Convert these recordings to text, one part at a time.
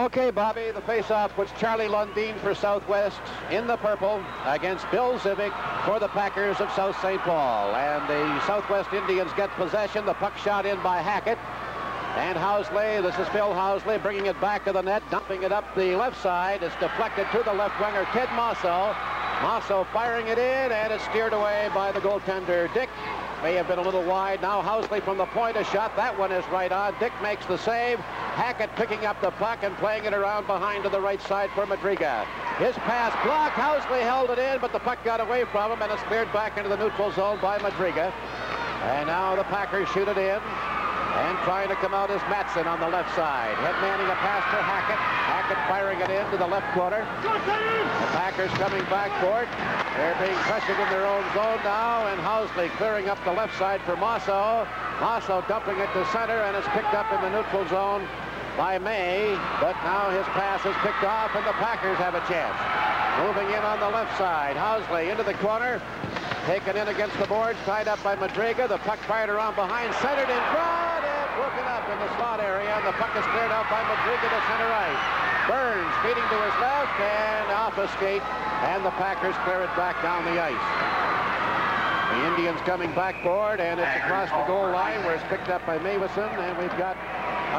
Okay, Bobby, the face-off puts Charlie Lundeen for Southwest in the purple against Bill Zivick for the Packers of South St. Paul. And the Southwest Indians get possession. The puck shot in by Hackett. And Housley, this is Phil Housley, bringing it back to the net, dumping it up the left side. It's deflected to the left winger, Ted Mosso. Mosso firing it in, and it's steered away by the goaltender, Dick. May have been a little wide. Now Housley from the point, a shot. That one is right on. Dick makes the save. Hackett picking up the puck and playing it around behind to the right side for Madriga. His pass blocked. Housley held it in, but the puck got away from him, and it's cleared back into the neutral zone by Madriga. And now the Packers shoot it in. And trying to come out is Matson on the left side. Head manning a pass to Hackett. Hackett firing it into the left corner. The Packers coming back for it. They're being pressured in their own zone now, and Housley clearing up the left side for Mosso. Mosso dumping it to center, and it's picked up in the neutral zone by May. But now his pass is picked off, and the Packers have a chance. Moving in on the left side. Housley into the corner. Taken in against the boards, tied up by Madriga. The puck fired around behind, centered in front, and broken up in the slot area. And the puck is cleared out by Madriga to center ice. Burns feeding to his left, and off a skate, and the Packers clear it back down the ice. The Indians coming back forward, and it's across the goal line where it's picked up by Mavison, and we've got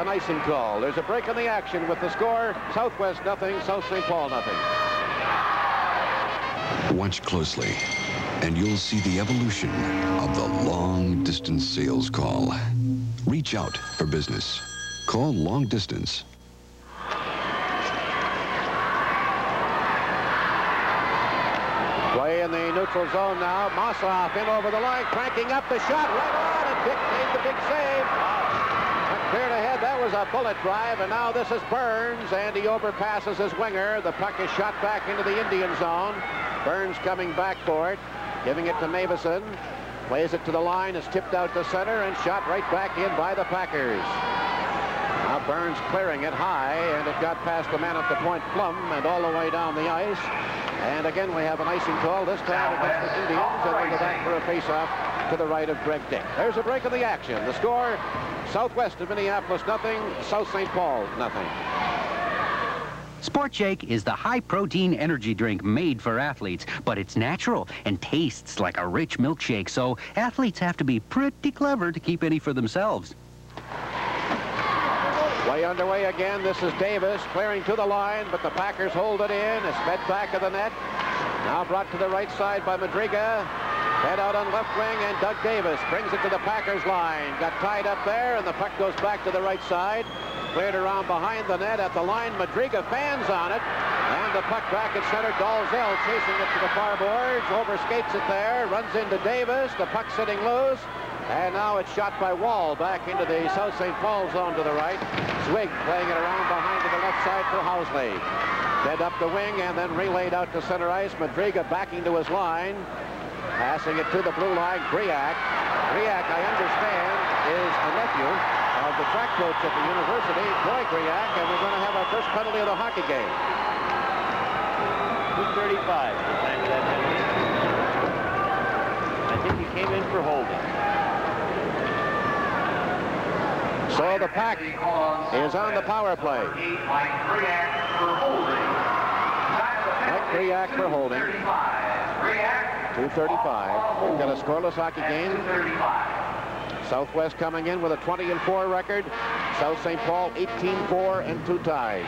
an icing call. There's a break in the action with the score, Southwest nothing, South St. Paul nothing. Watch closely, and you'll see the evolution of the long-distance sales call. Reach out for business. Call long distance. Play in the neutral zone now. Mossoff in over the line, cranking up the shot right on, and Dick made the big save. Cleared ahead. That was a bullet drive, and now this is Burns, and he overpasses his winger. The puck is shot back into the Indian zone. Burns coming back for it, giving it to Mavison. Plays it to the line, is tipped out to center, and shot right back in by the Packers. Now Burns clearing it high, and it got past the man at the point, Plum, and all the way down the ice. And again, we have an icing call, this time against the Indians, and they go back for a face-off to the right of Greg Dick. There's a break in the action. The score, Southwest of Minneapolis, nothing. South St. Paul, nothing. Sport Shake is the high-protein energy drink made for athletes, but it's natural and tastes like a rich milkshake, so athletes have to be pretty clever to keep any for themselves. Way underway again. This is Davis clearing to the line, but the Packers hold it in. It's fed back of the net. Now brought to the right side by Madriga. Head out on left wing, and Doug Davis brings it to the Packers line. Got tied up there, and the puck goes back to the right side. Cleared around behind the net at the line. Madriga fans on it, and the puck back at center. Dalzell chasing it to the far boards, overskates it there, runs into Davis. The puck sitting loose, and now it's shot by Wall back into the South St. Paul zone to the right. Zwig playing it around behind to the left side for Housley. Fed up the wing and then relayed out to center ice. Madriga backing to his line, passing it to the blue line. Griak. Griak, I understand, is a nephew of the track coach at the university, Troy Griak, and we're going to have our first penalty of the hockey game. 2:35 at the time of that penalty. I think he came in for holding. So the Pack is on the power play. Mike Griak for holding. 2:35. We've got a scoreless hockey game. Southwest coming in with a 20-4 record. South St. Paul 18-4 and 2 ties.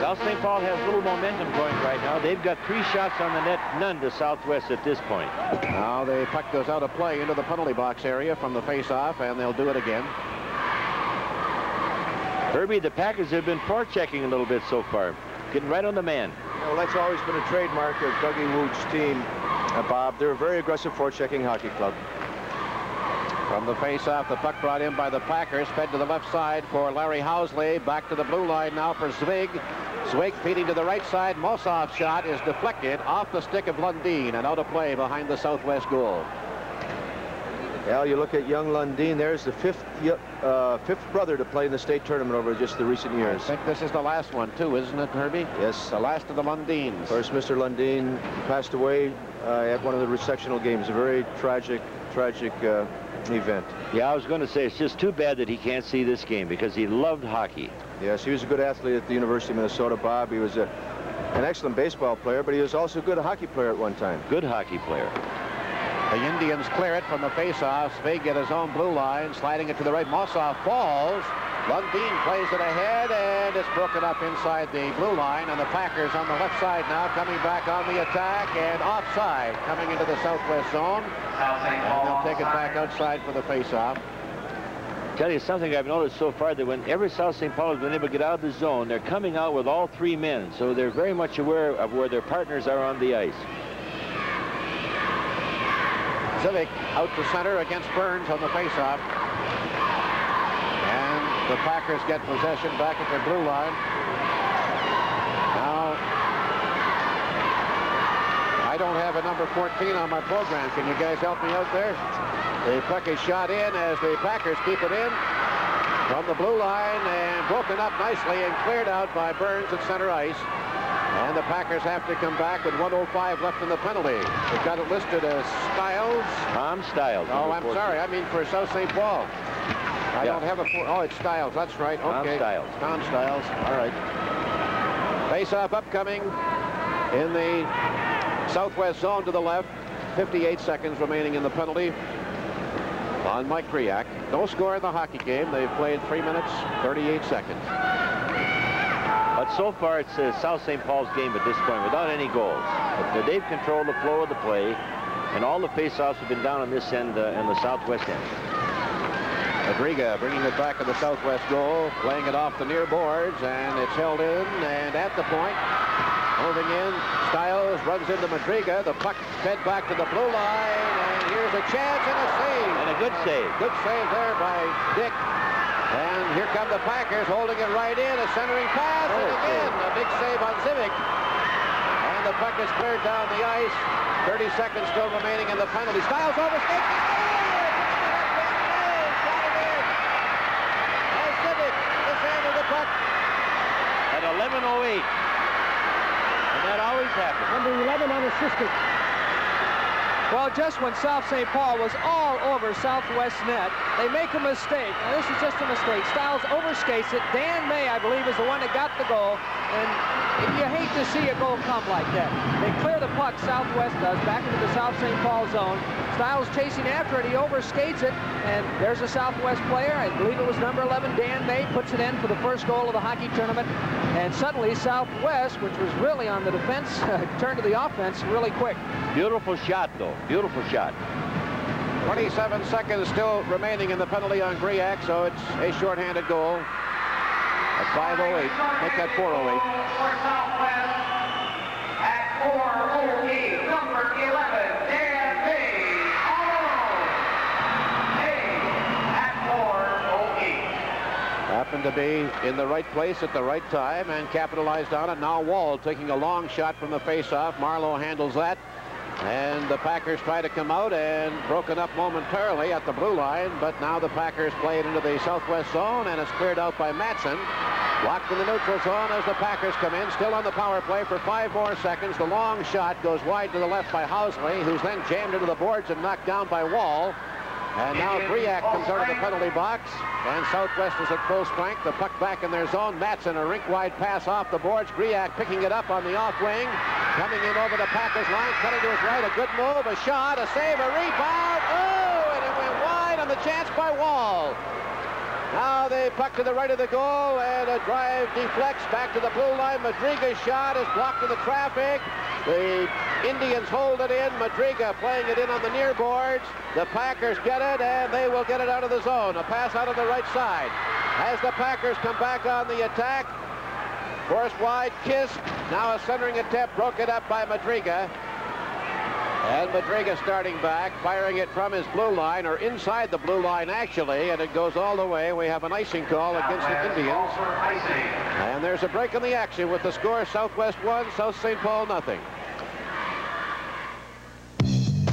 South St. Paul has a little momentum going right now. They've got 3 shots on the net, none to Southwest at this point. Now the puck goes out of play into the penalty box area from the face-off, and they'll do it again. Herbie, the Packers have been forechecking a little bit so far, getting right on the man. Well, that's always been a trademark of Dougie Wood's team, Bob. They're a very aggressive forechecking hockey club. From the face-off, the puck brought in by the Packers, fed to the left side for Larry Housley. Back to the blue line now for Zwig. Zwig feeding to the right side. Mossoff's shot is deflected off the stick of Lundeen and out of play behind the Southwest goal. Well, you look at young Lundeen. There's the fifth brother to play in the state tournament over just the recent years. I think this is the last one, too, isn't it, Herbie? Yes. The last of the Lundeens. Of course, Mr. Lundeen passed away at one of the sectional games. A very tragic event. Yeah, I was going to say, it's just too bad that he can't see this game because he loved hockey. Yes, he was a good athlete at the University of Minnesota, Bob. He was an excellent baseball player, but he was also a good hockey player at one time. Good hockey player. The Indians clear it from the faceoff. Svig at his own blue line, sliding it to the right. Mossoff falls. Lundin plays it ahead, and it's broken up inside the blue line. And the Packers on the left side now coming back on the attack, and offside coming into the southwest zone. And they'll take it back outside for the faceoff. Tell you something I've noticed so far, that whenever South St. Paul has been able to get out of the zone, they're coming out with all three men, so they're very much aware of where their partners are on the ice. Civic out to center against Burns on the faceoff. And the Packers get possession back at their blue line. Now, I don't have a number 14 on my program. Can you guys help me out there? The puck is shot in as the Packers keep it in from the blue line, and broken up nicely and cleared out by Burns at center ice. And the Packers have to come back with 1:05 left in the penalty. They've got it listed as Stiles. Tom Stiles. Oh, I'm sorry. I mean for South St. Paul. I don't have a... Oh, it's Stiles. That's right. Okay. Tom Stiles. Tom Stiles. All right. Face-off upcoming in the southwest zone to the left. 58 seconds remaining in the penalty on Mike Griak. No score in the hockey game. They've played 3 minutes, 38 seconds. But so far, it's South St. Paul's game at this point, without any goals. But they've controlled the flow of the play, and all the faceoffs have been down on this end and the southwest end. Madriga bringing it back to the southwest goal, playing it off the near boards, and it's held in, and at the point, moving in, Stiles runs into Madriga. The puck fed back to the blue line, and here's a chance and a save. And a good save. Good save there by Dick. And here come the Packers holding it right in, a centering pass, and again, a big save on Civic. And the puck is cleared down the ice. 30 seconds still remaining in the penalty. Stiles overstakes the got it in. And Civic dishandled the puck. At 11:08. And that always happens. Number 11 unassisted. Well, just when South St. Paul was all over southwest net, they make a mistake. Now, this is just a mistake. Stiles overskates it. Dan May, I believe, is the one that got the goal. And you hate to see a goal come like that. They clear the puck, southwest does, back into the South St. Paul zone. Stiles chasing after it. He overskates it. And there's a southwest player. I believe it was number 11, Dan May, puts it in for the first goal of the hockey tournament. And suddenly, southwest, which was really on the defense, turned to the offense really quick. Beautiful shot, though. Beautiful shot. 27 seconds still remaining in the penalty on Griak, so it's a shorthanded goal at 5:08. Make that 4:08. For Southwest at 4:08, number 11, Dan May, at 4:08. Happened to be in the right place at the right time and capitalized on it. Now Wall taking a long shot from the faceoff. Marlowe handles that. And the Packers try to come out, and broken up momentarily at the blue line, but now the Packers play it into the southwest zone, and it's cleared out by Matson. Blocked in the neutral zone as the Packers come in, still on the power play for 5 more seconds. The long shot goes wide to the left by Housley, who's then jammed into the boards and knocked down by Wall. And now Griak comes out of the penalty box, and Southwest is at full strength. The puck back in their zone. Matson, a rink-wide pass off the boards. Griak picking it up on the off wing. Coming in over the Packers line, cutting to his right. A good move, a shot, a save, a rebound. Oh, and it went wide on the chance by Wall. Now they puck to the right of the goal, and a drive deflects back to the blue line. Madriga's shot is blocked in the traffic. The Indians hold it in. Madriga playing it in on the near boards. The Packers get it, and they will get it out of the zone. A pass out of the right side. As the Packers come back on the attack, forced wide, Kiss. Now a centering attempt, broken up by Madriga. And Madriga starting back, firing it from his blue line, or inside the blue line, actually, and it goes all the way. We have an icing call against the Indians. And there's a break in the action with the score Southwest 1, South St. Paul nothing.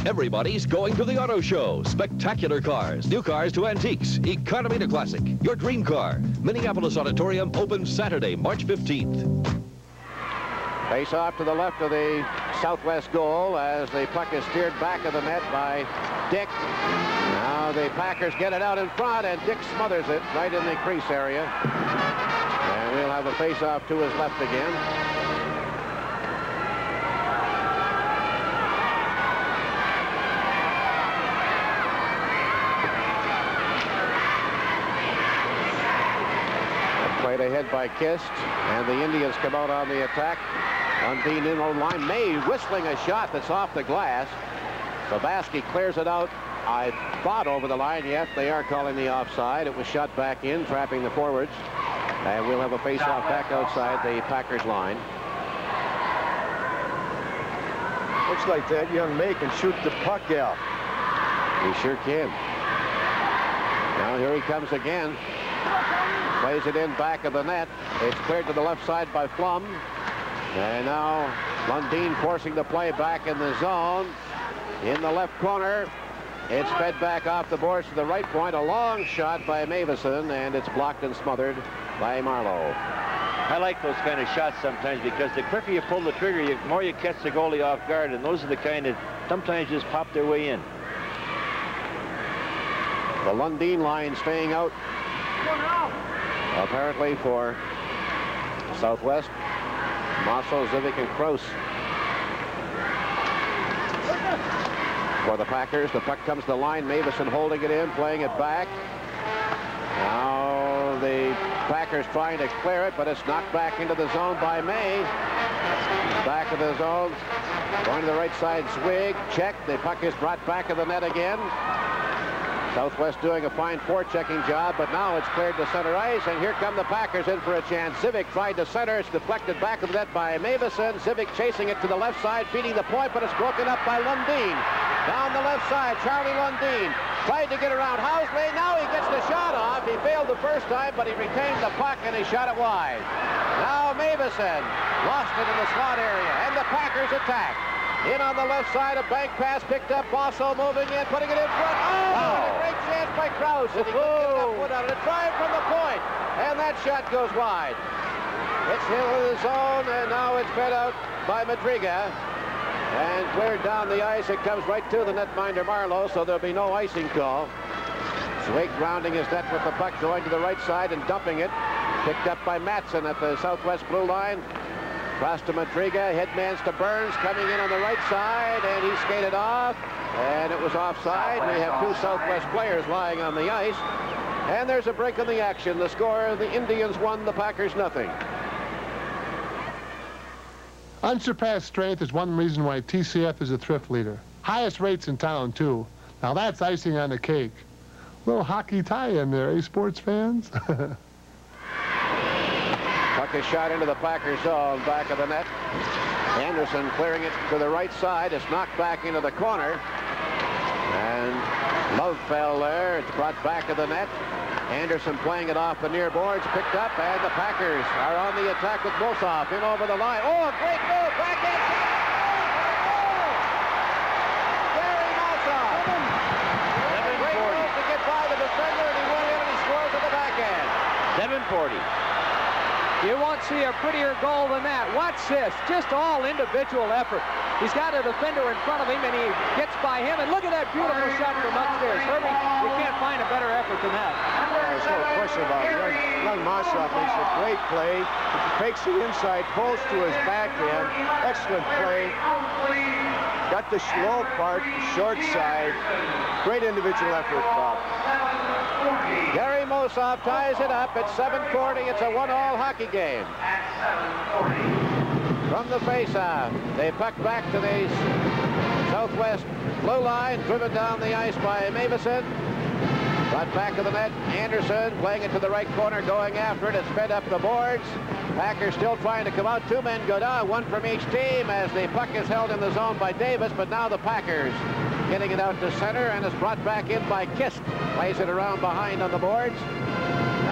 Everybody's going to the auto show. Spectacular cars, new cars to antiques, economy to classic. Your dream car. Minneapolis Auditorium opens Saturday, March 15th. Face off to the left of the southwest goal as the puck is steered back of the net by Dick. Now the Packers get it out in front, and Dick smothers it right in the crease area. And he'll have a face-off to his left again. Played ahead by Kist, and the Indians come out on the attack. Lundeen in on line. May whistling a shot that's off the glass. Sabaski clears it out. I thought over the line. Yes, they are calling the offside. It was shot back in, trapping the forwards. And we'll have a face-off back outside the Packers line. Looks like that young May can shoot the puck out. He sure can. Now here he comes again. Plays it in back of the net. It's cleared to the left side by Flum. And now Lundeen forcing the play back in the zone. In the left corner. It's fed back off the boards to the right point. A long shot by Mavison, and it's blocked and smothered by Marlowe. I like those kind of shots sometimes because the quicker you pull the trigger, the more you catch the goalie off guard, and those are the kind that sometimes just pop their way in. The Lundeen line staying out. Apparently for Southwest. Masso, Zivic, and Kroos. For the Packers, the puck comes to the line. Mavison holding it in, playing it back. Now the Packers trying to clear it, but it's knocked back into the zone by May. Back of the zone. Going to the right side, Zwig. Check. The puck is brought back of the net again. Southwest doing a fine forechecking job, but now it's cleared to center ice, and here come the Packers in for a chance. Zivic tried to center. It's deflected back of the net by Mavison. Zivic chasing it to the left side, feeding the point, but it's broken up by Lundeen. Down the left side, Charlie Lundeen tried to get around Housley. Now he gets the shot off. He failed the first time, but he retained the puck, and he shot it wide. Now Mavison lost it in the slot area, and the Packers attack. In on the left side, a bank pass picked up. Bosso moving in, putting it in front. Oh, a great chance by Krause, and he couldn't get enough foot on it. A drive from the point, and that shot goes wide. It's hit in the zone, and now it's fed out by Madriga. And cleared down the ice. It comes right to the netminder Marlowe, so there'll be no icing call. Zwig rounding his net with the puck, going to the right side and dumping it. Picked up by Matson at the Southwest blue line. Cross to Madriga, headmans to Burns, coming in on the right side, and he skated off, and it was offside. We have two Southwest players lying on the ice, and there's a break in the action. The score, the Indians 1, the Packers nothing. Unsurpassed strength is one reason why TCF is a thrift leader. Highest rates in town, too. Now that's icing on the cake. Little hockey tie-in there, eh, sports fans? Puck is shot into the Packers zone, back of the net. Anderson clearing it to the right side. It's knocked back into the corner. And Love fell there. It's brought back of the net. Anderson playing it off the near boards, picked up, and the Packers are on the attack with Mossoff in over the line. Oh, a great move, backhand shot! Oh! Gary Mossoff! Great move to get by the defender, and he went in and he scores at the backhand. 7:40. You won't see a prettier goal than that. Watch this, just all individual effort. He's got a defender in front of him, and he gets by him, and look at that beautiful shot from upstairs. Herbie, you can't find a better effort than that. There's no question about it. Young Mossoff makes a great play, takes the inside, pulls to his backhand. Excellent play. Got the slow part, the short side. Great individual effort, Bob. Gary Mossoff ties it up at 7:40. It's a one-all hockey game. From the face-off, they puck back to the Southwest blue line, driven down the ice by Mavison. Brought back of the net, Anderson playing it to the right corner, going after it. It's fed up the boards. Packers still trying to come out. Two men go down, one from each team as the puck is held in the zone by Davis, but now the Packers getting it out to center, and it's brought back in by Kist. Plays it around behind on the boards.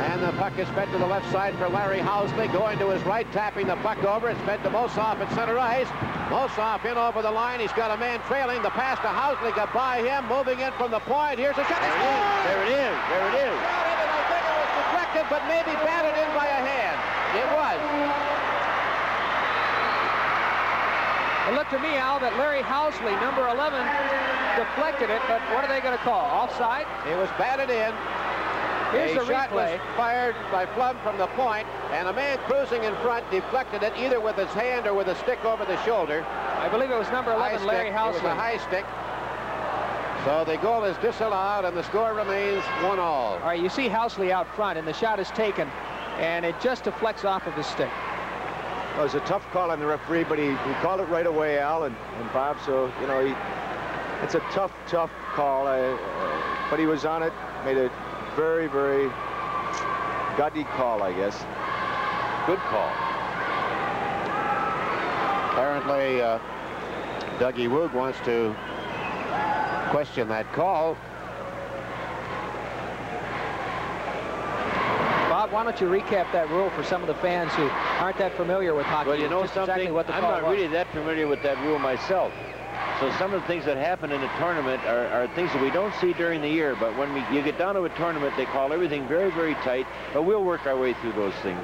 And the puck is fed to the left side for Larry Housley, going to his right, tapping the puck over. It's fed to Mossoff at center ice. Mossoff in over the line. He's got a man trailing. The pass to Housley got by him, moving in from the point. Here's a shot. There it is. There it is. And I think it was deflected, but maybe batted in by a hand. It was. It looked to me, Al, that Larry Housley, number 11, deflected it, but what are they going to call? Offside? It was batted in. Here's the shot was replay. fired by Plum from the point, and a man cruising in front deflected it either with his hand or with a stick over the shoulder. I believe it was number 11, Larry Housley. It was a high stick. So the goal is disallowed, and the score remains 1-all. All right, you see Housley out front, and the shot is taken, and it just deflects off of his stick. It was a tough call on the referee, but he called it right away, Al and Bob. So, you know, it's a tough call. But he was on it, made a very, very gutty call, I guess. Good call. Apparently, Dougie Woog wants to question that call. Bob, why don't you recap that rule for some of the fans who aren't that familiar with hockey? Well, you know just something? Exactly what the I'm call not was. really that familiar with that rule myself. So some of the things that happen in a tournament are things that we don't see during the year. But when you get down to a tournament, they call everything very, very tight. But we'll work our way through those things.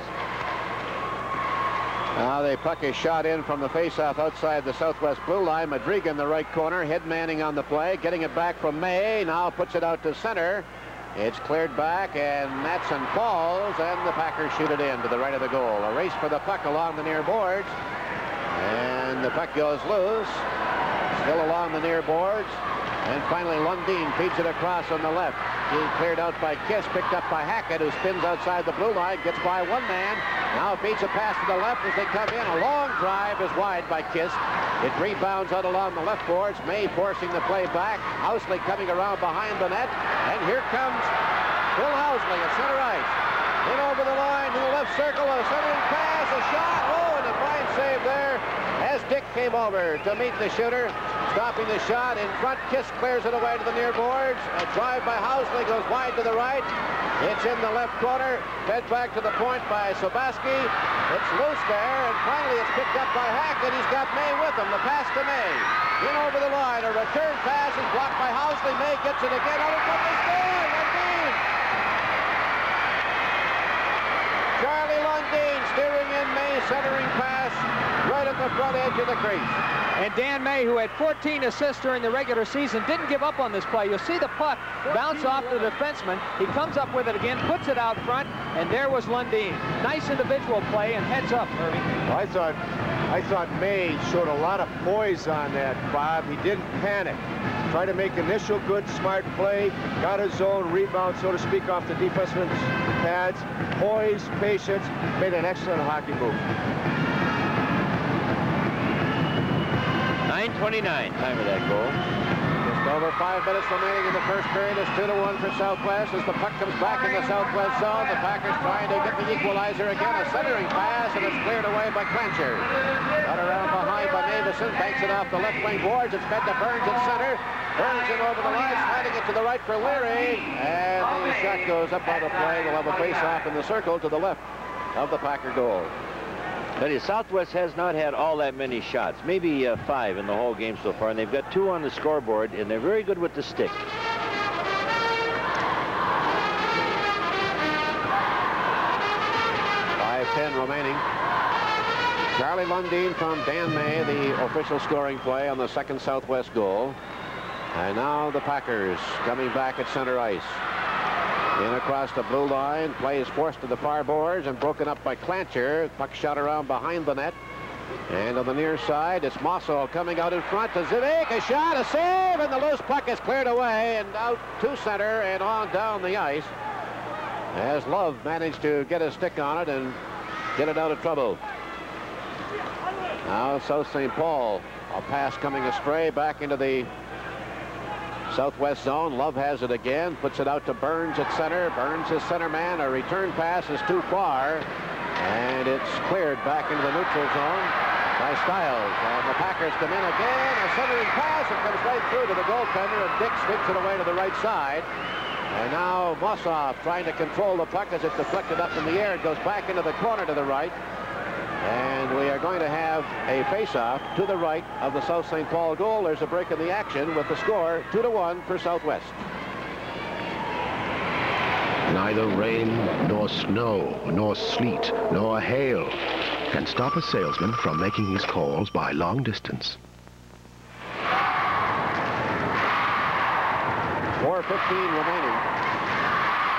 Now the puck is shot in from the faceoff outside the southwest blue line. Madriga in the right corner, head manning on the play, getting it back from May. Now puts it out to center. It's cleared back, and Matson falls, and the Packers shoot it in to the right of the goal. A race for the puck along the near boards, and the puck goes loose, still along the near boards, and finally Lundin feeds it across on the left. He cleared out by Kiss, picked up by Hackett, who spins outside the blue line, gets by one man, now feeds a pass to the left as they come in. A long drive is wide by Kiss. It rebounds out along the left boards. May forcing the play back. Housley coming around behind the net. And here comes Bill Housley at center ice. In over the line to the left circle. A centering pass, a shot. Oh, and a fine save there as Dick came over to meet the shooter. Stopping the shot in front. Kiss clears it away to the near boards. A drive by Housley goes wide to the right. It's in the left corner. Fed back to the point by Sobaski. It's loose there, and finally it's picked up by Hackett. He's got May with him. The pass to May. In over the line. A return pass is blocked by Housley. May gets it again. Out in front of the score. Lundin. Charlie Lundin steering in May, centering pass right at the front edge of the crease. And Dan May, who had 14 assists during the regular season, didn't give up on this play. You'll see the puck bounce off the defenseman. He comes up with it again, puts it out front, and there was Lundin. Nice individual play, and heads up, Irving. I thought May showed a lot of poise on that, Bob. He didn't panic. Tried to make initial good, smart play. Got his own rebound, so to speak, off the defenseman's pads. Poise, patience, made an excellent hockey move. 9:29, time of that goal. Just over 5 minutes remaining in the first period. It's 2-1 for Southwest as the puck comes back in the Southwest zone. The Packers trying to get the equalizer again. A centering pass, and it's cleared away by Clencher. Got around behind by Mavison. Banks it off the left wing boards. It's fed to Burns at center. Burns in over the line, sliding it to the right for Leary. And the shot goes up on the play. We'll have a face-off in the circle to the left of the Packer goal. That is, Southwest has not had all that many shots, maybe 5 in the whole game so far, and they've got 2 on the scoreboard, and they're very good with the stick. 5:10 remaining. Charlie Lundin from Dan May, the official scoring play on the second Southwest goal. And now the Packers coming back at center ice. In across the blue line, play is forced to the far boards and broken up by Clancher. Puck shot around behind the net. And on the near side, it's Mosso coming out in front to Zivik. A shot, a save, and the loose puck is cleared away and out to center and on down the ice. As Love managed to get a stick on it and get it out of trouble. Now South St. Paul, a pass coming astray back into the Southwest zone. Love has it again, puts it out to Burns at center. Burns is center man. A return pass is too far, and it's cleared back into the neutral zone by Stiles. And the Packers come in again. A centering pass. It comes right through to the goaltender, and Dick sweeps it away to the right side. And now Mossoff trying to control the puck as it's deflected up in the air. It goes back into the corner to the right. And we are going to have a face-off to the right of the South St. Paul goal. There's a break in the action with the score 2-1 for Southwest. Neither rain, nor snow, nor sleet, nor hail can stop a salesman from making his calls by long distance. 4:15 remaining.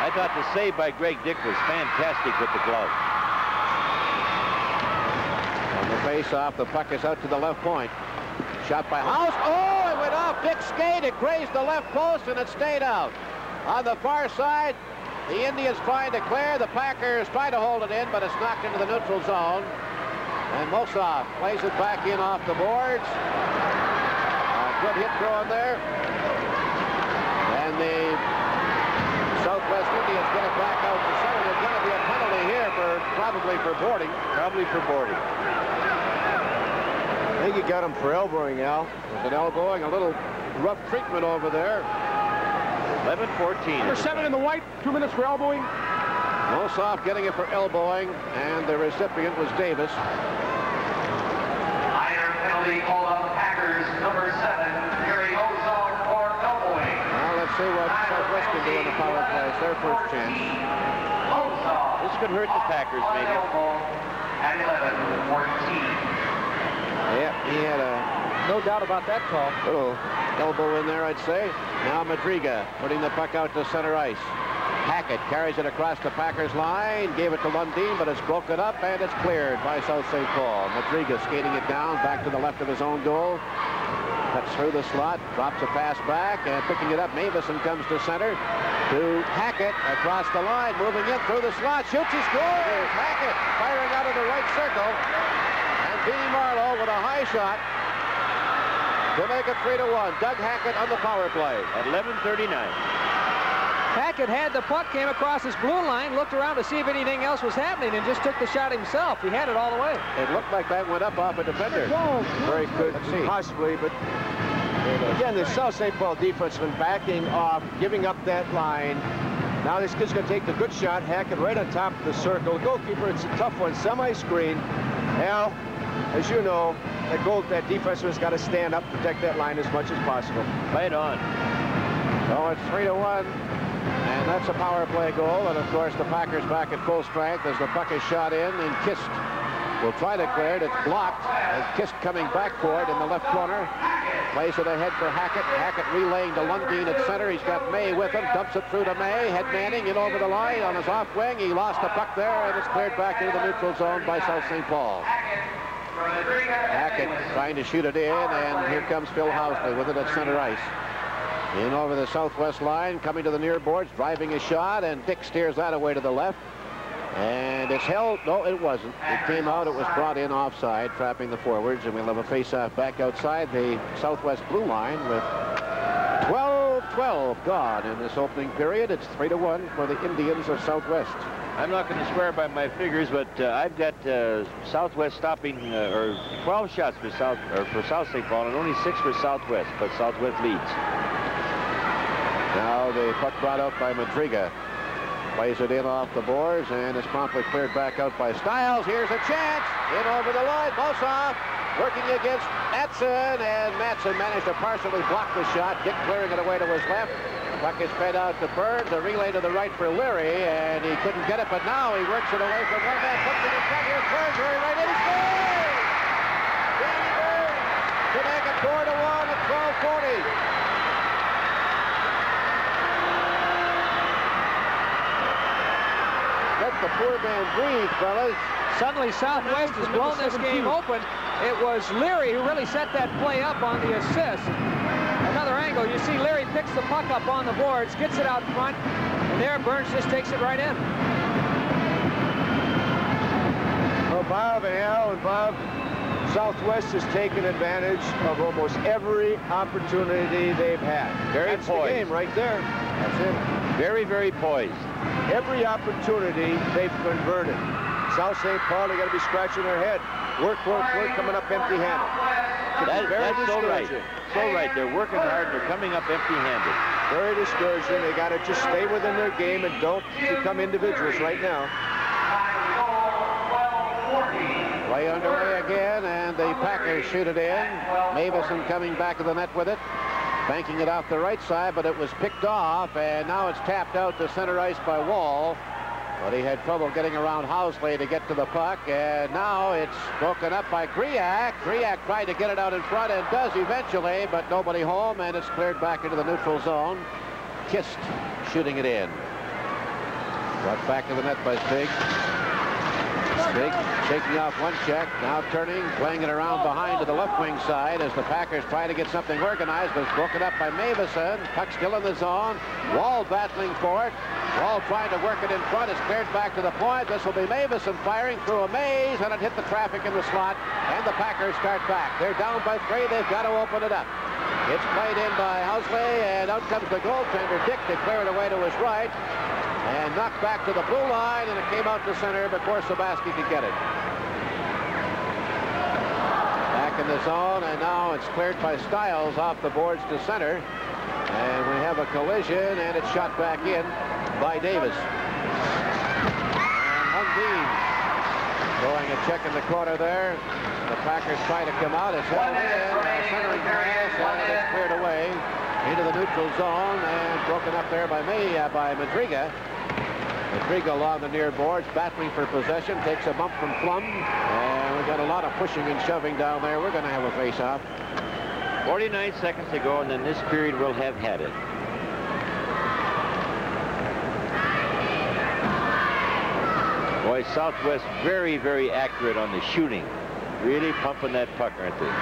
That thought the save by Greg Dick was fantastic with the glove. On the face-off, the puck is out to the left point. Shot by House. Oh, it went off Dick's skate. It grazed the left post, and it stayed out. On the far side, the Indians trying to clear. The Packers try to hold it in, but it's knocked into the neutral zone. And Mossoff plays it back in off the boards. Good hit throw in there. And the Southwest Indians get it back out to center. There's going to be a penalty here probably for boarding. Probably for boarding. I think he got him for elbowing, Al. With an elbowing, a little rough treatment over there. 11-14. Number 7 in the white, 2 minutes for elbowing. Mossoff getting it for elbowing, and the recipient was Davis. Minor penalty called on the Packers, number 7, Gary Mossoff for elbowing. Now let's see what Southwest can do in the power play. It's their first chance. Mossoff. This could hurt the Packers, maybe. At 11-14. Yeah, he had No doubt about that call. little elbow in there, I'd say. Now Madriga putting the puck out to center ice. Hackett carries it across the Packers line, gave it to Lundin, but it's broken up, and it's cleared by South St. Paul. Madriga skating it down, back to the left of his own goal. Cuts through the slot, drops a pass back, and picking it up, Mavison comes to center to Hackett across the line, moving in through the slot, shoots, he scores! Hackett firing out of the right circle, and Beanie Marlowe with a high shot to make it 3-1. Doug Hackett on the power play. At 11:39. Hackett had the puck, came across his blue line, looked around to see if anything else was happening, and just took the shot himself. He had it all the way. It looked like that went up off a defender. Very good, Let's see. possibly, but again, the South St. Paul defenseman backing off, giving up that line. Now this kid's going to take the good shot, Hackett right on top of the circle. Goalkeeper, it's a tough one, semi-screen. Al, as you know, that defenseman's got to stand up, protect that line as much as possible. Right on. So it's 3-1. And that's a power play goal. And of course, the Packers back at full strength as the puck is shot in, and Kist will try to clear it. It's blocked. And Kist coming back for it in the left corner. Plays it ahead for Hackett. Hackett relaying to Lundin at center. He's got May with him. Dumps it through to May. Head Manning in over the line on his off wing. He lost the puck there, and it's cleared back into the neutral zone by South St. Paul. Hackett trying to shoot it in, and here comes Phil Housley with it at center ice. In over the Southwest line, coming to the near boards, driving a shot, and Dick steers that away to the left. And it's held. No, it wasn't. It came out. It was brought in offside, trapping the forwards, and we'll have a face-off back outside the Southwest blue line with 12-12 gone in this opening period. It's 3-1 for the Indians of Southwest. I'm not going to swear by my figures, but I've got Southwest stopping or 12 shots for South St. Paul and only 6 for Southwest, but Southwest leads. Now the puck brought out by Madriga. Plays it in off the boards, and it's promptly cleared back out by Stiles. Here's a chance. In over the line. Mossoff working against Matson, and Matson managed to partially block the shot. Dick clearing it away to his left. Puck is fed out to Burns. A relay to the right for Leary, and he couldn't get it, but now he works it away from one man. Puts it in front. Here's Burns. Very right in. He scores! Danny Burns to make it 4-1 at 12:40. Let the poor man breathe, fellas. Suddenly, Southwest has blown this game open. It was Leary who really set that play up on the assist. Another angle, you see Leary picks the puck up on the boards, gets it out front, and there Burns just takes it right in. Well, Bob and Al and Bob, Southwest has taken advantage of almost every opportunity they've had. That's poised. the game right there. That's it. Very, very poised. Every opportunity they've converted. South St. Paul, they got to be scratching their head. Work, coming up empty-handed. That's so right. So right. They're working hard. They're coming up empty-handed. Very discouraging. They got to just stay within their game and don't become individuals right now. Play underway again, and the Packers shoot it in. Mavison coming back to the net with it. Banking it off the right side, but it was picked off, and now it's tapped out to center ice by Wall. But he had trouble getting around Housley to get to the puck, and now it's broken up by Griak. Griak tried to get it out in front and does eventually, but nobody home, and it's cleared back into the neutral zone. Kist shooting it in. Brought back to the net by Stig. Stig shaking off one check, now turning, playing it around behind to the left wing side as the Packers try to get something organized, but it's broken up by Mavison. Puck still in the zone. Wall battling for it. Wall trying to work it in front. It's cleared back to the point. This will be Mavison firing through a maze, and it hit the traffic in the slot, and the Packers start back. They're down by 3. They've got to open it up. It's played in by Housley, and out comes the goaltender, Dick, to clear it away to his right. And knocked back to the blue line, and it came out to center before Sebaski could get it. Back in the zone, and now it's cleared by Stiles off the boards to center. And we have a collision, and it's shot back in by Davis. And Lundin throwing a check in the corner there. The Packers try to come out. It's held in, centering pass, and it's cleared away into the neutral zone and broken up there by Madriga. Madriga along the near boards, battling for possession, takes a bump from Plum, and we've got a lot of pushing and shoving down there. We're going to have a face-off. 49 seconds to go, and then this period will have had it. Boy, Southwest very, very accurate on the shooting. Really pumping that puck, aren't they?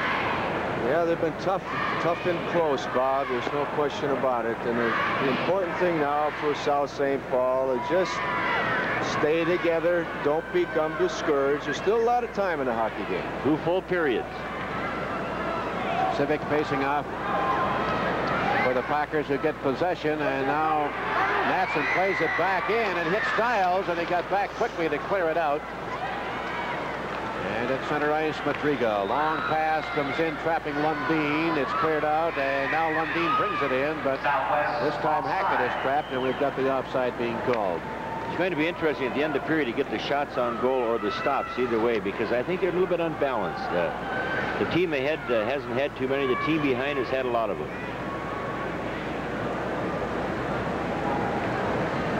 Yeah, they've been tough and close, Bob. There's no question about it. And the important thing now for South St. Paul is just stay together. Don't become discouraged. There's still a lot of time in the hockey game. 2 full periods. Civic facing off for the Packers, who get possession, and now Matson plays it back in and hits Stiles, and he got back quickly to clear it out. And at center ice, Madriga. Long pass comes in, trapping Lundin. It's cleared out, and now Lundin brings it in, but this time Hackett is trapped, and we've got the offside being called. It's going to be interesting at the end of the period to get the shots on goal or the stops either way, because I think they're a little bit unbalanced. The team ahead hasn't had too many. The team behind has had a lot of them.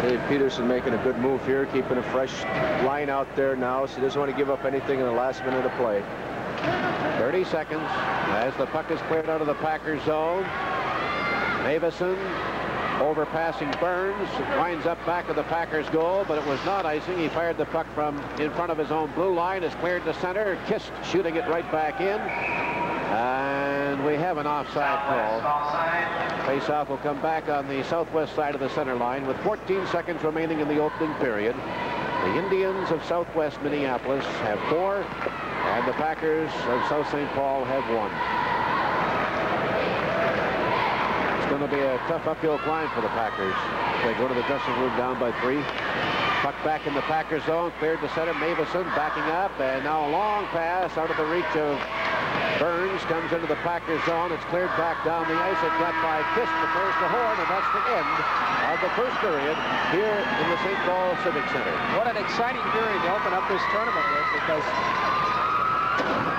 Dave Peterson making a good move here, keeping a fresh line out there now, so he doesn't want to give up anything in the last minute of play. 30 seconds as the puck is cleared out of the Packers zone. Mavison overpassing Burns, winds up back of the Packers goal, but it was not icing. He fired the puck from in front of his own blue line. It's cleared to center. Kist shooting it right back in. And we have an offside call. Face-off will come back on the southwest side of the center line with 14 seconds remaining in the opening period. The Indians of Southwest Minneapolis have 4, and the Packers of South St. Paul have 1. It's going to be a tough uphill climb for the Packers. They go to the dressing room down by 3. Puck back in the Packers zone, cleared to center. Mavison backing up, and now a long pass out of the reach of Burns, comes into the Packers zone. It's cleared back down the ice. It got by Kist, declares the horn, and that's the end of the first period here in the St. Paul Civic Center. What an exciting period to open up this tournament with, because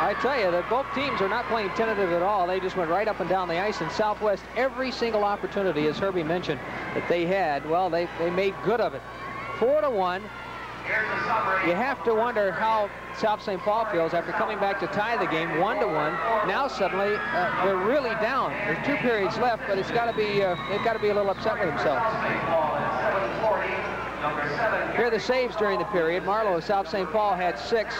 I tell you that both teams are not playing tentative at all. They just went right up and down the ice. In Southwest, every single opportunity, as Herbie mentioned, that they had, well, they made good of it. 4-1. You have to wonder how South St. Paul feels after coming back to tie the game 1-1. Now suddenly they're really down. There's 2 periods left, but it's got to be they've got to be a little upset with themselves. Here are the saves during the period. Marlowe of South St. Paul had 6,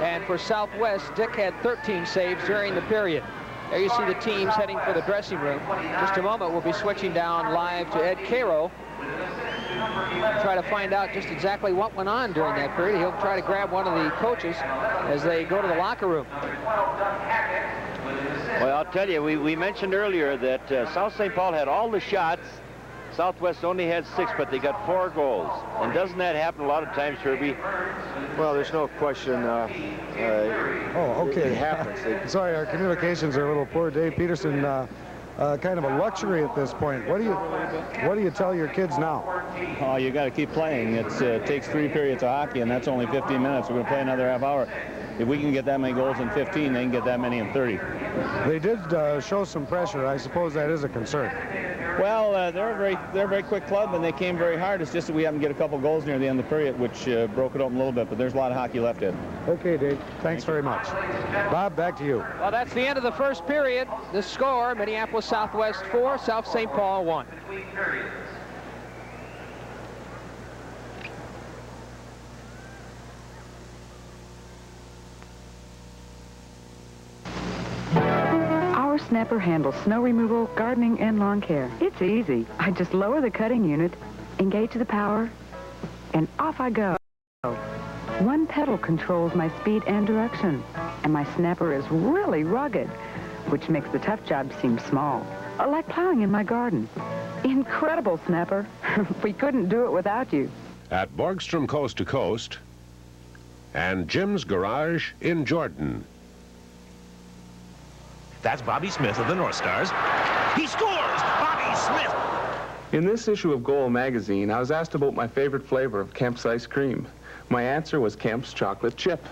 and for Southwest, Dick had 13 saves during the period. There you see the teams heading for the dressing room. Just a moment, we'll be switching down live to Ed Cairo. Try to find out just exactly what went on during that period. He'll try to grab one of the coaches as they go to the locker room. Well, I'll tell you, we mentioned earlier that South St. Paul had all the shots. Southwest only had 6, but they got 4 goals. And doesn't that happen a lot of times, Herbie? Well, there's no question. Okay. It happens. Sorry, our communications are a little poor. Dave Peterson, kind of a luxury at this point. What do you tell your kids now? Oh, you got to keep playing. It takes 3 periods of hockey, and that's only 15 minutes. We're going to play another half hour. If we can get that many goals in 15, they can get that many in 30. They did show some pressure. I suppose that is a concern. Well, they're a very quick club, and they came very hard. It's just that we haven't get a couple goals near the end of the period, which broke it open a little bit. But there's a lot of hockey left in. Okay, Dave. Thanks very much. Bob, back to you. Well, that's the end of the first period. The score: Minneapolis Southwest 4, South St. Paul 1. snapper handles snow removal, gardening, and lawn care. It's easy. I just lower the cutting unit, engage the power, and off I go. One pedal controls my speed and direction, and my snapper is really rugged, which makes the tough job seem small, like plowing in my garden. Incredible, snapper. We couldn't do it without you. At Borgstrom Coast to Coast and Jim's Garage in Jordan. That's Bobby Smith of the North Stars. He scores! Bobby Smith! In this issue of Goal magazine, I was asked about my favorite flavor of Kemp's ice cream. My answer was Kemp's chocolate chip.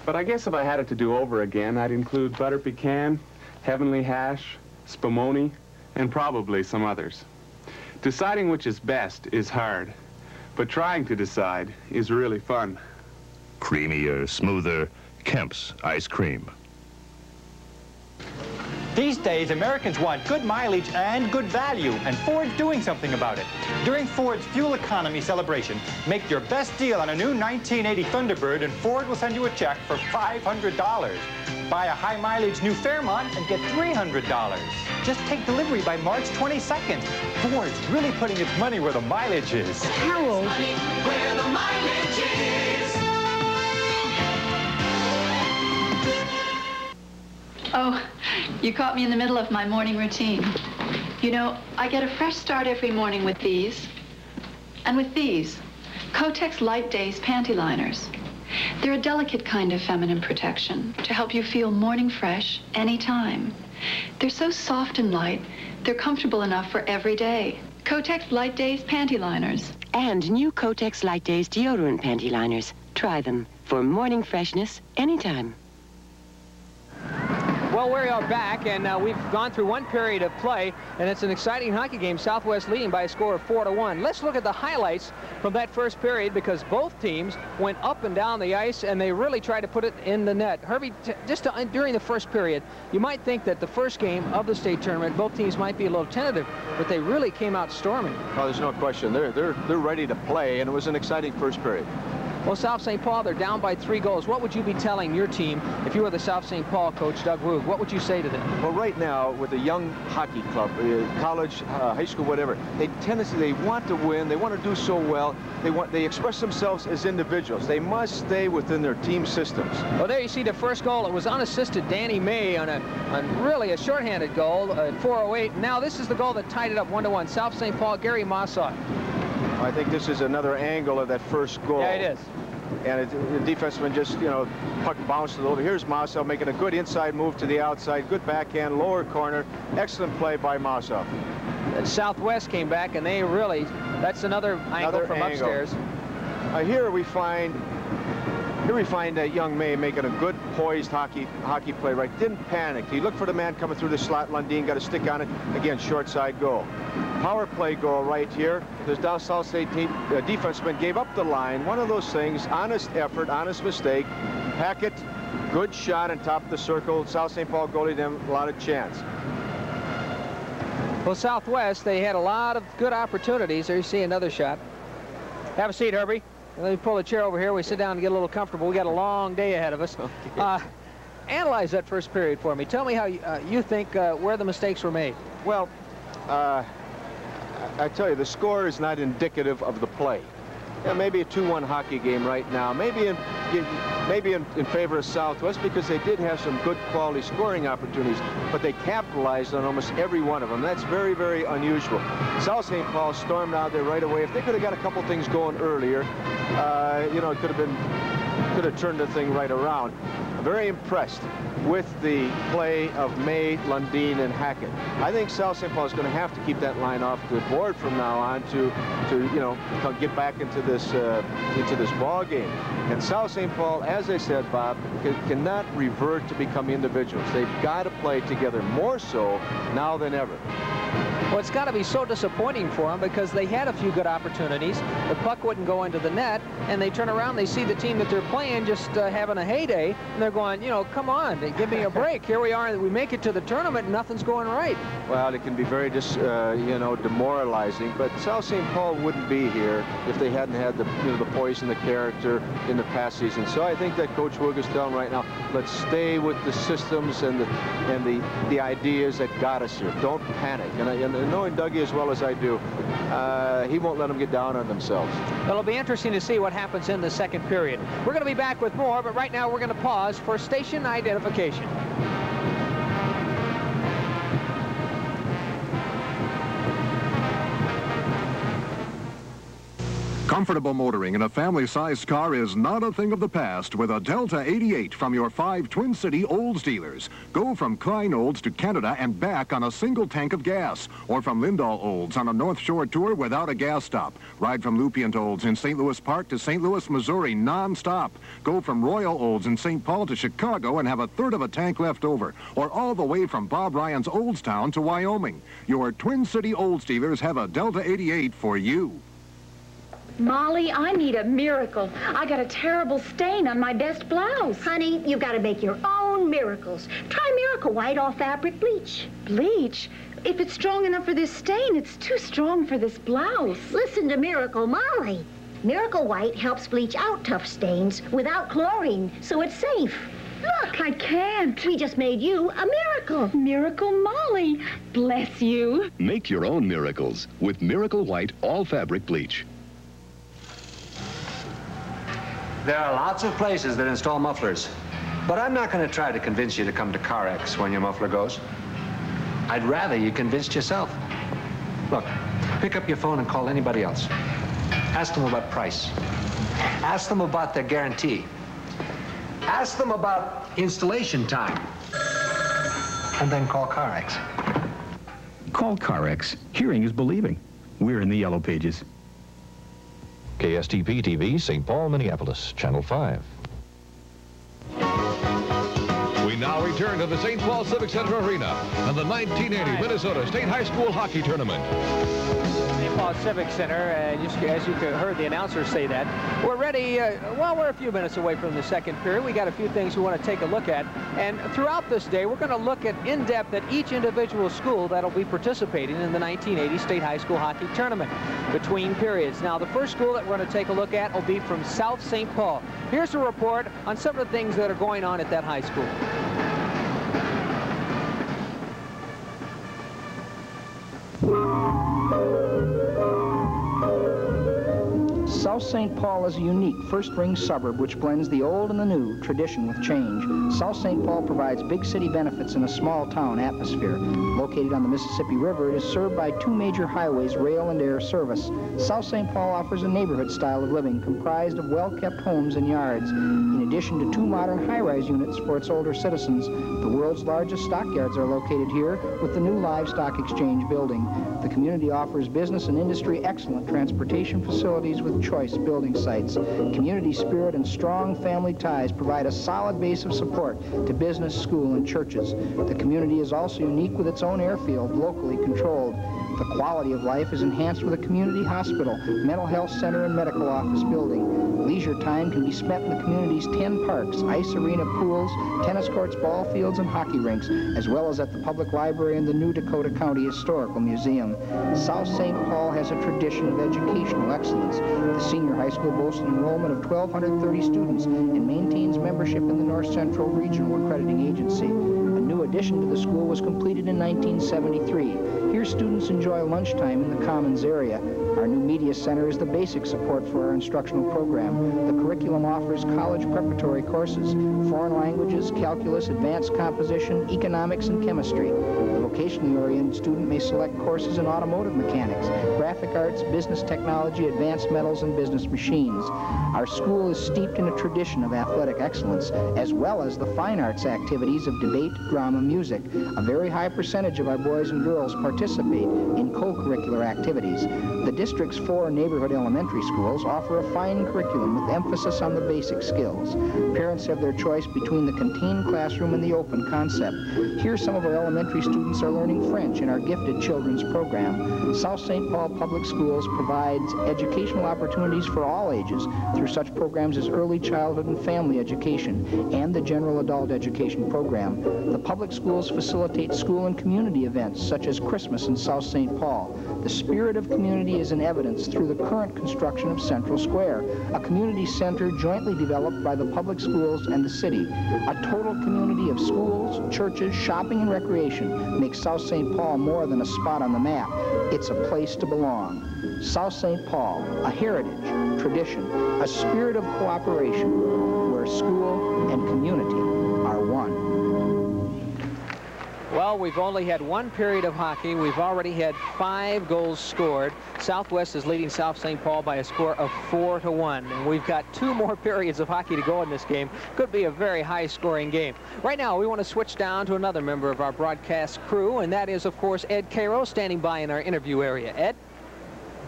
But I guess if I had it to do over again, I'd include butter pecan, heavenly hash, spumoni, and probably some others. Deciding which is best is hard, but trying to decide is really fun. Creamier, smoother, Kemp's ice cream. These days, Americans want good mileage and good value, and Ford's doing something about it. During Ford's Fuel Economy Celebration, make your best deal on a new 1980 Thunderbird, and Ford will send you a check for $500. Buy a high-mileage new Fairmont and get $300. Just take delivery by March 22nd. Ford's really putting its money where the mileage is. How old? Where the mileage is. Oh, you caught me in the middle of my morning routine. You know, I get a fresh start every morning with these. And with these, Kotex Light Days panty liners. They're a delicate kind of feminine protection to help you feel morning fresh anytime. They're so soft and light, they're comfortable enough for every day. Kotex Light Days panty liners. And new Kotex Light Days deodorant panty liners. Try them for morning freshness anytime. Well, we are back, and we've gone through one period of play, and it's an exciting hockey game. Southwest leading by a score of 4-1. Let's look at the highlights from that first period, because both teams went up and down the ice, and they really tried to put it in the net. Herbie, during the first period, you might think that the first game of the state tournament, both teams might be a little tentative, but they really came out storming. Oh, there's no question. They're ready to play, and it was an exciting first period. Well, South St. Paul, they're down by 3 goals. What would you be telling your team if you were the South St. Paul coach, Doug Ruge? What would you say to them? Well, right now, with a young hockey club, college, high school, whatever, they want to win. They want to do so well. They express themselves as individuals. They must stay within their team systems. Well, there you see the first goal. It was unassisted Danny May on really a shorthanded goal at 4:08. Now this is the goal that tied it up 1-1. South St. Paul, Gary Mossock. I think this is another angle of that first goal. Yeah, it is. And the defenseman just, puck bounced it over. Here's Mossow making a good inside move to the outside. Good backhand, lower corner. Excellent play by Mossow. And Southwest came back, and they really, that's another angle from upstairs. Here we find that young May making a good poised hockey play, right? Didn't panic. He looked for the man coming through the slot. Lundin got a stick on it. Again, short side goal. Power play goal right here. The South State team defenseman gave up the line. One of those things, honest effort, honest mistake. Hackett, good shot on top of the circle. South St. Paul goalie them a lot of chance. Well, Southwest, they had a lot of good opportunities. There you see another shot. Have a seat, Herbie. Let me pull the chair over here. We sit down and get a little comfortable. We got a long day ahead of us. Okay. Analyze that first period for me. Tell me how you think where the mistakes were made. Well, I tell you, the score is not indicative of the play. Yeah, maybe a 2-1 hockey game right now. Maybe in favor of Southwest, because they did have some good quality scoring opportunities, but they capitalized on almost every one of them. That's very, very unusual. South St. Paul stormed out there right away. If they could have got a couple things going earlier, it could have turned the thing right around. I'm very impressed with the play of May, Lundin, and Hackett. I think South St. Paul is going to have to keep that line off the board from now on to get back into this ball game. And South St. Paul, as I said, Bob, cannot revert to become individuals. They've got to play together more so now than ever. Well, it's got to be so disappointing for them because they had a few good opportunities. The puck wouldn't go into the net, and they turn around, they see the team that they're playing just having a heyday, and they're going, you know, come on, give me a break. Here we are, we make it to the tournament, and nothing's going right. Well, it can be very, demoralizing, but South St. Paul wouldn't be here if they hadn't had the poise and the character in the past season. So I think that Coach Woog is telling right now, let's stay with the systems and the ideas that got us here. Don't panic. And knowing Dougie as well as I do, he won't let them get down on themselves. It'll be interesting to see what happens in the second period. We're going to be back with more, but right now we're going to pause for station identification. Comfortable motoring in a family-sized car is not a thing of the past with a Delta 88 from your 5 Twin City Olds dealers. Go from Klein Olds to Canada and back on a single tank of gas, or from Lindahl Olds on a North Shore tour without a gas stop. Ride from Lupient Olds in St. Louis Park to St. Louis, Missouri non-stop. Go from Royal Olds in St. Paul to Chicago and have a third of a tank left over, or all the way from Bob Ryan's Oldstown to Wyoming. Your Twin City Olds dealers have a Delta 88 for you. Molly, I need a miracle. I got a terrible stain on my best blouse. Honey, you've got to make your own miracles. Try Miracle White All Fabric Bleach. Bleach? If it's strong enough for this stain, it's too strong for this blouse. Listen to Miracle Molly. Miracle White helps bleach out tough stains without chlorine, so it's safe. Look, I can't. We just made you a miracle. Miracle Molly. Bless you. Make your own miracles with Miracle White All Fabric Bleach. There are lots of places that install mufflers, but I'm not going to try to convince you to come to CarX when your muffler goes. I'd rather you convinced yourself. Look, pick up your phone and call anybody else. Ask them about price. Ask them about their guarantee. Ask them about installation time. And then call CarX. Call CarX. Hearing is believing. We're in the yellow pages. KSTP TV, St. Paul, Minneapolis, Channel 5. We now return to the St. Paul Civic Center Arena and the 1980 Minnesota State High School Hockey Tournament. St. Paul Civic Center, as you heard the announcer say that, we're ready. Well, we're a few minutes away from the second period. We got a few things we want to take a look at. And throughout this day, we're going to look at in-depth at each individual school that'll be participating in the 1980 State High School Hockey Tournament between periods. Now, the first school that we're going to take a look at will be from South St. Paul. Here's a report on some of the things that are going on at that high school. South St. Paul is a unique first-ring suburb which blends the old and the new, tradition with change. South St. Paul provides big city benefits in a small-town atmosphere. Located on the Mississippi River, it is served by 2 major highways, rail and air service. South St. Paul offers a neighborhood style of living comprised of well-kept homes and yards. In addition to 2 modern high-rise units for its older citizens, the world's largest stockyards are located here with the new Livestock Exchange building. The community offers business and industry excellent transportation facilities with choice building sites. Community spirit and strong family ties provide a solid base of support to business, school, and churches. The community is also unique with its own airfield, locally controlled. The quality of life is enhanced with a community hospital, mental health center, and medical office building. Leisure time can be spent in the community's 10 parks, ice arena, pools, tennis courts, ball fields, and hockey rinks, as well as at the public library and the New Dakota County Historical Museum. South St. Paul has a tradition of educational excellence. The senior high school boasts an enrollment of 1,230 students and maintains membership in the North Central Regional Accrediting Agency. A new addition to the school was completed in 1973. Here students enjoy lunchtime in the Commons area. Our new media center is the basic support for our instructional program. The curriculum offers college preparatory courses, foreign languages, calculus, advanced composition, economics, and chemistry. The vocationally oriented student may select courses in automotive mechanics, graphic arts, business technology, advanced metals, and business machines. Our school is steeped in a tradition of athletic excellence, as well as the fine arts activities of debate, drama, music. A very high percentage of our boys and girls participate in co-curricular activities. The district's 4 neighborhood elementary schools offer a fine curriculum with emphasis on the basic skills. Parents have their choice between the contained classroom and the open concept. Here, some of our elementary students are learning French in our gifted children's program. South St. Paul Public Schools provides educational opportunities for all ages through such programs as early childhood and family education and the general adult education program. The public schools facilitate school and community events such as Christmas in South St. Paul. The spirit of community is in evidence through the current construction of Central Square, a community center jointly developed by the public schools and the city. A total community of schools, churches, shopping, and recreation makes South St. Paul more than a spot on the map. It's a place to belong. South St. Paul, a heritage, tradition, a spirit of cooperation, where school and community are one. Well, we've only had 1 period of hockey. We've already had 5 goals scored. Southwest is leading South St. Paul by a score of 4-1. And we've got 2 more periods of hockey to go in this game. Could be a very high-scoring game. Right now, we want to switch down to another member of our broadcast crew, and that is, of course, Ed Cairo, standing by in our interview area. Ed?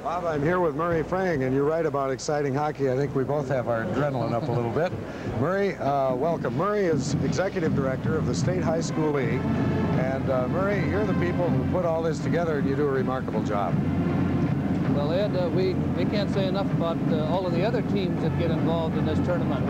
Bob, I'm here with Murray Frang, and you're right about exciting hockey. I think we both have our adrenaline up a little bit. Murray, welcome. Murray is Executive Director of the State High School League. And Murray, you're the people who put all this together, and you do a remarkable job. Well, Ed, we can't say enough about all of the other teams that get involved in this tournament.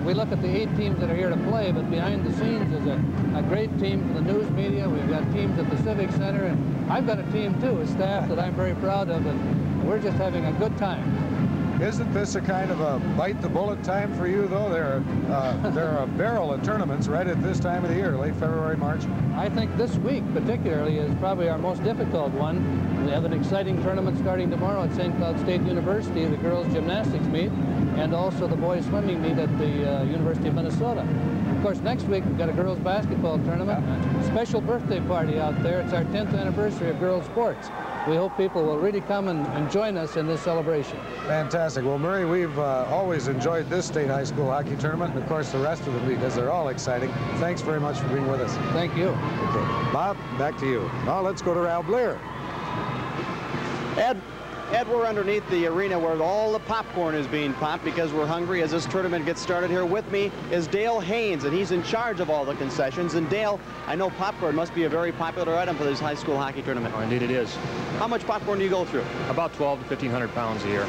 We look at the 8 teams that are here to play, but behind the scenes is a great team from the news media. We've got teams at the Civic Center, and I've got a team, too, a staff that I'm very proud of, and we're just having a good time. Isn't this a kind of a bite-the-bullet time for you, though? There are a barrel of tournaments right at this time of the year, late February, March. I think this week, particularly, is probably our most difficult one. We have an exciting tournament starting tomorrow at St. Cloud State University. The girls' gymnastics meet, and also the boys' swimming meet at the University of Minnesota. Of course, next week we've got a girls' basketball tournament. A special birthday party out there. It's our 10th anniversary of girls' sports. We hope people will really come and join us in this celebration. Fantastic. Well, Murray, we've always enjoyed this state high school hockey tournament, and of course the rest of them, because they're all exciting. Thanks very much for being with us. Thank you. Okay. Bob, back to you. Now let's go to Al Blair. Ed, we're underneath the arena where all the popcorn is being popped because we're hungry as this tournament gets started. Here with me is Dale Haynes, and he's in charge of all the concessions. And Dale, I know popcorn must be a very popular item for this high school hockey tournament. Oh, indeed it is. How much popcorn do you go through? About 12 to 1,500 pounds a year.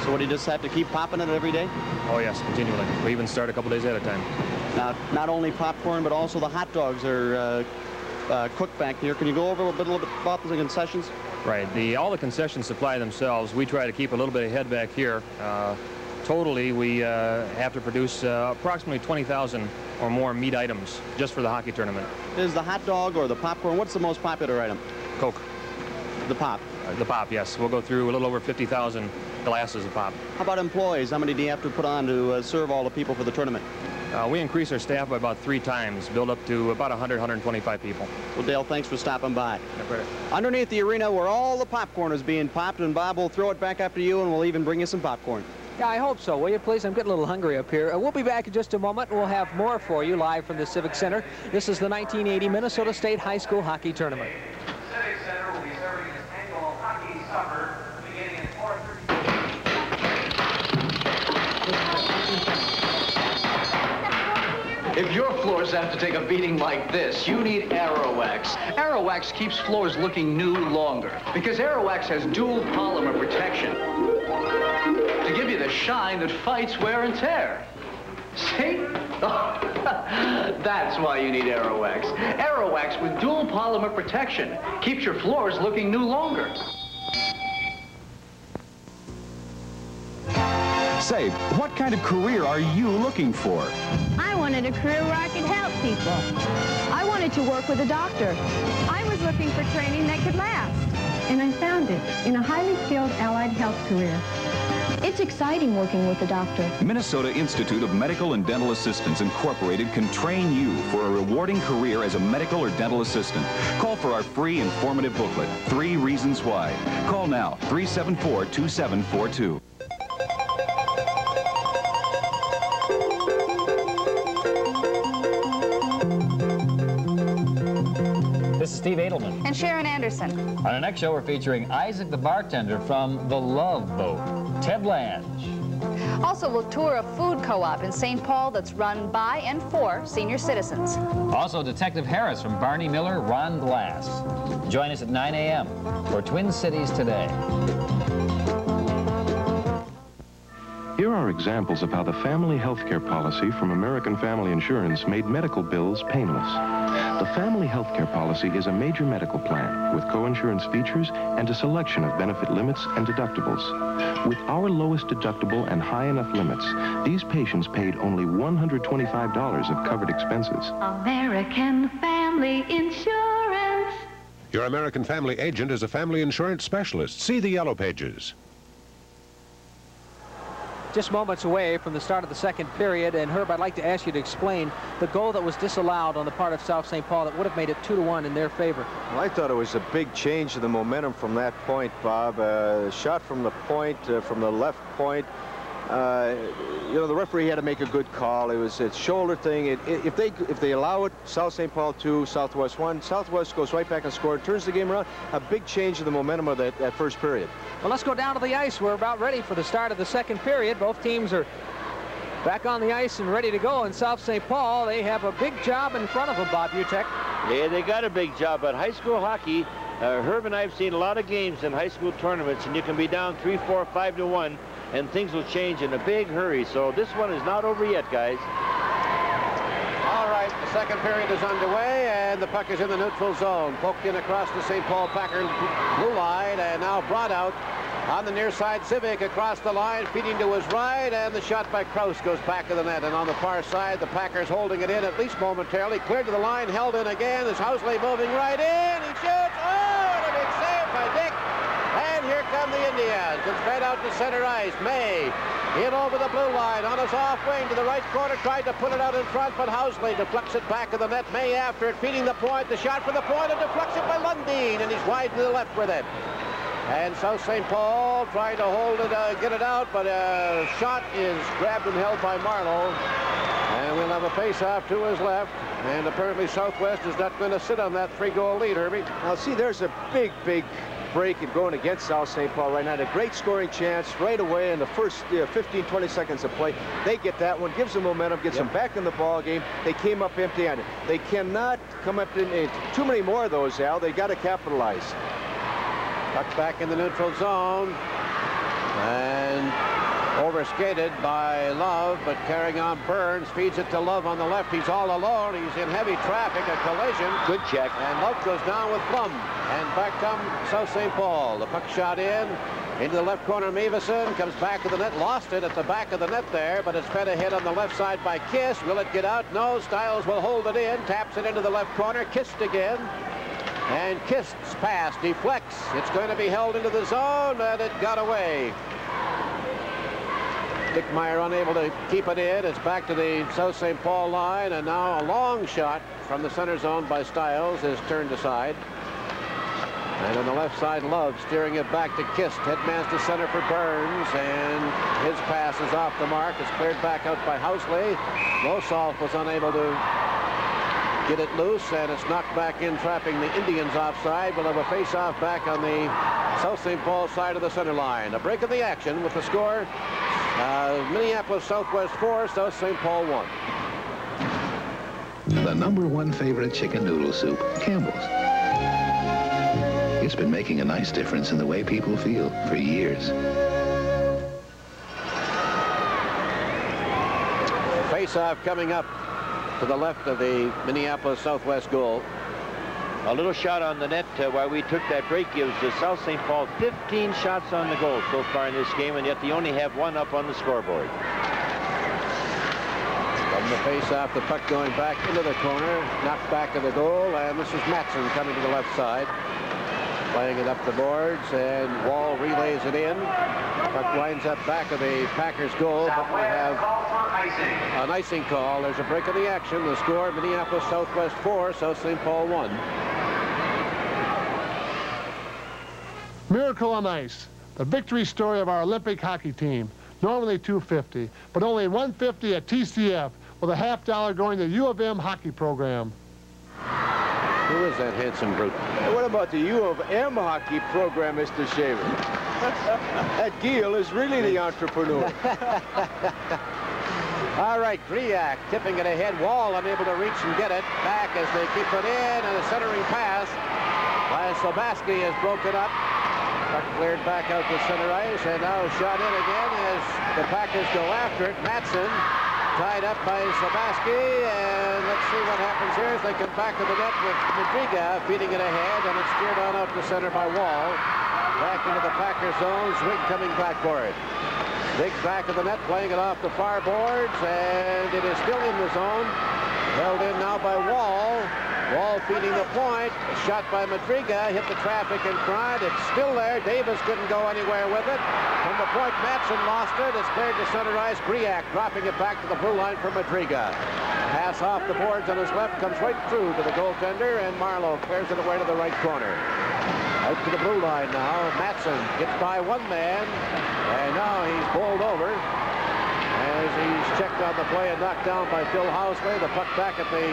So what, do you just have to keep popping it every day? Oh, yes, continually. We even start a couple days at a time. Now, not only popcorn, but also the hot dogs are cooked back here. Can you go over a little bit about the concessions? Right. All the concessions supply themselves. We try to keep a little bit ahead back here. Totally, we have to produce approximately 20,000 or more meat items just for the hockey tournament. Is the hot dog or the popcorn, what's the most popular item? Coke. The pop? The pop, yes. We'll go through a little over 50,000 glasses of pop. How about employees? How many do you have to put on to serve all the people for the tournament? We increase our staff by about 3 times, build up to about 100, 125 people. Well, Dale, thanks for stopping by. Underneath the arena where all the popcorn is being popped, and Bob will throw it back up to you, and we'll even bring you some popcorn. Yeah, I hope so. Will you please? I'm getting a little hungry up here. We'll be back in just a moment. We'll have more for you live from the Civic Center. This is the 1980 Minnesota State High School Hockey Tournament. The Civic Center will be serving its annual hockey summer beginning at 4:30. If your floors have to take a beating like this, you need Aerowax. Aerowax keeps floors looking new longer because Aerowax has dual polymer protection to give you the shine that fights wear and tear. See? Oh, that's why you need Aerowax. Aerowax with dual polymer protection keeps your floors looking new longer. Say, what kind of career are you looking for? I wanted a career where I could help people. I wanted to work with a doctor. I was looking for training that could last. And I found it in a highly skilled allied health career. It's exciting working with a doctor. Minnesota Institute of Medical and Dental Assistants Incorporated can train you for a rewarding career as a medical or dental assistant. Call for our free informative booklet, 3 Reasons Why. Call now, 374-2742. Steve Edelman. And Sharon Anderson. On our next show, we're featuring Isaac the bartender from The Love Boat, Ted Lange. Also, we'll tour a food co-op in St. Paul that's run by and for senior citizens. Also, Detective Harris from Barney Miller, Ron Glass. Join us at 9 a.m. for Twin Cities Today. Here are examples of how the family health care policy from American Family Insurance made medical bills painless. The family health care policy is a major medical plan with co-insurance features and a selection of benefit limits and deductibles. With our lowest deductible and high enough limits, these patients paid only $125 of covered expenses. American Family Insurance. Your American Family agent is a family insurance specialist. See the yellow pages. Just moments away from the start of the second period, and Herb, I'd like to ask you to explain the goal that was disallowed on the part of South St. Paul that would have made it 2-1 in their favor. Well, I thought it was a big change in the momentum from that point, Bob. Shot from the point, from the left point. You know, the referee had to make a good call. It was a shoulder thing. If they allow it, South St. Paul 2, Southwest 1. Southwest goes right back and scores, turns the game around. A big change in the momentum of that first period. Well, let's go down to the ice. We're about ready for the start of the second period. Both teams are back on the ice and ready to go. In South St. Paul, they have a big job in front of them, Bob Utek. Yeah, they got a big job, but high school hockey, Herb and I have seen a lot of games in high school tournaments, and you can be down 3, 4, 5-1, and things will change in a big hurry. So this one is not over yet, guys. All right, the second period is underway, and the puck is in the neutral zone. Poked in across the St. Paul Packer blue line, and now brought out on the near side. Civic across the line, feeding to his right, and the shot by Kraus goes back of the net. And on the far side, the Packers holding it in, at least momentarily. Cleared to the line, held in again. Is Housley moving right in? He shoots. Oh, what a big save by Dick. And here come the Indians. It's fed out to center ice. May in over the blue line on his off wing to the right corner. Tried to put it out in front, but Housley deflects it back of the net. May after it, feeding the point. The shot for the point, and deflects it by Lundin, and he's wide to the left with it. And South St. Paul trying to hold it, get it out, but a shot is grabbed and held by Marlowe. And we'll have a face-off to his left. And apparently Southwest is not going to sit on that 3-goal lead, Herbie. Now, see, there's a big break in going against South St. Paul right now. A great scoring chance right away in the first 15, 20 seconds of play. They get that one, gives them momentum, gets them back in the ball game. They came up empty-handed. They cannot come up in too many more of those, Al. They got to capitalize. Puck back in the neutral zone, and overskated by Love, but carrying on Burns, feeds it to Love on the left. He's all alone. He's in heavy traffic, a collision. Good check. And Love goes down with Plum, and back comes South St. Paul. The puck shot into the left corner. Mavison comes back to the net, lost it at the back of the net there, but it's fed ahead on the left side by Kiss. Will it get out? No. Stiles will hold it in, taps it into the left corner. Kissed again. And Kist's pass deflects. It's going to be held into the zone, and it got away. Dickmeyer unable to keep it in. It's back to the South St. Paul line, and now a long shot from the center zone by Stiles is turned aside. And on the left side, Love steering it back to Kist. Headman's to center for Burns, and his pass is off the mark. It's cleared back out by Housley. Losoff was unable to get it loose, and it's knocked back in, trapping the Indians offside. We'll have a face-off back on the South St. Paul side of the center line. A break of the action with the score, Minneapolis Southwest 4, South St. Paul 1. The #1 favorite chicken noodle soup, Campbell's. It's been making a nice difference in the way people feel for years. Face-off coming up to the left of the Minneapolis Southwest goal. A little shot on the net while we took that break gives the South St. Paul 15 shots on the goal so far in this game, and yet they only have 1 up on the scoreboard. From the face-off, the puck going back into the corner, knocked back of the goal, and this is Matson coming to the left side. Playing it up the boards, and Wall relays it in. Puck winds up back of the Packers goal, but we have an icing call. There's a break of the action. The score, Minneapolis Southwest 4, South St. Paul 1. Miracle on Ice, the victory story of our Olympic hockey team. Normally $250, but only $150 at TCF, with a $50 going to U of M hockey program. Who is that handsome brute? Hey, what about the U of M hockey program, Mr. Shaver? That Giel is really the entrepreneur. All right, Griak tipping it ahead. Wall unable to reach and get it back as they keep it in, and a centering pass by Sobaski is broken up. Puck cleared back out to center ice, and now shot in again as the Packers go after it. Matson tied up by Sobaski, and let's see what happens here as they come back to the net with Madriga feeding it ahead, and it's steered on out to center by Wall. Back into the Packers zone. Zwig coming back for it. Big back of the net, playing it off the far boards, and it is still in the zone. Held in now by Wall. Wall feeding the point. A shot by Madriga, hit the traffic in front. It's still there. Davis couldn't go anywhere with it. From the point, Matson lost it. It's cleared to center ice. Griak dropping it back to the blue line for Madriga. Pass off the boards on his left, comes right through to the goaltender, and Marlowe clears it away to the right corner. Out to the blue line now. Matson gets by one man, and now he's bowled over as he's checked on the play and knocked down by Phil Housley. The puck back at the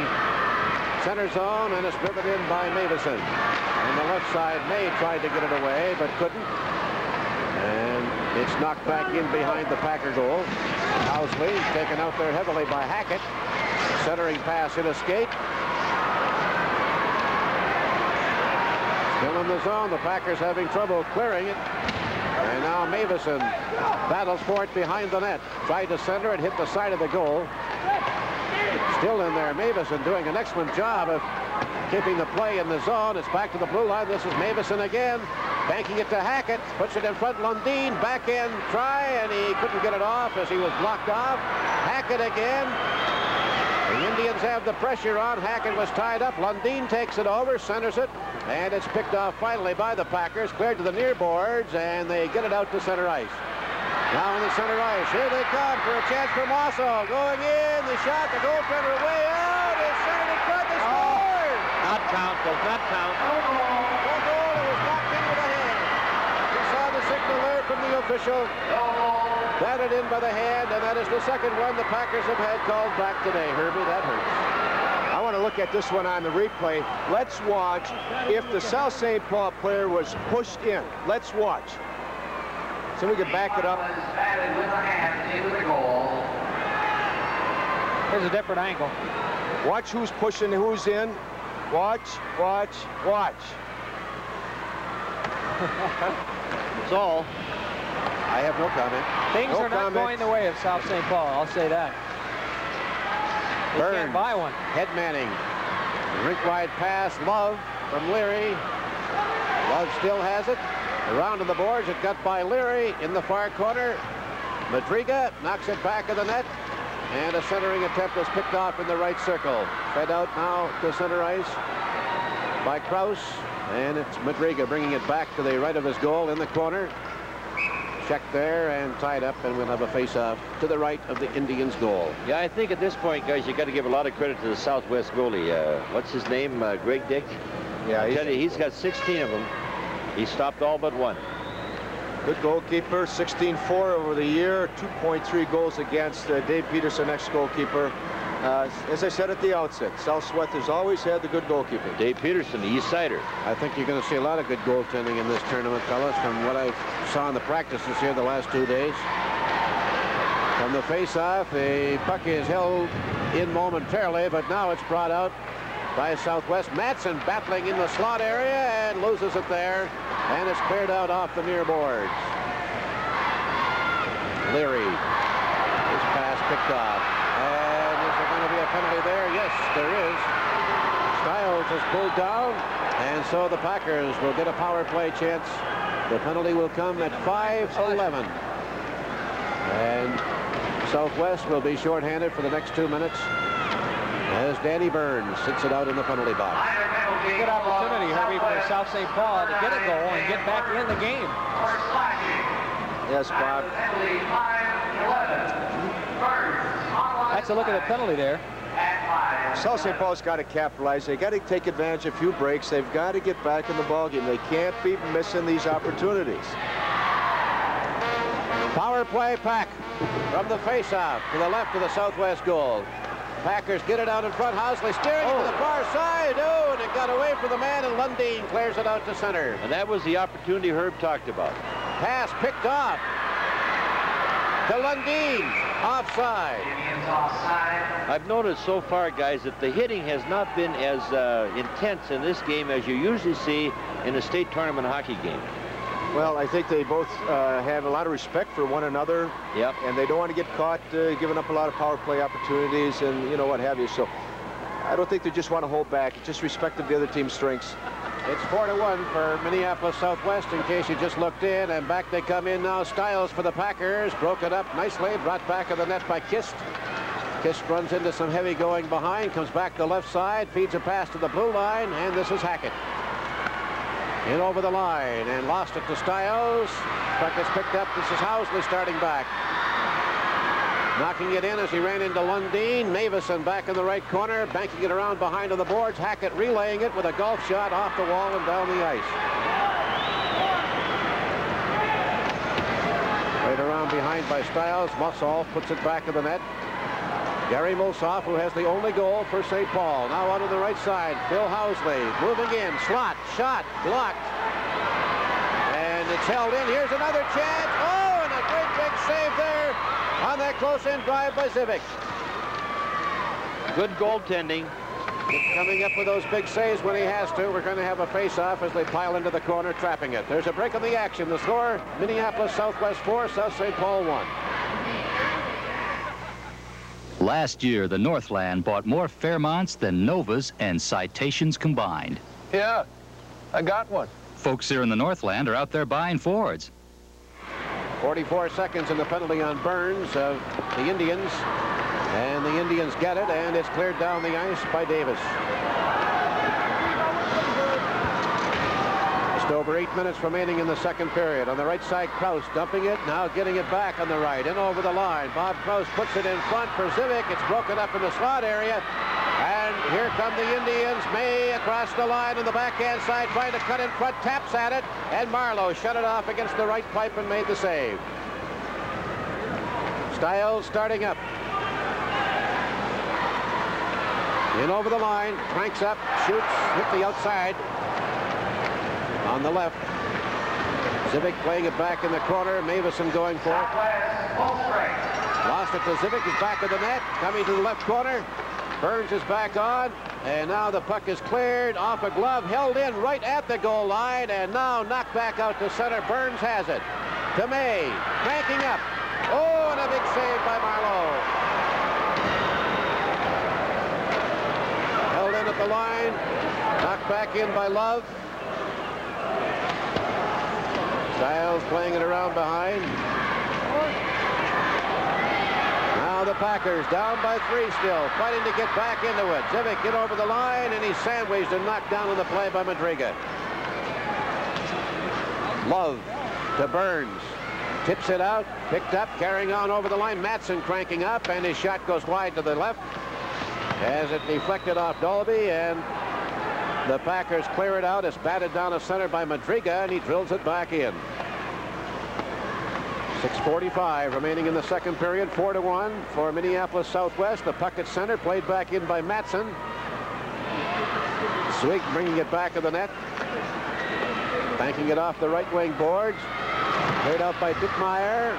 center zone, and it's driven in by Mavison. On the left side, May tried to get it away, but couldn't. And it's knocked back in behind the Packer goal. Housley taken out there heavily by Hackett. Centering pass hit a skate. Still in the zone. The Packers having trouble clearing it. And now Mavison battles for it behind the net. Tried to center it, hit the side of the goal. Still in there. Mavison doing an excellent job of keeping the play in the zone. It's back to the blue line. This is Mavison again. Banking it to Hackett. Puts it in front. Lundin. Backhand try, and he couldn't get it off as he was blocked off. Hackett again. The Indians have the pressure on. Hackett was tied up. Lundin takes it over, centers it, and it's picked off finally by the Packers. Cleared to the near boards, and they get it out to center ice. Now in the center ice. Here they come for a chance for Mosso. Going in. The shot. The goaltender way out. It's centered in front. They scored. Not count. Does not count. No goal. It was knocked into the hand. We saw the signal there from the official. Batted in by the hand, and that is the second one the Packers have had called back today. Herbie, that hurts. I want to look at this one on the replay. Let's watch if the South St. Paul player was pushed in. Let's watch. So we can back it up. Here's a different angle. Watch who's pushing, who's in. Watch, watch, watch. That's all. I have no comment. Things are not going the way of South St. Paul, I'll say that. They can't buy one. Head manning. Rink-wide pass. Love from Leary. Love still has it. Around to the boards. It got by Leary in the far corner. Madriga knocks it back of the net. And a centering attempt is picked off in the right circle. Fed out now to center ice by Krause. And it's Madriga bringing it back to the right of his goal in the corner. Checked there and tied up, and we'll have a face-off to the right of the Indians' goal. Yeah, I think at this point, guys, you got to give a lot of credit to the Southwest goalie. What's his name? Greg Dick? Yeah, he's got 16 of them. He stopped all but one. Good goalkeeper, 16-4 over the year, 2.3 goals against. Dave Peterson, ex-goalkeeper. As I said at the outset, Southwest has always had the good goalkeeping. Dave Peterson, the East Sider. I think you're going to see a lot of good goaltending in this tournament, fellas, from what I saw in the practices here the last 2 days. From the face-off, the puck is held in momentarily, but now it's brought out by Southwest. Matson battling in the slot area and loses it there, and it's cleared out off the near boards. Leary, his pass picked off. And is there going to be a penalty there? Yes, there is. Stiles is pulled down, and so the Packers will get a power play chance. The penalty will come at 5:11. And Southwest will be shorthanded for the next 2 minutes as Danny Burns sits it out in the penalty box. Good opportunity, Herbie, for South St. Paul to get a goal and get back in the game. Yes, Bob. That's a look at the penalty there. South St. Paul's got to capitalize. They got to take advantage of a few breaks. They've got to get back in the ballgame. They can't be missing these opportunities. Power play pack from the face-off to the left of the Southwest goal. Packers get it out in front. Housley steering to the far side. Oh, and it got away from the man, and Lundeen clears it out to center. And that was the opportunity Herb talked about. Pass picked off to Lundeen. Offside. I've noticed so far, guys, that the hitting has not been as intense in this game as you usually see in a state tournament hockey game. Well, I think they both have a lot of respect for one another. Yep. And they don't want to get caught giving up a lot of power play opportunities and, you know, what have you. So I don't think they just want to hold back. Just respect the other team's strengths. It's 4-1 for Minneapolis Southwest, in case you just looked in. And back they come in now. Stiles for the Packers. Broke it up nicely. Brought back of the net by Kist. Kist runs into some heavy going behind. Comes back to left side. Feeds a pass to the blue line. And this is Hackett. In over the line and lost it to Stiles. Puck is picked up. This is Housley starting back. Knocking it in as he ran into Lundeen. Mavison back in the right corner, banking it around behind on the boards. Hackett relaying it with a golf shot off the wall and down the ice. Right around behind by Stiles. Mussolf puts it back in the net. Gary Mulsoff, who has the only goal for St. Paul. Now out on the right side, Phil Housley moving in. Slot, shot, blocked. And it's held in. Here's another chance. Oh, and a great big save there on that close-in drive by Zivic. Good goaltending. He's coming up with those big saves when he has to. We're going to have a face-off as they pile into the corner, trapping it. There's a break on the action. The score, Minneapolis Southwest 4, South St. Paul 1. Last year, the Northland bought more Fairmonts than Novas and Citations combined. Yeah, I got one. Folks here in the Northland are out there buying Fords. 44 seconds in the penalty on Burns of the Indians. And the Indians get it, and it's cleared down the ice by Davis. Just over 8 minutes remaining in the second period. On the right side, Krause dumping it, now getting it back on the right, in over the line. Bob Krause puts it in front for Zivic. It's broken up in the slot area. And here come the Indians. May across the line on the backhand side, trying to cut in front, taps at it, and Marlowe shut it off against the right pipe and made the save. Stiles starting up. In over the line, cranks up, shoots, hit the outside. On the left, Zivic playing it back in the corner. Mavison going for it. Lost it to Zivic. He's back of the net. Coming to the left corner. Burns is back on. And now the puck is cleared off a glove. Held in right at the goal line. And now knocked back out to center. Burns has it. To May. Cranking up. Oh, and a big save by Marlowe. Held in at the line. Knocked back in by Love. Stiles playing it around behind. Now the Packers down by 3 still, fighting to get back into it. Zivic get over the line, and he's sandwiched and knocked down on the play by Madriga. Love to Burns. Tips it out, picked up, carrying on over the line. Matson cranking up, and his shot goes wide to the left. As it deflected off Dolby, and the Packers clear it out. It's batted down the center by Madriga, and he drills it back in. 6:45 remaining in the second period. 4-1 for Minneapolis Southwest. The puck at center, played back in by Matson. Swig bringing it back of the net. Banking it off the right wing boards. Cleared out by Dickmeyer.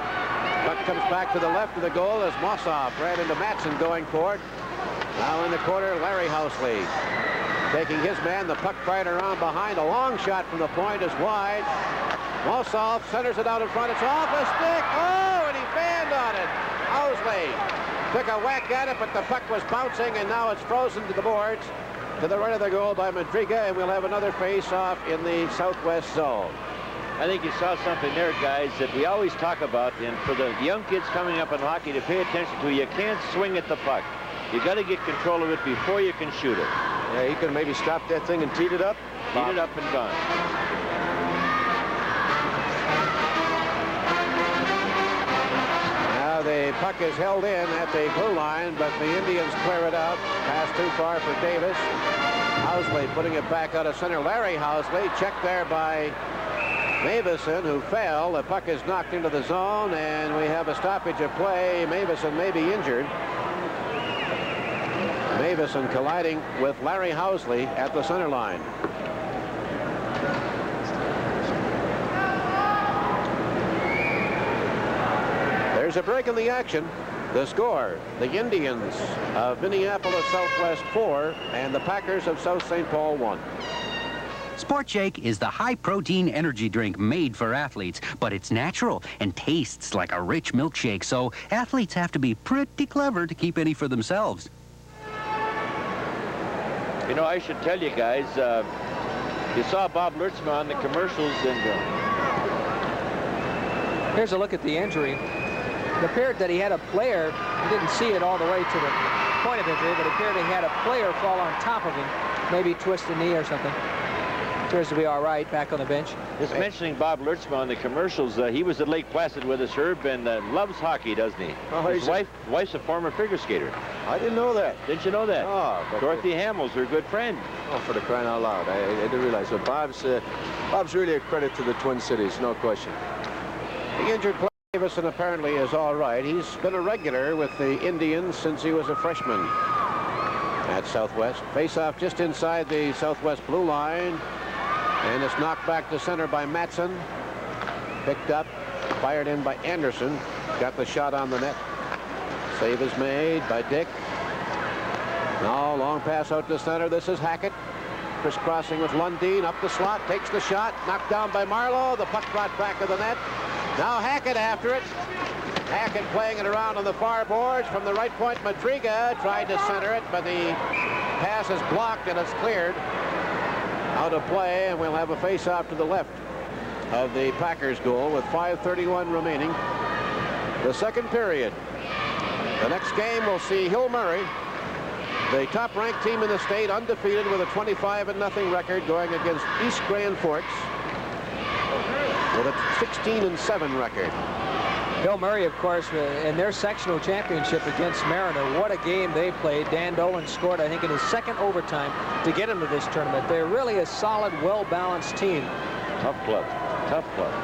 Puck comes back to the left of the goal as Mossoff ran into Matson going for it. Now in the corner, Larry Housley. Taking his man, the puck right around behind. A long shot from the point is wide. Mossoff centers it out in front. It's off a stick. Oh, and he fanned on it. Housley took a whack at it, but the puck was bouncing, and now it's frozen to the boards to the right of the goal by Madriga, and we'll have another face-off in the southwest zone. I think you saw something there, guys, that we always talk about, and for the young kids coming up in hockey to pay attention to, you can't swing at the puck. You got to get control of it before you can shoot it. Yeah, he can maybe stop that thing and teed it up. Teed it up and gone. Now the puck is held in at the blue line, but the Indians clear it out. Pass too far for Davis. Housley putting it back out of center. Larry Housley checked there by Mavison, who fell. The puck is knocked into the zone, and we have a stoppage of play. Mavison may be injured. Mavison colliding with Larry Housley at the center line. There's a break in the action. The score, the Indians of Minneapolis Southwest 4 and the Packers of South St. Paul 1. Sport Shake is the high-protein energy drink made for athletes, but it's natural and tastes like a rich milkshake, so athletes have to be pretty clever to keep any for themselves. You know, I should tell you guys, you saw Bob Lurtzman on the commercials, and here's a look at the injury. It appeared that he had a player, he didn't see it all the way to the point of injury, but it appeared he had a player fall on top of him, maybe twist a knee or something. Appears to be all right, back on the bench. Just mentioning Bob Lurtzman on the commercials, he was at Lake Placid with us, Herb, and loves hockey, doesn't he? Oh, his wife's a former figure skater. I didn't know that. Didn't you know that? Oh, Dorothy Hamill's her good friend. Oh, for the crying out loud. I didn't realize. So Bob's really a credit to the Twin Cities, no question. The injured player, Davison, apparently is all right. He's been a regular with the Indians since he was a freshman at Southwest. Face-off just inside the Southwest blue line. And it's knocked back to center by Matson. Picked up, fired in by Anderson. Got the shot on the net. Save is made by Dick. Now long pass out to center. This is Hackett. Crisscrossing with Lundeen up the slot. Takes the shot. Knocked down by Marlowe. The puck brought back of the net. Now Hackett after it. Hackett playing it around on the far boards from the right point. Madriga tried to center it, but the pass is blocked and it's cleared. Out of play, and we'll have a face-off to the left of the Packers goal with 5:31 remaining. The second period. The next game will see Hill Murray, the top-ranked team in the state, undefeated with a 25-0 record, going against East Grand Forks with a 16-7 record. Bill Murray, of course, in their sectional championship against Mariner, what a game they played. Dan Dolan scored, I think, in his second overtime to get into this tournament. They're really a solid, well-balanced team. Tough club. Tough club.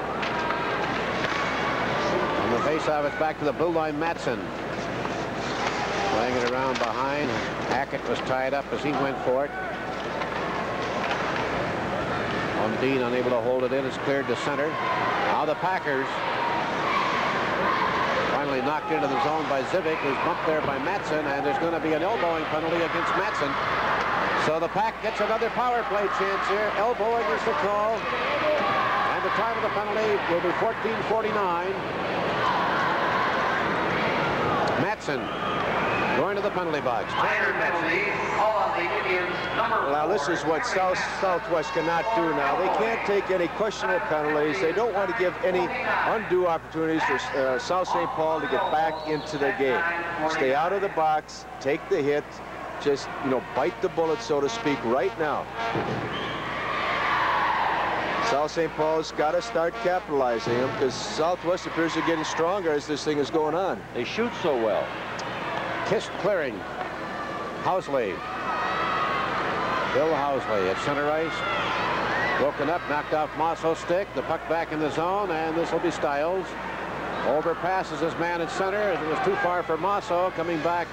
On the face-off, it's back to the blue line. Matson playing it around behind. Hackett was tied up as he went for it. Lundeen unable to hold it in. It's cleared to center. Now the Packers. Finally knocked into the zone by Zivic, who's bumped there by Matson, and there's going to be an elbowing penalty against Matson. So the Pack gets another power play chance here. Elbowing is the call. And the time of the penalty will be 14:49. Matson going to the penalty box. Now this is what Southwest cannot do now. They can't take any questionable penalties. They don't want to give any undue opportunities for South St. Paul to get back into the game. Stay out of the box, take the hit, just, you know, bite the bullet, so to speak, right now. South St. Paul's got to start capitalizing them, because Southwest appears to be getting stronger as this thing is going on. They shoot so well. Kist clearing. Housley. Bill Housley at center ice. Broken up, knocked off Mosso's stick. The puck back in the zone, and this will be Stiles. Overpasses his man at center as it was too far for Mosso. Coming back,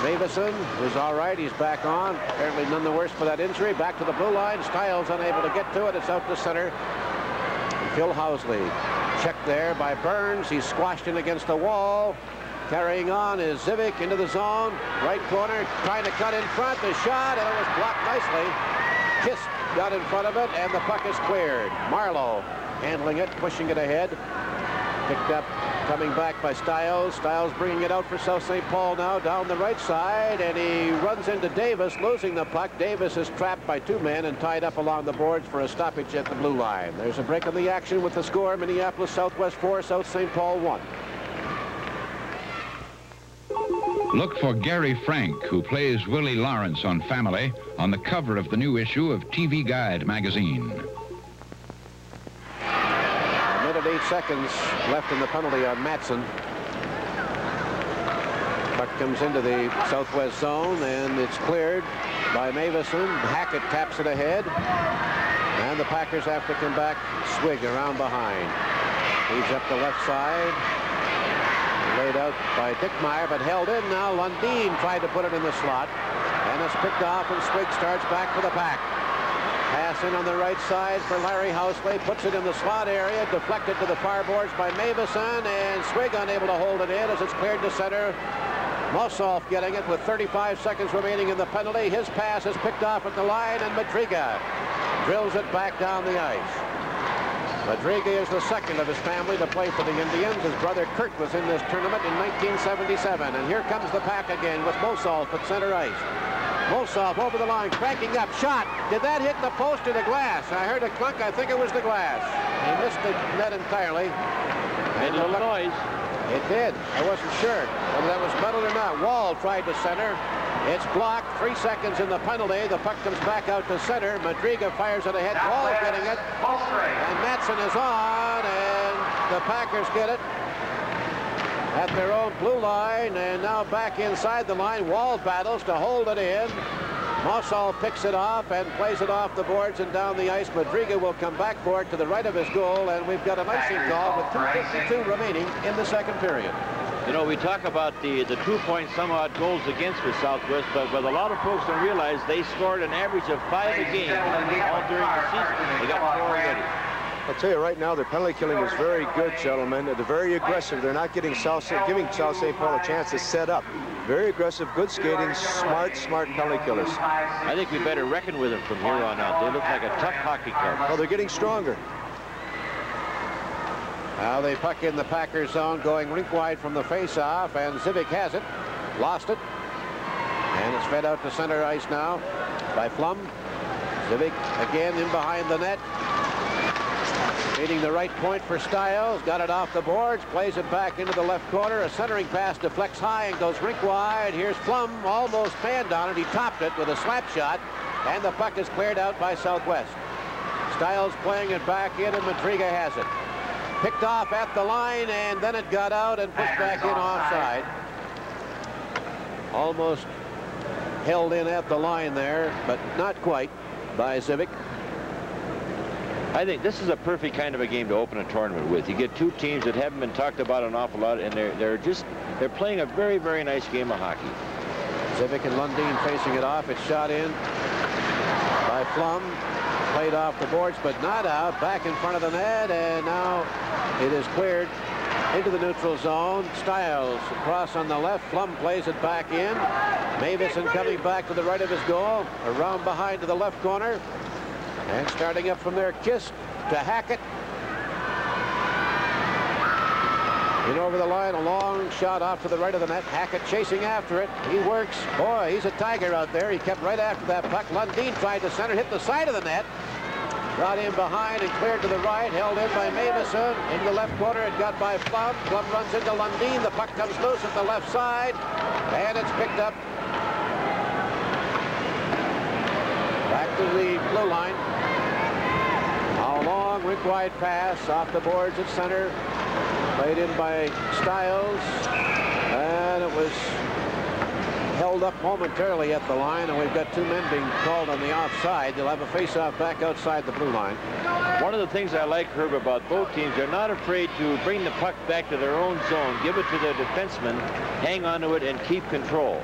Mavison, who's all right. He's back on. Apparently none the worse for that injury. Back to the blue line. Stiles unable to get to it. It's out to center. And Phil Housley checked there by Burns. He's squashed in against the wall. Carrying on is Zivic into the zone. Right corner, trying to cut in front. The shot, and it was blocked nicely. Kist got in front of it, and the puck is cleared. Marlowe handling it, pushing it ahead. Picked up, coming back by Stiles. Stiles bringing it out for South St. Paul now, down the right side, and he runs into Davis, losing the puck. Davis is trapped by two men and tied up along the boards for a stoppage at the blue line. There's a break of the action with the score. Minneapolis Southwest 4, South St. Paul 1. Look for Gary Frank, who plays Willie Lawrence on Family, on the cover of the new issue of TV Guide magazine. A minute 8 seconds left in the penalty on Matson. Puck comes into the Southwest zone, and it's cleared by Mavison. Hackett taps it ahead, and the Packers have to come back, swig around behind. He's up the left side. Laid out by Dickmeyer, but held in now. Lundeen tried to put it in the slot. And it's picked off, and Swig starts back for the Pack. Pass in on the right side for Larry Housley. Puts it in the slot area. Deflected to the far boards by Mavison. And Swig unable to hold it in as it's cleared to center. Mossoff getting it with 35 seconds remaining in the penalty. His pass is picked off at the line, and Madriga drills it back down the ice. Madriga is the second of his family to play for the Indians. His brother Kurt was in this tournament in 1977. And here comes the Pack again with Mossoff at center ice. Mossoff over the line, cranking up, shot. Did that hit the post or the glass? I heard a clunk. I think it was the glass. He missed the net entirely. Made a little noise. It did. I wasn't sure whether that was metal or not. Wall tried to center. It's blocked. 3 seconds in the penalty. The puck comes back out to center. Madriga fires it ahead. Wall getting it. And Matson is on, and the Packers get it at their own blue line, and now back inside the line. Wall battles to hold it in. Mossoff picks it off and plays it off the boards and down the ice. Madriga will come back for it to the right of his goal, and we've got an icing call with 2:52 remaining in the second period. You know, we talk about the 2-point some odd goals against for Southwest, but a lot of folks don't realize they scored an average of 5 a game all during the season. They got 4 already. I'll tell you right now, their penalty killing is very good, gentlemen. They're very aggressive. They're not giving South St. Paul a chance to set up. Very aggressive, good skating, smart penalty killers. I think we better reckon with them from here on out. They look like a tough hockey club. Oh, they're getting stronger. Now they puck in the Packers zone, going rink wide from the face-off, and Zivic has it. Lost it. And it's fed out to center ice now by Flum. Zivic again in behind the net. Meeting the right point for Stiles. Got it off the boards. Plays it back into the left corner. A centering pass deflects high and goes rink wide. Here's Flum, almost fanned on it. He topped it with a slap shot. And the puck is cleared out by Southwest. Stiles playing it back in, and Madriga has it. Picked off at the line, and then it got out and pushed back in offside. Almost held in at the line there, but not quite by Zivic. I think this is a perfect kind of a game to open a tournament with. You get two teams that haven't been talked about an awful lot, and they're playing a very, very nice game of hockey. Zivic and Lundin facing it off. It's shot in by Flum. Played off the boards, but not out. Back in front of the net, and now it is cleared into the neutral zone. Stiles across on the left. Flum plays it back in. Mavison coming back to the right of his goal. Around behind to the left corner. And starting up from there, Kiss to Hackett. In over the line, a long shot off to the right of the net. Hackett chasing after it. He works. Boy, he's a tiger out there. He kept right after that puck. Lundin tried to center, hit the side of the net. Brought in behind and cleared to the right. Held in by Mavison. In the left corner, it got by Flum. Flum runs into Lundin. The puck comes loose at the left side. And it's picked up. Back to the blue line. A long rink-wide pass off the boards at center. Played in by Stiles. And it was held up momentarily at the line, and we've got 2 men being called on the offside. They'll have a face-off back outside the blue line. One of the things I like, Herb, about both teams, they're not afraid to bring the puck back to their own zone, give it to their defensemen, hang on to it, and keep control.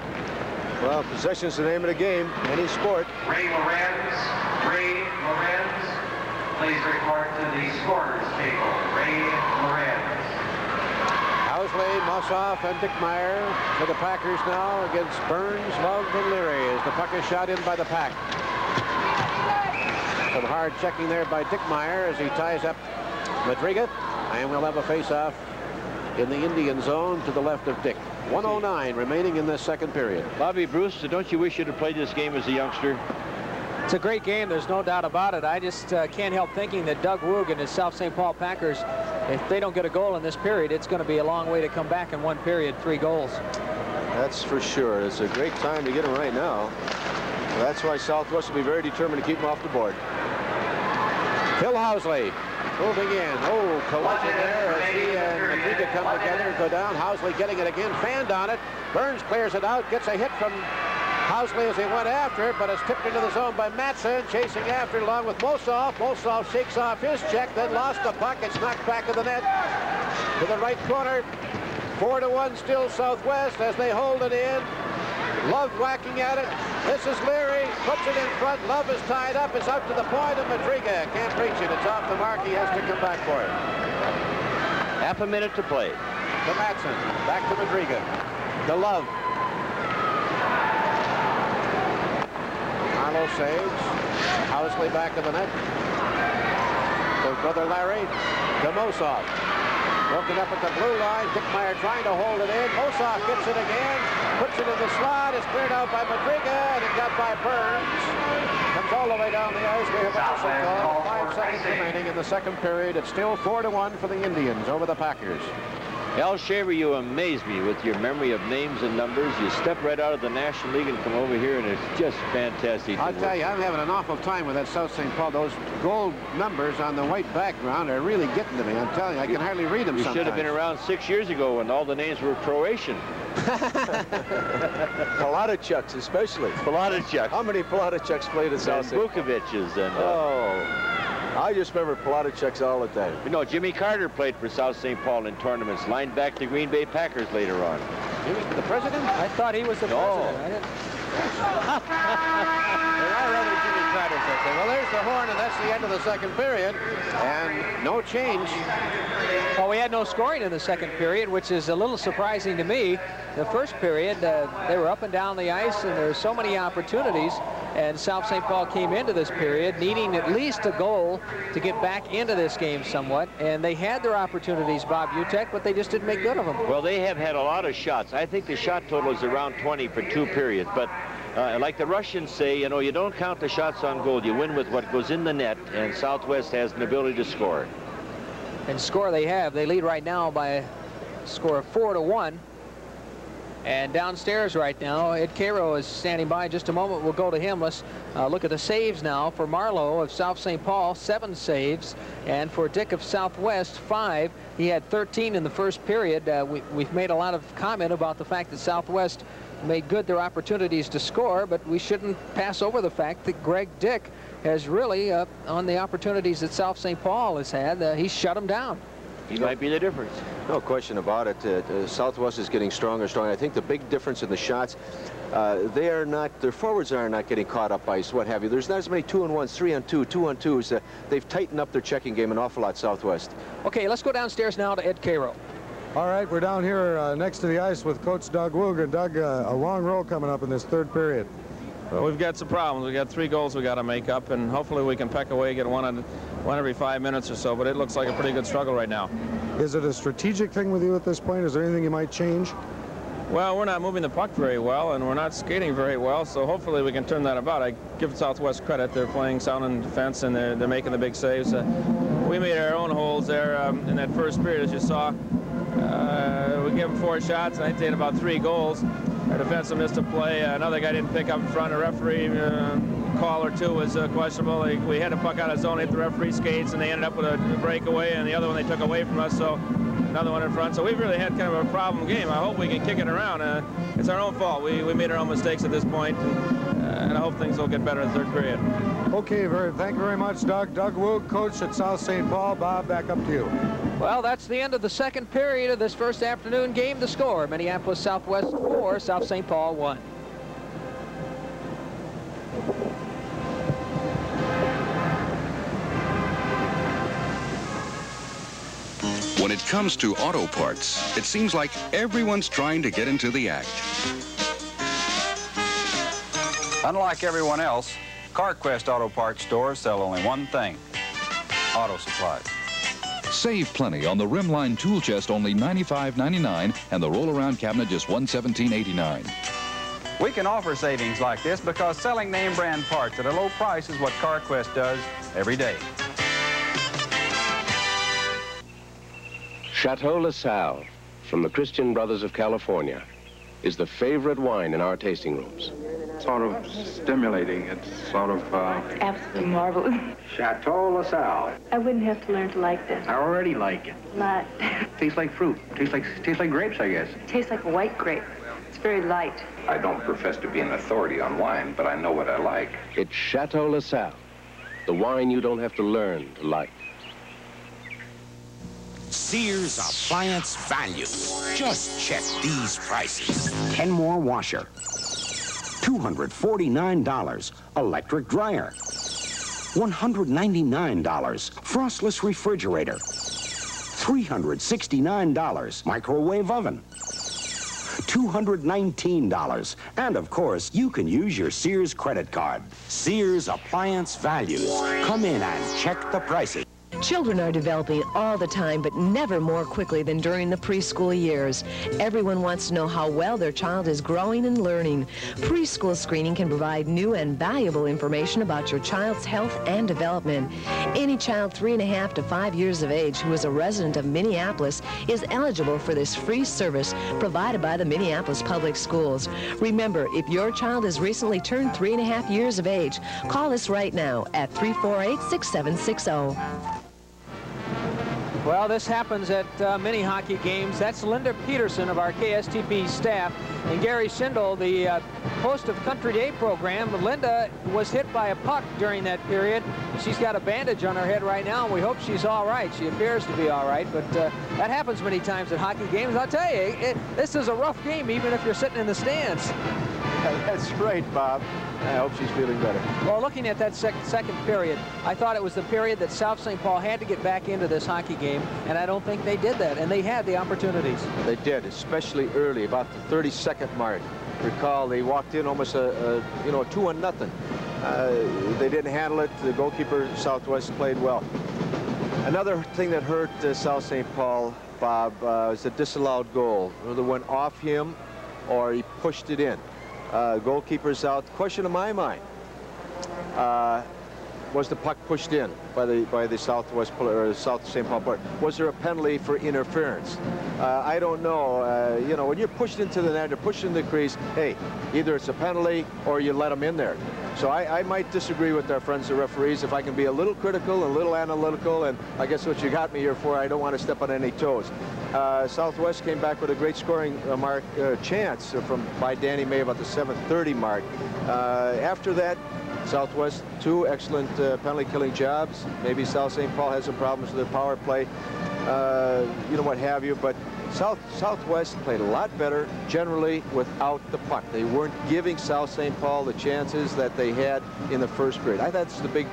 Well, possession's the name of the game, any sport. Ray Lorenz, please report to the scorer's table. Ray Lorenz. Housley, Mossoff, and Dickmeyer for the Packers now against Burns, Love, and Leary as the puck is shot in by the Pack. Some hard checking there by Dickmeyer as he ties up Madriga, and we'll have a face-off in the Indian zone to the left of Dick. 1:09 remaining in this second period. Bobby Bruce, don't you wish you'd have played this game as a youngster? It's a great game. There's no doubt about it. I just can't help thinking that Doug Woog and his South St. Paul Packers, if they don't get a goal in this period, it's going to be a long way to come back in one period, 3 goals. That's for sure. It's a great time to get him right now. Well, that's why Southwest will be very determined to keep him off the board. Phil Housley moving in. Oh, collision there as he and Madriga come together, go down. Housley getting it again, fanned on it. Burns clears it out, gets a hit from Housley as he went after it, but it's tipped into the zone by Matson, chasing after it along with Mossoff. Mossoff shakes off his check, then lost the puck. It's knocked back of the net to the right corner. 4-1 still Southwest as they hold it in. Love whacking at it. This is Leary, puts it in front. Love is tied up. It's out to the point of Madriga. Can't reach it. It's off the mark. He has to come back for it. Half a minute to play. To Matson. Back to Madriga. To Love. Marlowe saves. Housley back of the net. To brother Larry. To Mossoff. Broken up at the blue line. Dickmeyer trying to hold it in. Mossoff gets it again. Puts it in the slot. It's cleared out by Madriga. And it got by Burns. Comes all the way down the ice. We have a whistle call. 5 seconds remaining in the second period. It's still 4-1 for the Indians over the Packers. Al Shaver, you amaze me with your memory of names and numbers. You step right out of the National League and come over here, and it's just fantastic. I'll tell you, I'm having an awful time with that South St. Paul. Those gold numbers on the white background are really getting to me. I'm telling you, I can hardly read them sometimes. You should have been around 6 years ago when all the names were Croatian. Palatichuks, especially. Palatichuk. How many Palatichuks played at South St. Paul? Bukovic's and... I just remember Palatichuks all the time. You know, Jimmy Carter played for South St. Paul in tournaments, lined back to Green Bay Packers later on. He was the president? I thought he was the president. I didn't... Jimmy Carter said that. Well, there's the horn, and that's the end of the second period. And no change. Well, we had no scoring in the second period, which is a little surprising to me. The first period, they were up and down the ice, and there were so many opportunities. And South St. Paul came into this period needing at least a goal to get back into this game somewhat. And they had their opportunities, Bob Utek, but they just didn't make good of them. Well, they have had a lot of shots. I think the shot total is around 20 for 2 periods. But like the Russians say, you know, you don't count the shots on goal. You win with what goes in the net, and Southwest has an ability to score. And score they have. They lead right now by a score of 4-1. And downstairs right now, Ed Cairo is standing by. In just a moment, we'll go to him. Let's look at the saves now. For Marlowe of South St. Paul, 7 saves. And for Dick of Southwest, 5. He had 13 in the first period. We've made a lot of comment about the fact that Southwest made good their opportunities to score, but we shouldn't pass over the fact that Greg Dick has really, on the opportunities that South St. Paul has had, he's shut them down. He might be the difference. No question about it. Southwest is getting stronger and stronger. I think the big difference in the shots, their forwards are not getting caught up by what have you. There's not as many 2-on-1s, 3-on-2, 2-on-2s. They've tightened up their checking game an awful lot, Southwest. Okay, let's go downstairs now to Ed Cairo. All right, we're down here next to the ice with Coach Doug Woog. And Doug, a long row coming up in this third period. Well, we've got some problems. We've got 3 goals we got to make up, and hopefully we can peck away, get one every 5 minutes or so, but it looks like a pretty good struggle right now. Is it a strategic thing with you at this point? Is there anything you might change? Well, we're not moving the puck very well, and we're not skating very well, so hopefully we can turn that about. I give Southwest credit. They're playing sound in defense, and they're making the big saves. We made our own holes there in that first period, as you saw. We gave them 4 shots, and I think they had about 3 goals. Our defensive missed a play. Another guy didn't pick up in front. A referee call or 2 was questionable. We had a puck out of zone, hit the referee skates, and they ended up with a breakaway, and the other one they took away from us, so another one in front. So we've really had kind of a problem game. I hope we can kick it around. It's our own fault. We made our own mistakes at this point, and I hope things will get better in the third period. Okay, thank you very much, Doug. Doug Woog, coach at South St. Paul. Bob, back up to you. Well, that's the end of the second period of this first afternoon game. The score, Minneapolis Southwest 4, South St. Paul 1. When it comes to auto parts, it seems like everyone's trying to get into the act. Unlike everyone else, CarQuest Auto Parts stores sell only one thing: auto supplies. Save plenty on the Rimline tool chest, only $95.99, and the roll-around cabinet just $117.89. We can offer savings like this because selling name brand parts at a low price is what CarQuest does every day. Chateau LaSalle, from the Christian Brothers of California, is the favorite wine in our tasting rooms. Sort of stimulating. It's sort of... Absolutely marvelous. Chateau LaSalle. I wouldn't have to learn to like this. I already like it. A lot. Tastes like fruit. Tastes like grapes, I guess. Tastes like a white grape. It's very light. I don't profess to be an authority on wine, but I know what I like. It's Chateau LaSalle, the wine you don't have to learn to like. Sears Appliance Value. Just check these prices. Kenmore washer, $249, electric dryer. $199, frostless refrigerator. $369, microwave oven. $219, and of course, you can use your Sears credit card. Sears Appliance Values. Come in and check the prices. Children are developing all the time, but never more quickly than during the preschool years. Everyone wants to know how well their child is growing and learning. Preschool screening can provide new and valuable information about your child's health and development. Any child 3.5 to 5 years of age who is a resident of Minneapolis is eligible for this free service provided by the Minneapolis Public Schools. Remember, if your child has recently turned 3.5 years of age, call us right now at 348-6760. Well, this happens at many hockey games. That's Linda Peterson of our KSTP staff and Gary Schindel, the host of Country Day program. Linda was hit by a puck during that period. She's got a bandage on her head right now, and we hope she's all right. She appears to be all right, but that happens many times at hockey games. I'll tell you, this is a rough game, even if you're sitting in the stands. Yeah, that's right, Bob. I hope she's feeling better. Well, looking at that second period, I thought it was the period that South St. Paul had to get back into this hockey game, and I don't think they did that, and they had the opportunities. They did, especially early, about the 32nd mark. Recall, they walked in almost a 2-0. They didn't handle it. The goalkeeper, Southwest, played well. Another thing that hurt South St. Paul, Bob, is a disallowed goal. Whether it went off him or he pushed it in. Goalkeeper's out. Question in my mind, was the puck pushed in by the Southwest player, or South St. Paul player? Was there a penalty for interference? I don't know. When you're pushed into the net or pushed in the crease, hey, either it's a penalty or you let them in there. So I might disagree with our friends the referees. If I can be a little critical, a little analytical, and I guess what you got me here for, I don't want to step on any toes. Southwest came back with a great scoring chance by Danny May about the 7:30 mark. After that, Southwest, 2 excellent penalty-killing jobs. Maybe South St. Paul has some problems with their power play, what have you. But Southwest played a lot better generally without the puck. They weren't giving South St. Paul the chances that they had in the first period. I thought that's the big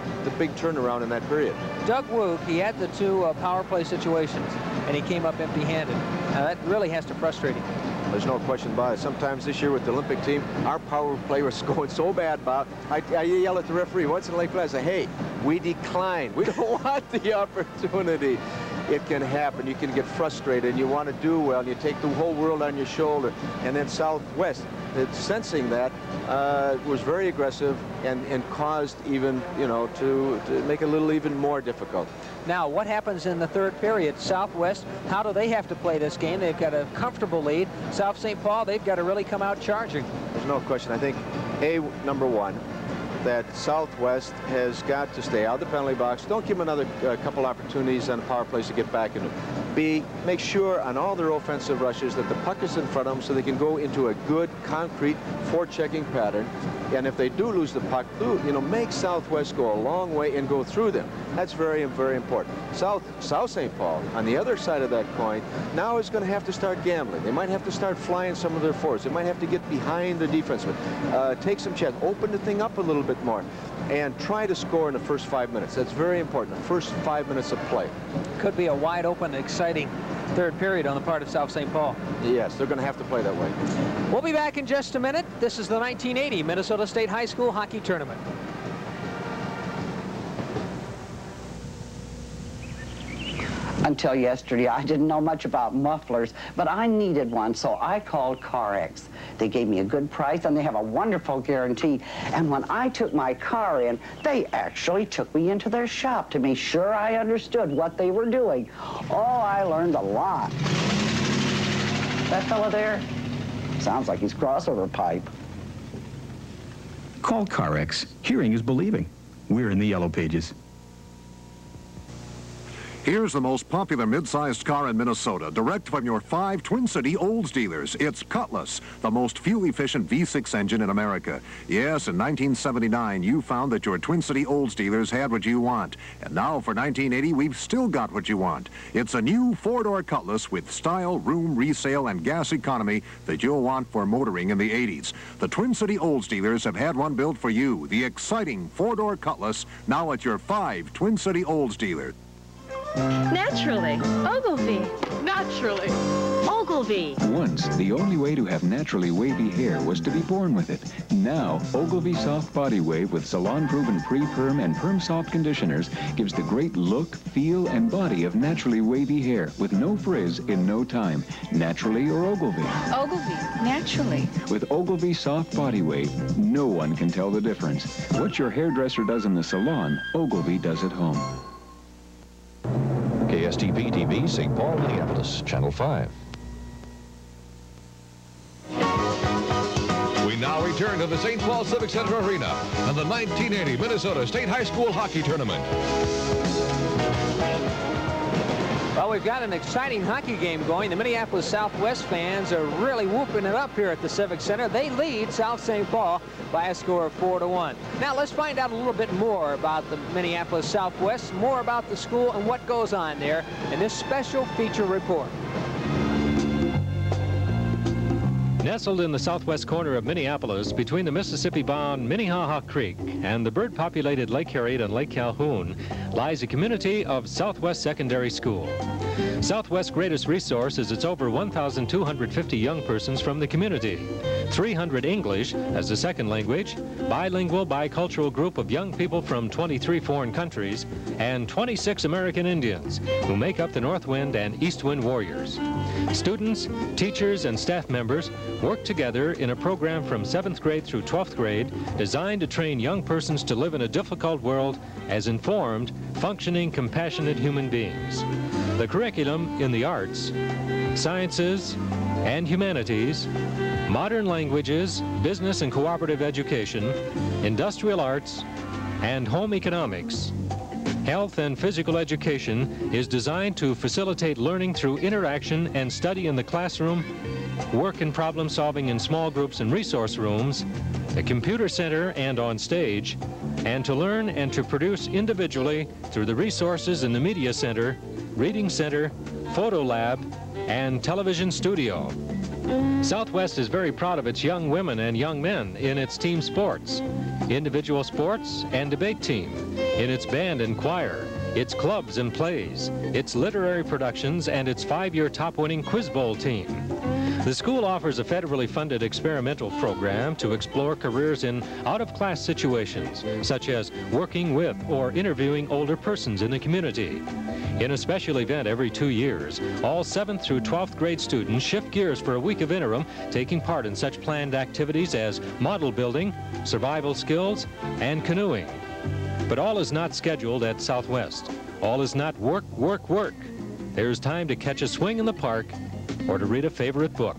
turnaround in that period. Doug Wook, he had the 2 power play situations, and he came up empty-handed. Now that really has to frustrate him. There's no question about it. Sometimes this year with the Olympic team, our power play was going so bad, Bob. I yell at the referee once in a late play. I say, hey, we declined. We don't want the opportunity. It can happen. You can get frustrated. You want to do well. You take the whole world on your shoulder. And then Southwest, sensing that, was very aggressive and caused even, to make it a little even more difficult. Now, what happens in the third period? Southwest, how do they have to play this game? They've got a comfortable lead. South St. Paul, they've got to really come out charging. There's no question. I think, number one, that Southwest has got to stay out of the penalty box. Don't give them another couple opportunities on the power plays to get back into it. B, make sure on all their offensive rushes that the puck is in front of them so they can go into a good, concrete forechecking pattern. And if they do lose the puck, make Southwest go a long way and go through them. That's very, very important. South St. Paul, on the other side of that coin, now is going to have to start gambling. They might have to start flying some of their forwards. They might have to get behind the defenseman, take some chance, open the thing up a little bit more, and try to score in the first 5 minutes. That's very important, the first 5 minutes of play. Could be a wide open, exciting third period on the part of South St. Paul. Yes, they're going to have to play that way. We'll be back in just a minute. This is the 1980 Minnesota State High School Hockey Tournament. Until yesterday, I didn't know much about mufflers, but I needed one, so I called CarX. They gave me a good price, and they have a wonderful guarantee. And when I took my car in, they actually took me into their shop to make sure I understood what they were doing. Oh, I learned a lot. That fella there sounds like he's crossover pipe. Call CarX. Hearing is believing. We're in the Yellow Pages. Here's the most popular mid-sized car in Minnesota, direct from your 5 Twin City Olds dealers. It's Cutlass, the most fuel-efficient V6 engine in America. Yes, in 1979, you found that your Twin City Olds dealers had what you want. And now, for 1980, we've still got what you want. It's a new 4-door Cutlass with style, room, resale, and gas economy that you'll want for motoring in the 80s. The Twin City Olds dealers have had one built for you, the exciting 4-door Cutlass, now at your 5 Twin City Olds dealers. Naturally. Ogilvy. Naturally. Ogilvy. Once, the only way to have naturally wavy hair was to be born with it. Now, Ogilvy Soft Body Wave with salon-proven pre-perm and perm-soft conditioners gives the great look, feel, and body of naturally wavy hair with no frizz in no time. Naturally or Ogilvy? Ogilvy. Naturally. With Ogilvy Soft Body Wave, no one can tell the difference. What your hairdresser does in the salon, Ogilvy does at home. KSTP-TV, St. Paul, Minneapolis, Channel 5. We now return to the St. Paul Civic Center Arena and the 1980 Minnesota State High School Hockey Tournament. Well, we've got an exciting hockey game going. The Minneapolis Southwest fans are really whooping it up here at the Civic Center. They lead South St. Paul by a score of 4-1. Now, let's find out a little bit more about the Minneapolis Southwest, more about the school and what goes on there in this special feature report. Nestled in the southwest corner of Minneapolis, between the Mississippi-bound Minnehaha Creek and the bird-populated Lake Harriet and Lake Calhoun, lies a community of Southwest Secondary School. Southwest's greatest resource is its over 1,250 young persons from the community, 300 English as a second language, bilingual, bicultural group of young people from 23 foreign countries, and 26 American Indians, who make up the North Wind and East Wind Warriors. Students, teachers, and staff members work together in a program from 7th grade through 12th grade designed to train young persons to live in a difficult world as informed, functioning, compassionate human beings. The curriculum in the arts, sciences, and humanities, modern languages, business and cooperative education, industrial arts, and home economics, health and physical education is designed to facilitate learning through interaction and study in the classroom, work and problem solving in small groups and resource rooms, the computer center and on stage, and to learn and to produce individually through the resources in the media center, reading center, photo lab, and television studio. Southwest is very proud of its young women and young men in its team sports, individual sports, and debate team, in its band and choir, its clubs and plays, its literary productions, and its 5-year top-winning Quiz Bowl team. The school offers a federally funded experimental program to explore careers in out-of-class situations, such as working with or interviewing older persons in the community. In a special event every 2 years, all 7th through 12th grade students shift gears for a week of interim, taking part in such planned activities as model building, survival skills, and canoeing. But all is not scheduled at Southwest. All is not work, work, work. There's time to catch a swing in the park or to read a favorite book.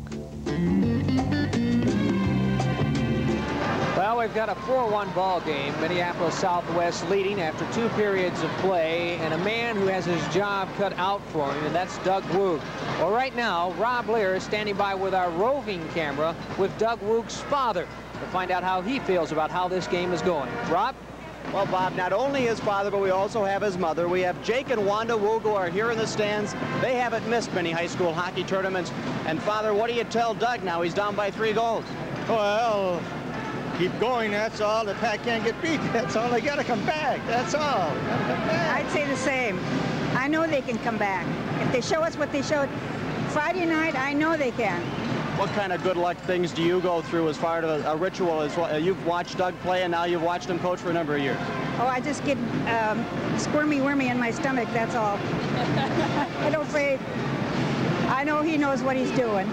Well, we've got a 4-1 ball game. Minneapolis Southwest leading after 2 periods of play, and a man who has his job cut out for him, and that's Doug Woog. Well, right now, Rob Lear is standing by with our roving camera with Doug Woog's father to find out how he feels about how this game is going. Rob? Well, Bob, not only his father, but we also have his mother. We have Jake and Wanda Woog, who are here in the stands. They haven't missed many high school hockey tournaments. And, Father, what do you tell Doug now? He's down by 3 goals. Well, keep going, that's all. The pack can't get beat. That's all. They got to come back. That's all. I'd say the same. I know they can come back. If they show us what they showed Friday night, I know they can. What kind of good luck things do you go through as far as a ritual? As you've watched Doug play, and now you've watched him coach for a number of years. Oh, I just get squirmy-wormy in my stomach, that's all. I don't afraid. I know he knows what he's doing.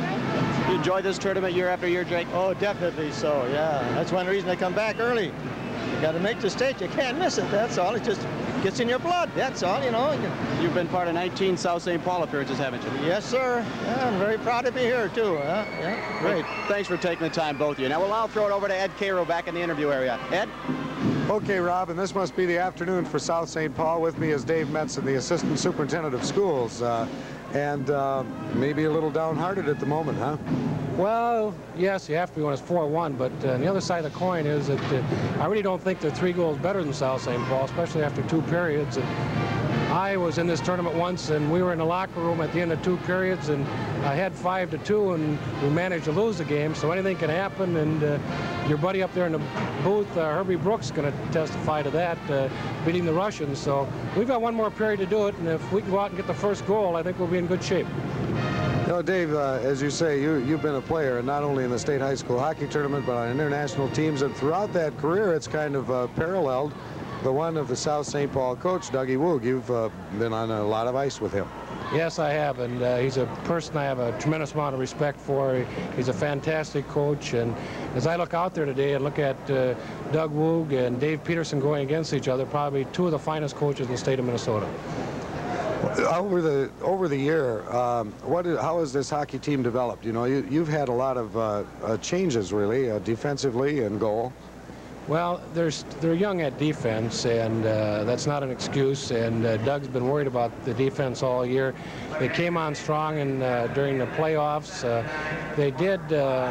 You enjoy this tournament year after year, Jake? Oh, definitely so, yeah. That's one reason I come back early. You got to make the state. You can't miss it, that's all. It just gets in your blood, that's all, you know. You've been part of 19 South St. Paul appearances, haven't you? Yes, sir. Yeah, I'm very proud to be here, too. Yeah, great. Thanks for taking the time, both of you. Now, I'll throw it over to Ed Cairo back in the interview area. Ed? Okay, Rob, and this must be the afternoon for South St. Paul. With me is Dave Metzen, the Assistant Superintendent of Schools, and maybe a little downhearted at the moment, huh? Well, yes, you have to be when it's 4-1, but on the other side of the coin is that I really don't think they're 3 goals better than South St. Paul, especially after 2 periods. And I was in this tournament once, and we were in the locker room at the end of 2 periods, and I had 5-2, and we managed to lose the game, so anything can happen. And your buddy up there in the booth, Herbie Brooks, is going to testify to that, beating the Russians. So we've got 1 more period to do it, and if we can go out and get the first goal, I think we'll be in good shape. You know, Dave, as you say, you've been a player, and not only in the state high school hockey tournament, but on international teams, and throughout that career, it's kind of paralleled the one of the South St. Paul coach, Dougie Woog. You've been on a lot of ice with him. Yes, I have, and he's a person I have a tremendous amount of respect for. He's a fantastic coach, and as I look out there today and look at Doug Woog and Dave Peterson going against each other, probably 2 of the finest coaches in the state of Minnesota. Over the year, how has this hockey team developed? You know, you've had a lot of changes, really, defensively and goal. Well, they're young at defense, and that's not an excuse. And Doug's been worried about the defense all year. They came on strong, and during the playoffs, they did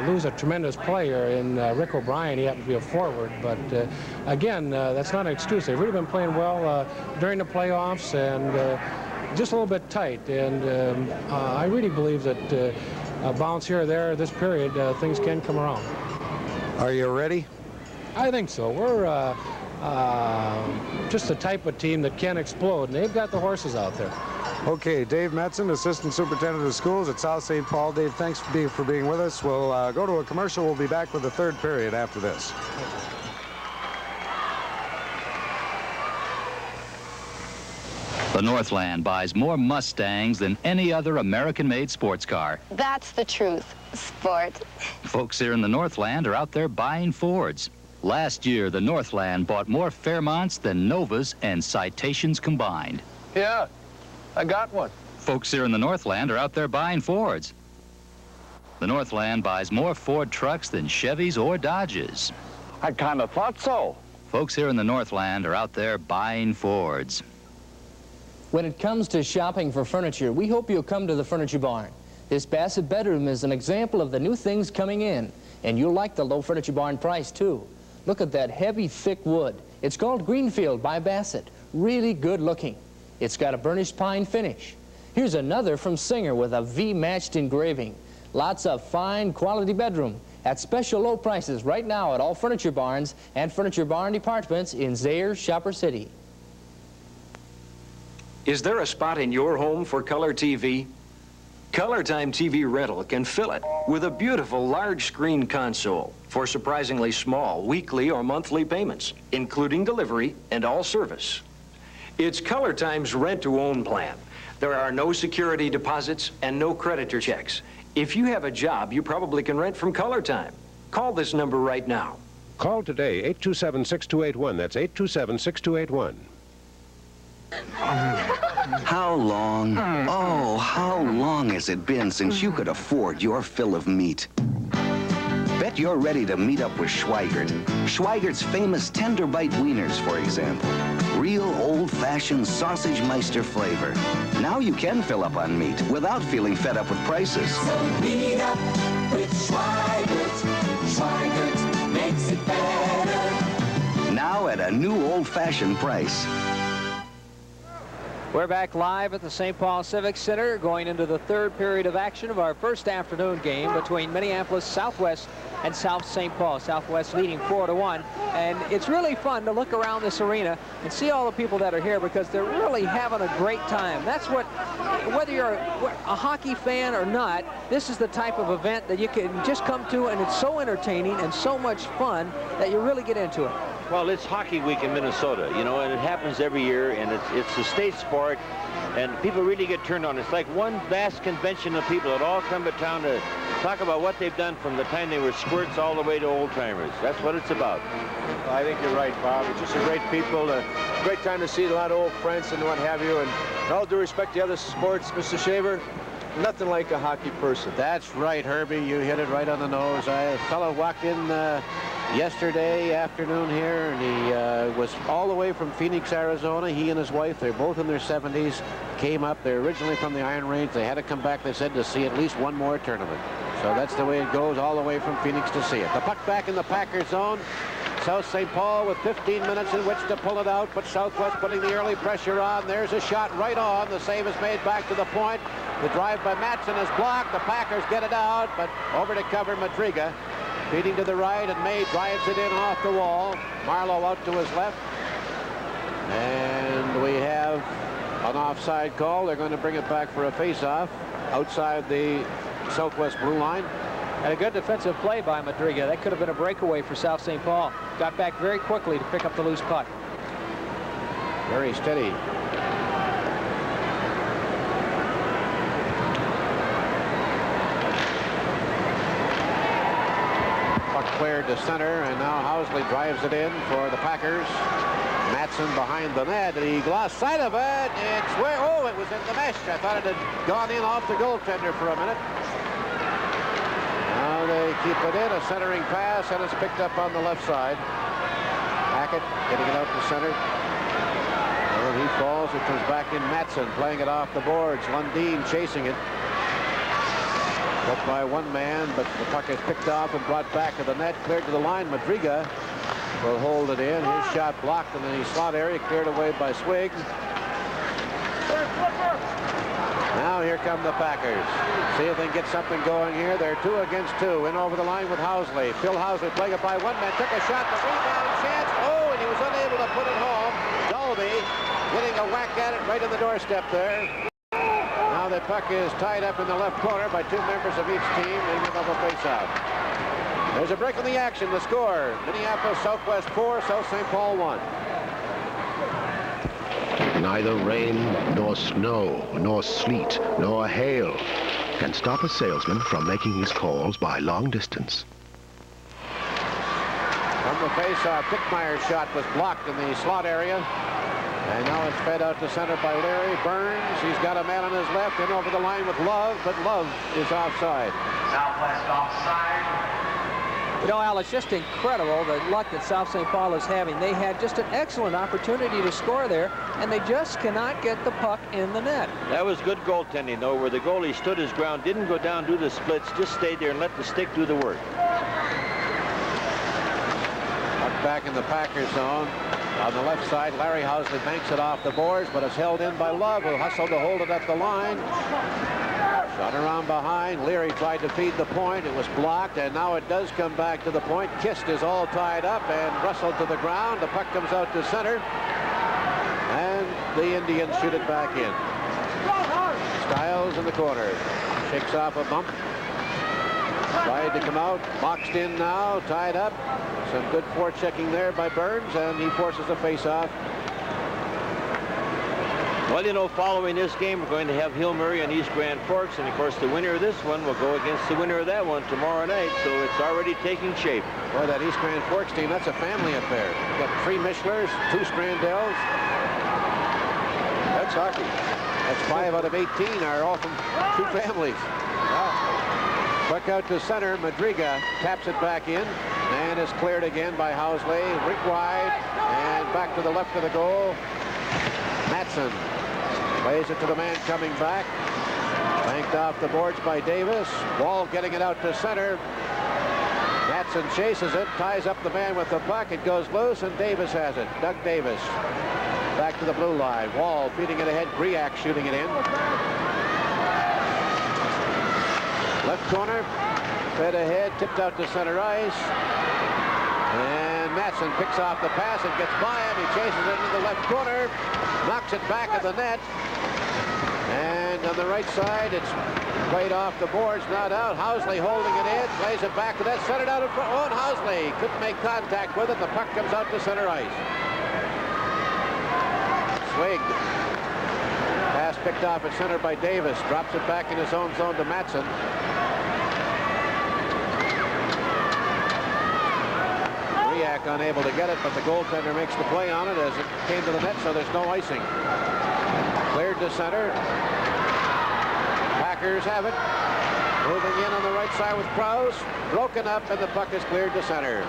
lose a tremendous player in Rick O'Brien. He happened to be a forward, but again, that's not an excuse. They've really been playing well during the playoffs, and just a little bit tight. And I really believe that a bounce here or there this period, things can come around. Are you ready? I think so. We're just the type of team that can explode, and they've got the horses out there. Okay, Dave Metzen, Assistant Superintendent of Schools at South St. Paul. Dave, thanks for being with us. We'll go to a commercial. We'll be back with the 3rd period after this. The Northland buys more Mustangs than any other American-made sports car. That's the truth, sport. Folks here in the Northland are out there buying Fords. Last year, the Northland bought more Fairmonts than Novas and Citations combined. Yeah, I got one. Folks here in the Northland are out there buying Fords. The Northland buys more Ford trucks than Chevys or Dodges. I kind of thought so. Folks here in the Northland are out there buying Fords. When it comes to shopping for furniture, we hope you'll come to the Furniture Barn. This Bassett bedroom is an example of the new things coming in, and you'll like the low Furniture Barn price, too. Look at that heavy, thick wood. It's called Greenfield by Bassett. Really good looking. It's got a burnished pine finish. Here's another from Singer with a V-matched engraving. Lots of fine quality bedroom at special low prices right now at all Furniture Barns and Furniture Barn departments in Zayre, Shopper City. Is there a spot in your home for color TV? Color Time TV Rental can fill it with a beautiful large screen console for surprisingly small weekly or monthly payments, including delivery and all service. It's Color Time's rent-to-own plan. There are no security deposits and no creditor checks. If you have a job, you probably can rent from Color Time. Call this number right now. Call today, 827-6281. That's 827-6281. How long, oh, how long has it been since you could afford your fill of meat? Bet you're ready to meet up with Schweigert. Schweigert's famous tender bite wieners, for example. Real old-fashioned sausage meister flavor. Now you can fill up on meat without feeling fed up with prices. So meet up with Schweigert. Schweigert makes it better. Now at a new old-fashioned price. We're back live at the St. Paul Civic Center, going into the 3rd period of action of our first afternoon game between Minneapolis Southwest and South St. Paul. Southwest leading 4-1, and it's really fun to look around this arena and see all the people that are here because they're really having a great time. That's what, whether you're a hockey fan or not, this is the type of event that you can just come to, and it's so entertaining and so much fun that you really get into it. Well, it's Hockey Week in Minnesota, you know, and it happens every year, and it's a state sport, and people really get turned on. It's like one vast convention of people that all come to town to talk about what they've done from the time they were squirts all the way to old-timers. That's what it's about. Well, I think you're right, Bob. It's just a great people, a great time to see a lot of old friends and what have you, and all due respect to other sports, Mr. Shaver, nothing like a hockey person. That's right, Herbie. You hit it right on the nose. A fellow walked in yesterday afternoon here, and he was all the way from Phoenix, Arizona. He and his wife, they're both in their 70s, came up. They're originally from the Iron Range. They had to come back, they said, to see at least one more tournament. So that's the way it goes, all the way from Phoenix to see it. The puck back in the Packers zone. South St. Paul with 15 minutes in which to pull it out, but Southwest putting the early pressure on. There's a shot right on. The save is made back to the point. The drive by Matson is blocked. The Packers get it out, but over to cover Madriga. Feeding to the right, and May drives it in off the wall. Marlowe out to his left. And we have an offside call. They're going to bring it back for a face-off outside the Southwest blue line. And a good defensive play by Madriga. That could have been a breakaway for South St. Paul. Got back very quickly to pick up the loose puck. Very steady. Puck cleared to center, and now Housley drives it in for the Packers. Matson behind the net. He lost sight of it. It's where, oh, it was in the mesh. I thought it had gone in off the goaltender for a minute. Now they keep it in, a centering pass, and it's picked up on the left side. Hackett getting it out to center. Well, he falls. It comes back in. Matson playing it off the boards. Lundin chasing it. Up by one man, but the puck is picked off and brought back to the net, cleared to the line. Madriga will hold it in. His shot blocked in the slot area, cleared away by Swig. Now here come the Packers. See if they can get something going here. They're 2 against 2. In over the line with Housley. Phil Housley playing it by one man. Took a shot. The rebound chance. Oh, and he was unable to put it home. Dolby getting a whack at it right on the doorstep there. Now the puck is tied up in the left corner by 2 members of each team. They give up a face-off. There's a break in the action. The score, Minneapolis Southwest 4, South St. Paul 1. Neither rain, nor snow, nor sleet, nor hail can stop a salesman from making his calls by long distance. From the face-off, Dickmeyer's shot was blocked in the slot area. And now it's fed out to center by Leary. Burns, he's got a man on his left, in over the line with Love, but Love is offside. Southwest offside. You know, Al, it's just incredible the luck that South St. Paul is having. They had just an excellent opportunity to score there, and they just cannot get the puck in the net. That was good goaltending, though, where the goalie stood his ground, didn't go down, do the splits, just stayed there and let the stick do the work. Puck back in the Packers zone. On the left side, Larry Housley banks it off the boards, but it's held in by Love, who hustled to hold it at the line. Shot around behind. Leary tried to feed the point. It was blocked, and now it does come back to the point. Kist is all tied up and wrestled to the ground. The puck comes out to center, and the Indians shoot it back in. Stiles in the corner. Shakes off a bump. Tried to come out. Boxed in now. Tied up. Some good forechecking there by Burns, and he forces a face-off. Well, you know, following this game, we're going to have Hill Murray and East Grand Forks, and of course the winner of this one will go against the winner of that one tomorrow night, so it's already taking shape. Boy, that East Grand Forks team, that's a family affair. You've got 3 Michelers, 2 Strandells. That's hockey. That's 5 out of 18 are all from 2 families. Wow. Puck out to center. Madriga taps it back in, and is cleared again by Housley. Rink wide, and back to the left of the goal. Matson plays it to the man coming back. Banked off the boards by Davis. Wall getting it out to center. Matson chases it, ties up the man with the puck. It goes loose, and Davis has it. Doug Davis back to the blue line. Wall feeding it ahead. Griak shooting it in. Left corner, fed ahead, tipped out to center ice. And Matson picks off the pass. It gets by him. He chases it into the left corner. Knocks it back of the net. And on the right side, it's played off the boards, not out. Housley holding it in, plays it back to that, centered out in front. Oh, and Housley couldn't make contact with it. The puck comes out to center ice. Swig. Pass picked off at center by Davis. Drops it back in his own zone to Matson. Unable to get it, but the goaltender makes the play on it as it came to the net, so there's no icing. Cleared to center. Packers have it. Moving in on the right side with Krause. Broken up, and the puck is cleared to center.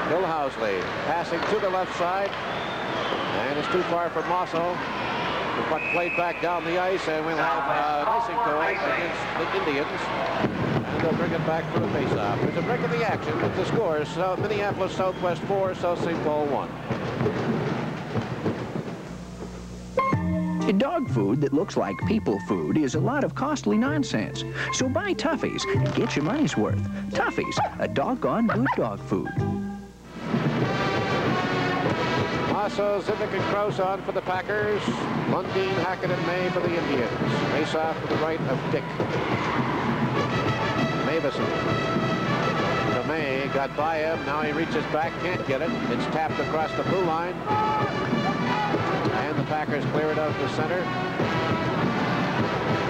Bill Housley passing to the left side. And it's too far for Mosso. The puck played back down the ice, and we'll have icing call against the Indians. And they'll bring it back for the face-off. There's a break in the action with the scores. Minneapolis Southwest 4, South St. Paul 1. Dog food that looks like people food is a lot of costly nonsense. So buy Toughies and get your money's worth. Toughies, a doggone good dog food. Mosso, Zivic, and Krause on for the Packers. Lundin, Hackett, and May for the Indians. Face off to the right of Dick. Mavison. To May, got by him. Now he reaches back, can't get it. It's tapped across the blue line. And the Packers clear it out to center.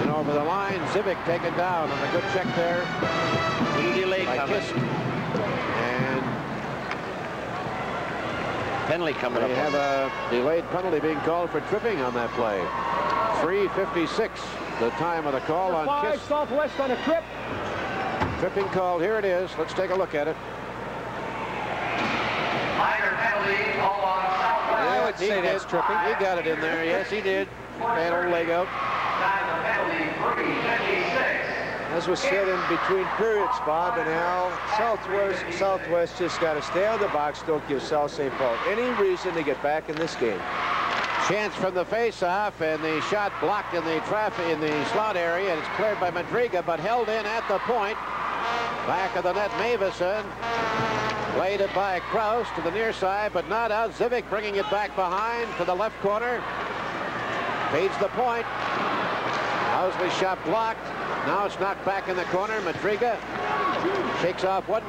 And over the line, Zivic taken down on a good check there. Delay by Kisk. And penalty coming up. They have a delayed penalty being called for tripping on that play. 3:56, the time of the call on Kisk. Southwest on a trip. Tripping call. Here it is. Let's take a look at it. Minor penalty on Southwest. I would say that's tripping. He got it in there. Yes, he did. Bad old leg out. Penalty 3:56. As was said in between periods, Bob and Al, Southwest just got to stay out of the box. Don't give South St. Paul any reason to get back in this game. Chance from the face-off, and the shot blocked in the traffic in the slot area, and it's cleared by Madriga, but held in at the point. Back of the net, Mavison. Played it by Krause to the near side, but not out. Zivic bringing it back behind to the left corner. Feeds the point. Housley shot blocked. Now it's knocked back in the corner. Madriga shakes off one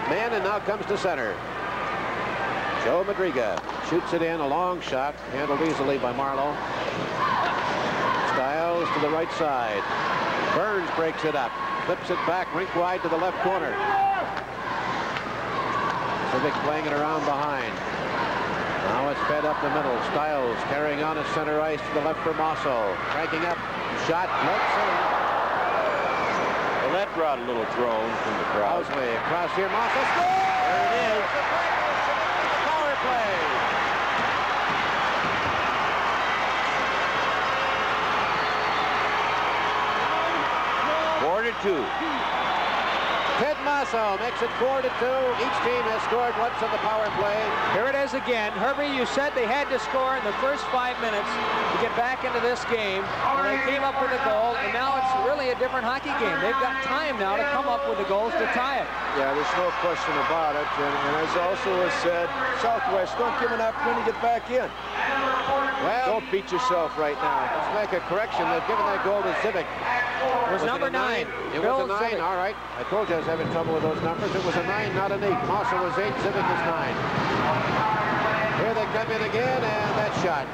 man and now comes to center. Joe Madriga shoots it in, a long shot, handled easily by Marlowe. Stiles to the right side. Burns breaks it up, flips it back rink wide to the left corner. Civic playing it around behind. Now it's fed up the middle. Stiles carrying on at center ice to the left for Mosso. Cranking up, shot, left center. Well, that brought a little drone from the crowd. Housley across here, Mosso scores! There it is. Power play. Four to 2. Ted Mosso makes it 4-2. Each team has scored once on the power play. Here it is again. Herbie, you said they had to score in the first 5 minutes to get back into this game. And they came up with a goal, and now it's really a different hockey game. They've got time now to come up with the goals to tie it. Yeah, there's no question about it. And as also was said, Southwest, don't give an opportunity to get back in. Well, don't beat yourself right now. Let's make a correction. They've given that goal to Civic. It was number 9. It was a 9. All right. I told you I was having trouble with those numbers. It was a 9, not an 8. Mosso was 8. Civic is 9. Here they come in again, and that shot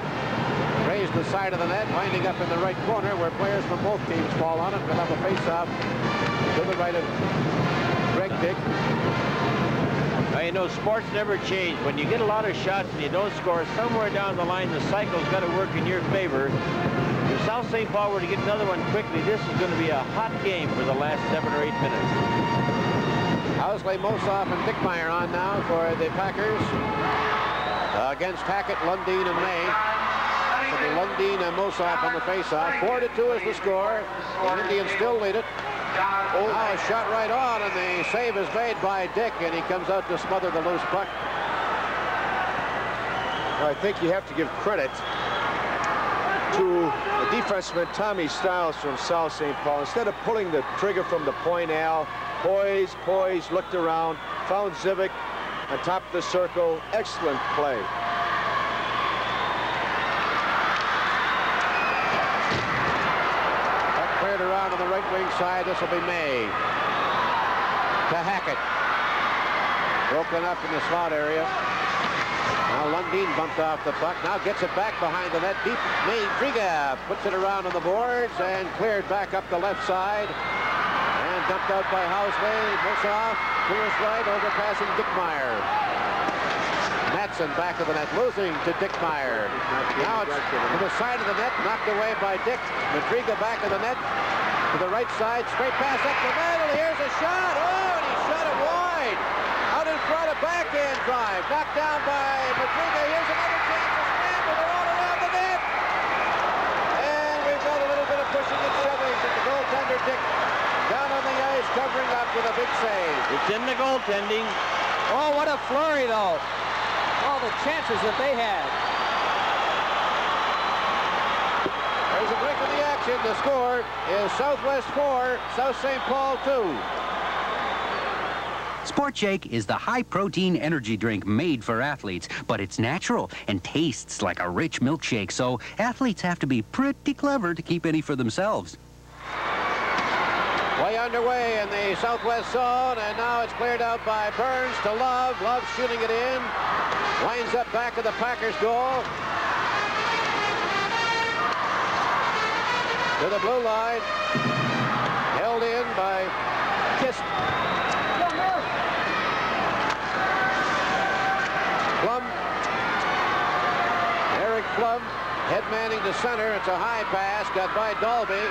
raised the side of the net, winding up in the right corner where players from both teams fall on it. We'll have a face-off to the right of Greg Dick. Now, you know, sports never change. When you get a lot of shots and you don't score, somewhere down the line, the cycle's got to work in your favor. If South St. Paul were to get another one quickly, this is going to be a hot game for the last 7 or 8 minutes. Housley, Mossoff, and Dickmeyer on now for the Packers against Hackett, Lundin, and May. So the Lundin and Mossoff on the face-off. 4-2 is the score. The Indians still lead it. Oh, now a shot right on, and the save is made by Dick, and he comes out to smother the loose puck. Well, I think you have to give credit to the defenseman Tommy Stiles from South St. Paul. Instead of pulling the trigger from the point, Al, poised, looked around, found Zivic on top of the circle. Excellent play. Cleared around on the right wing side. This will be May to Hackett. Broken up in the slot area. Now Lundin bumped off the puck. Now gets it back behind the net. Deep. Madriga puts it around on the boards and cleared back up the left side. And dumped out by Housley. Mossoff to his right, overpassing Dickmeyer. Matheson back of the net, losing to Dick Meyer. Now it's to the side of the net, knocked away by Dick. Madriga back of the net, to the right side, straight pass up the middle. Here's a shot. Oh, and he shot it wide. Out in front, a backhand drive. Knocked down by Madriga. Here's another chance to scramble. They're all around the net. And we've got a little bit of pushing and shoving. And the goaltender, Dick, down on the ice, covering up with a big save. It's in the goaltending. Oh, what a flurry, though. All the chances that they had. There's a break in the action. The score is Southwest 4, South St. Paul 2. Sport Shake is the high-protein energy drink made for athletes, but it's natural and tastes like a rich milkshake, so athletes have to be pretty clever to keep any for themselves. Way underway in the southwest zone, and now it's cleared out by Burns to Love. Love shooting it in. Winds up back of the Packers' goal. To the blue line. Held in by Kist. Plum. Eric Plum. Head manning to center. It's a high pass. Got by Dalby.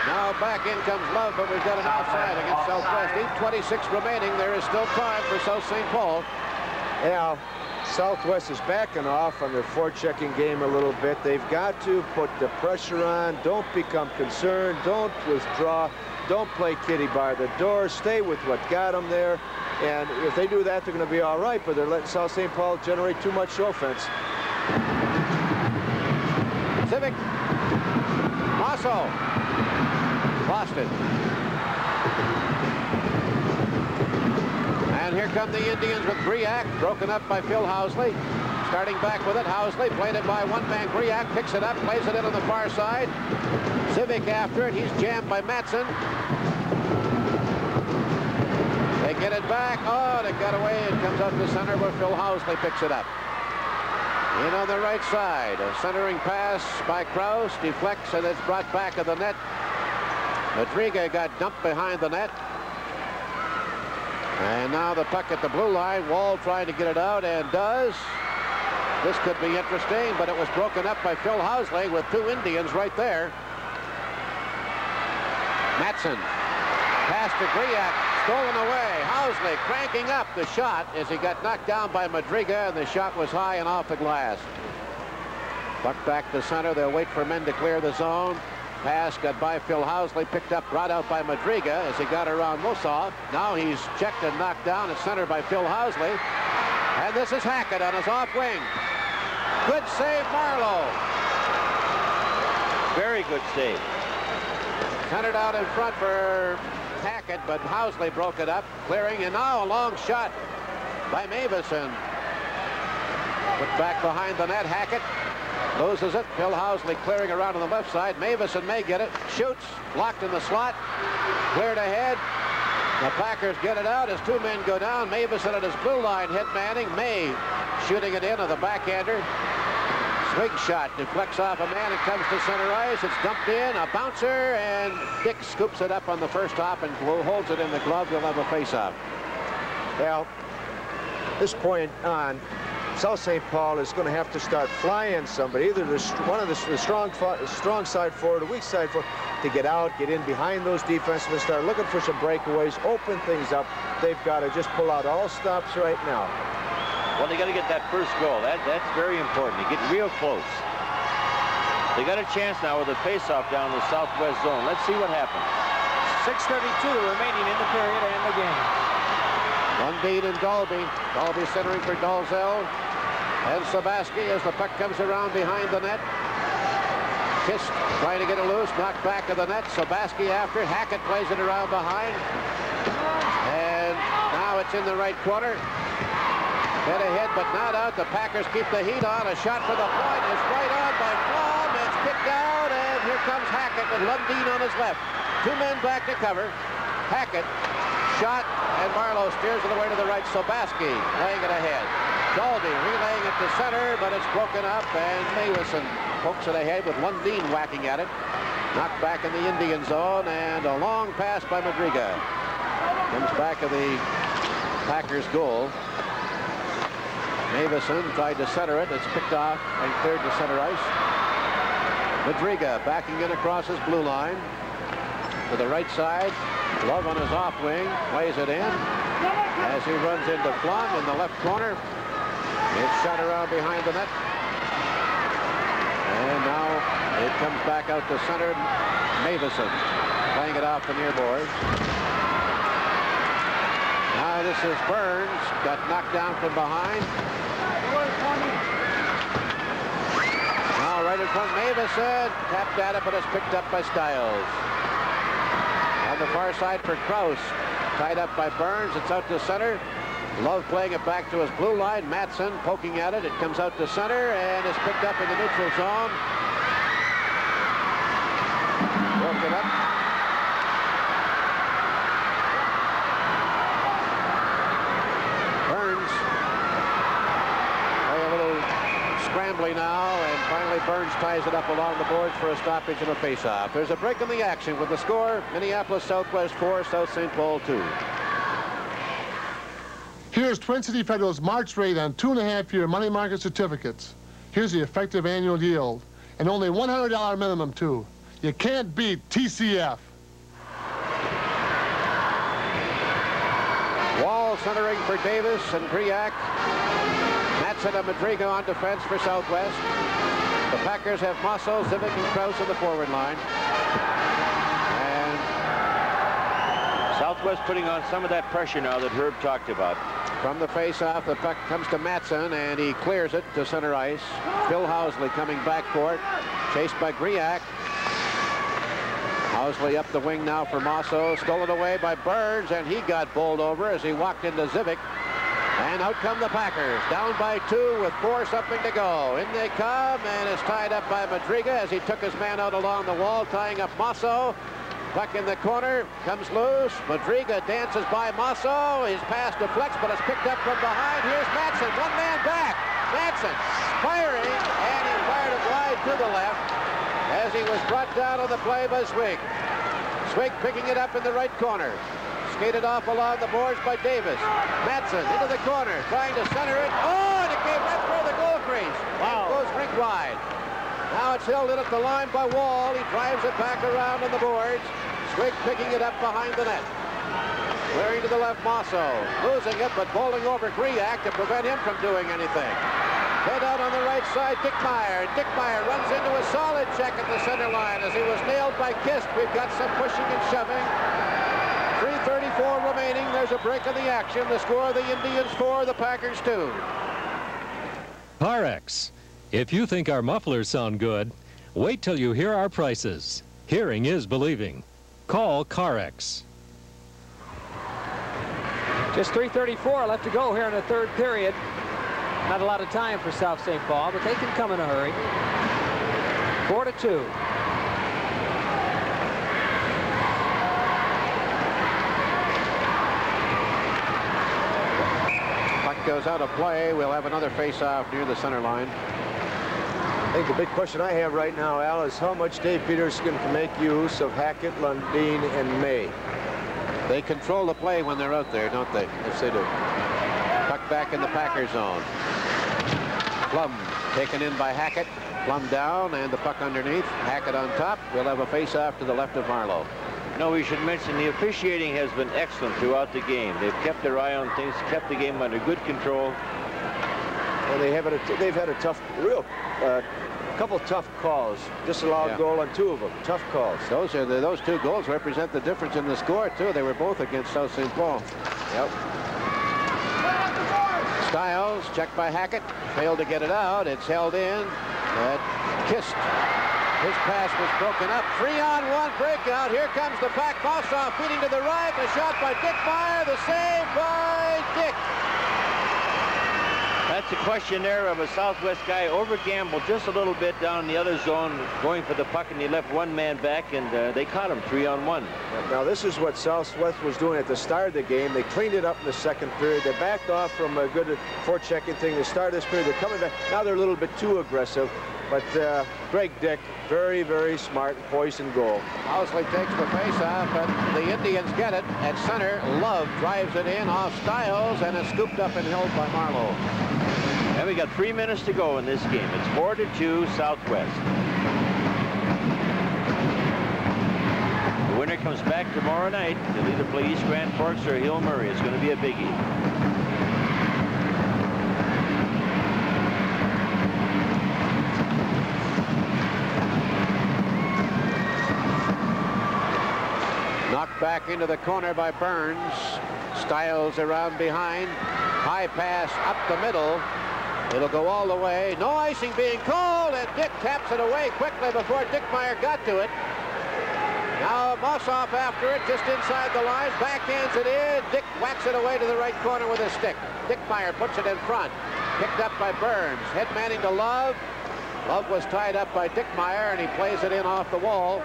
Now back in comes Love, but we've got an outside against Southwest. 8:26 remaining. There is still time for South St. Paul. Yeah, Southwest is backing off on their forechecking game a little bit. They've got to put the pressure on. Don't become concerned. Don't withdraw. Don't play kitty bar the door. Stay with what got them there. And if they do that, they're going to be all right, but they're letting South St. Paul generate too much offense. Civic. Masso. Lost it. And here come the Indians with Griak, broken up by Phil Housley. Starting back with it, Housley played it by one man. Griak picks it up, plays it in on the far side. Civic after it. He's jammed by Matson. They get it back. Oh, it got away. It comes up the center where Phil Housley picks it up. In on the right side, a centering pass by Krause, deflects, and it's brought back of the net. Madriga got dumped behind the net. And now the puck at the blue line. Wall trying to get it out, and does. This could be interesting, but it was broken up by Phil Housley with two Indians right there. Matson. Pass to Griak. Stolen away. Housley cranking up the shot as he got knocked down by Madriga, and the shot was high and off the glass. Puck back to center. They'll wait for men to clear the zone. Pass got by Phil Housley, picked up, brought out by Madriga as he got around Mosov. Now he's checked and knocked down at center by Phil Housley. And this is Hackett on his off wing. Good save, Marlowe. Very good save. Centered out in front for Hackett, but Housley broke it up, clearing, and now a long shot by Mavison. Put back behind the net, Hackett loses it. Phil Housley clearing around on the left side. Mavison may get it, shoots, blocked in the slot, cleared ahead. The Packers get it out as two men go down. Mavison at his blue line, hit Manning. May shooting it in on the backhander. Swing shot, deflects off a man and comes to center ice. It's dumped in, a bouncer, and Dick scoops it up on the first hop and holds it in the glove. They'll have a face-off. Well, this point on, South St. Paul is going to have to start flying somebody, either one of the strong side forward or weak side forward, to get out, get in behind those defensemen, start looking for some breakaways, open things up. They've got to just pull out all stops right now. Well, they got to get that first goal. That's very important. They get real close. They got a chance now with a face-off down the southwest zone. Let's see what happens. 6:32 remaining in the period and the game. Lundin and Dalby. Dalby centering for Dalzell. And Sabaski as the puck comes around behind the net. Kist trying to get it loose. Knocked back of the net. Sabaski after. Hackett plays it around behind. And now it's in the right corner. Head ahead, but not out. The Packers keep the heat on. A shot for the point is right on by Flom. It's kicked out, and here comes Hackett with Lundin on his left. Two men back to cover. Hackett shot, and Marlowe steers it away to the right. Sobaski laying it ahead. Dalby relaying it to center, but it's broken up, and Mavison pokes it ahead with Lundin whacking at it. Knocked back in the Indian zone, and a long pass by Madriga. Comes back of the Packers goal. Mavison tried to center it. It's picked off and cleared to center ice. Madriga backing in across his blue line. To the right side. Love on his off wing. Plays it in. As he runs into Plum in the left corner. It's shot around behind the net. And now it comes back out to center. Mavison playing it off the near boards. Now this is Burns. Got knocked down from behind. Now right in front, Mavison tapped at it, but it's picked up by Stiles. On the far side for Krause. Tied up by Burns. It's out to center. Love playing it back to his blue line. Matson poking at it. It comes out to center and is picked up in the neutral zone. Broken up. Burns play a little scrambly now, and finally Burns ties it up along the boards for a stoppage and a face-off. There's a break in the action with the score: Minneapolis Southwest 4, South St. Paul 2. Here's Twin City Federal's March rate on 2.5-year money market certificates. Here's the effective annual yield, and only $100 minimum, too. You can't beat TCF. Wall centering for Davis and Griak. Matson and Madriga on defense for Southwest. The Packers have Mosso, Zivic, and Krause in the forward line. And Southwest putting on some of that pressure now that Herb talked about. From the face-off, the puck comes to Matson, and he clears it to center ice. Phil Housley coming backcourt, chased by Griak. Housley up the wing now for Mosso, stolen away by Burns, and he got bowled over as he walked into Zivic. And out come the Packers, down by 2 with 4 something to go. In they come, and it's tied up by Madriga as he took his man out along the wall, tying up Mosso. Puck in the corner, comes loose. Madriga dances by Mosso. His pass deflects, but it's picked up from behind. Here's Matson, one man back. Matson firing, and he fired it wide to the left as he was brought down on the play by Swig. Swig picking it up in the right corner. Skated off along the boards by Davis. Matson into the corner, trying to center it. Oh, and it came right through the goal crease. Wow. It goes rink wide. Now it's held in at the line by Wall. He drives it back around on the boards. Swig picking it up behind the net. Clearing to the left, Mosso. Losing it, but bowling over Griak to prevent him from doing anything. Head out on the right side, Dick Meyer. Dick Meyer runs into a solid check at the center line as he was nailed by Kist. We've got some pushing and shoving. 3:34 remaining. There's a break in the action. The score: the Indians 4, the Packers 2. Parex. If you think our mufflers sound good, wait till you hear our prices. Hearing is believing. Call Carex. Just 3:34 left to go here in the third period. Not a lot of time for South St. Paul, but they can come in a hurry. 4-2. Puck goes out of play. We'll have another face-off near the center line. I think the big question I have right now, Al, is how much Dave Peterson can make use of Hackett, Lundin, and May. They control the play when they're out there, don't they? Yes, they do. Puck back in the Packer zone. Plum taken in by Hackett. Plum down, and the puck underneath. Hackett on top. We'll have a face-off to the left of Marlowe. No, we should mention the officiating has been excellent throughout the game. They've kept their eye on things, kept the game under good control. Well, they've had a tough, couple tough calls. Disallowed goal on 2 of them. Tough calls. Those 2 goals represent the difference in the score, too. They were both against South St. Paul. Yep. Stiles, checked by Hackett. Failed to get it out. It's held in. Kist. His pass was broken up. 3-on-1 breakout. Here comes the pack. Mosso feeding to the right. A shot by Dick Meyer. The save by Dick. That's a question there of a Southwest guy over-gambled just a little bit down in the other zone going for the puck, and he left one man back, and they caught him 3-on-1. Now this is what Southwest was doing at the start of the game. They cleaned it up in the second period. They backed off from a good forechecking thing. They started this period. They're coming back. Now they're a little bit too aggressive. But Greg Dick, very, very smart, poised in goal. Housley takes the face-off, but the Indians get it at center. Love drives it in off Stiles, and is scooped up and held by Marlowe. And we got 3 minutes to go in this game. It's 4-2 Southwest. The winner comes back tomorrow night. They'll either play East Grand Forks or Hill Murray. It's going to be a biggie. Knocked back into the corner by Burns. Stiles around behind. High pass up the middle. It'll go all the way. No icing being called, and Dick taps it away quickly before Dickmeyer got to it. Now Mossoff after it, just inside the line, backhands it in. Dick whacks it away to the right corner with a stick. Dickmeyer puts it in front. Picked up by Burns. Head manning to Love. Love was tied up by Dickmeyer, and he plays it in off the wall.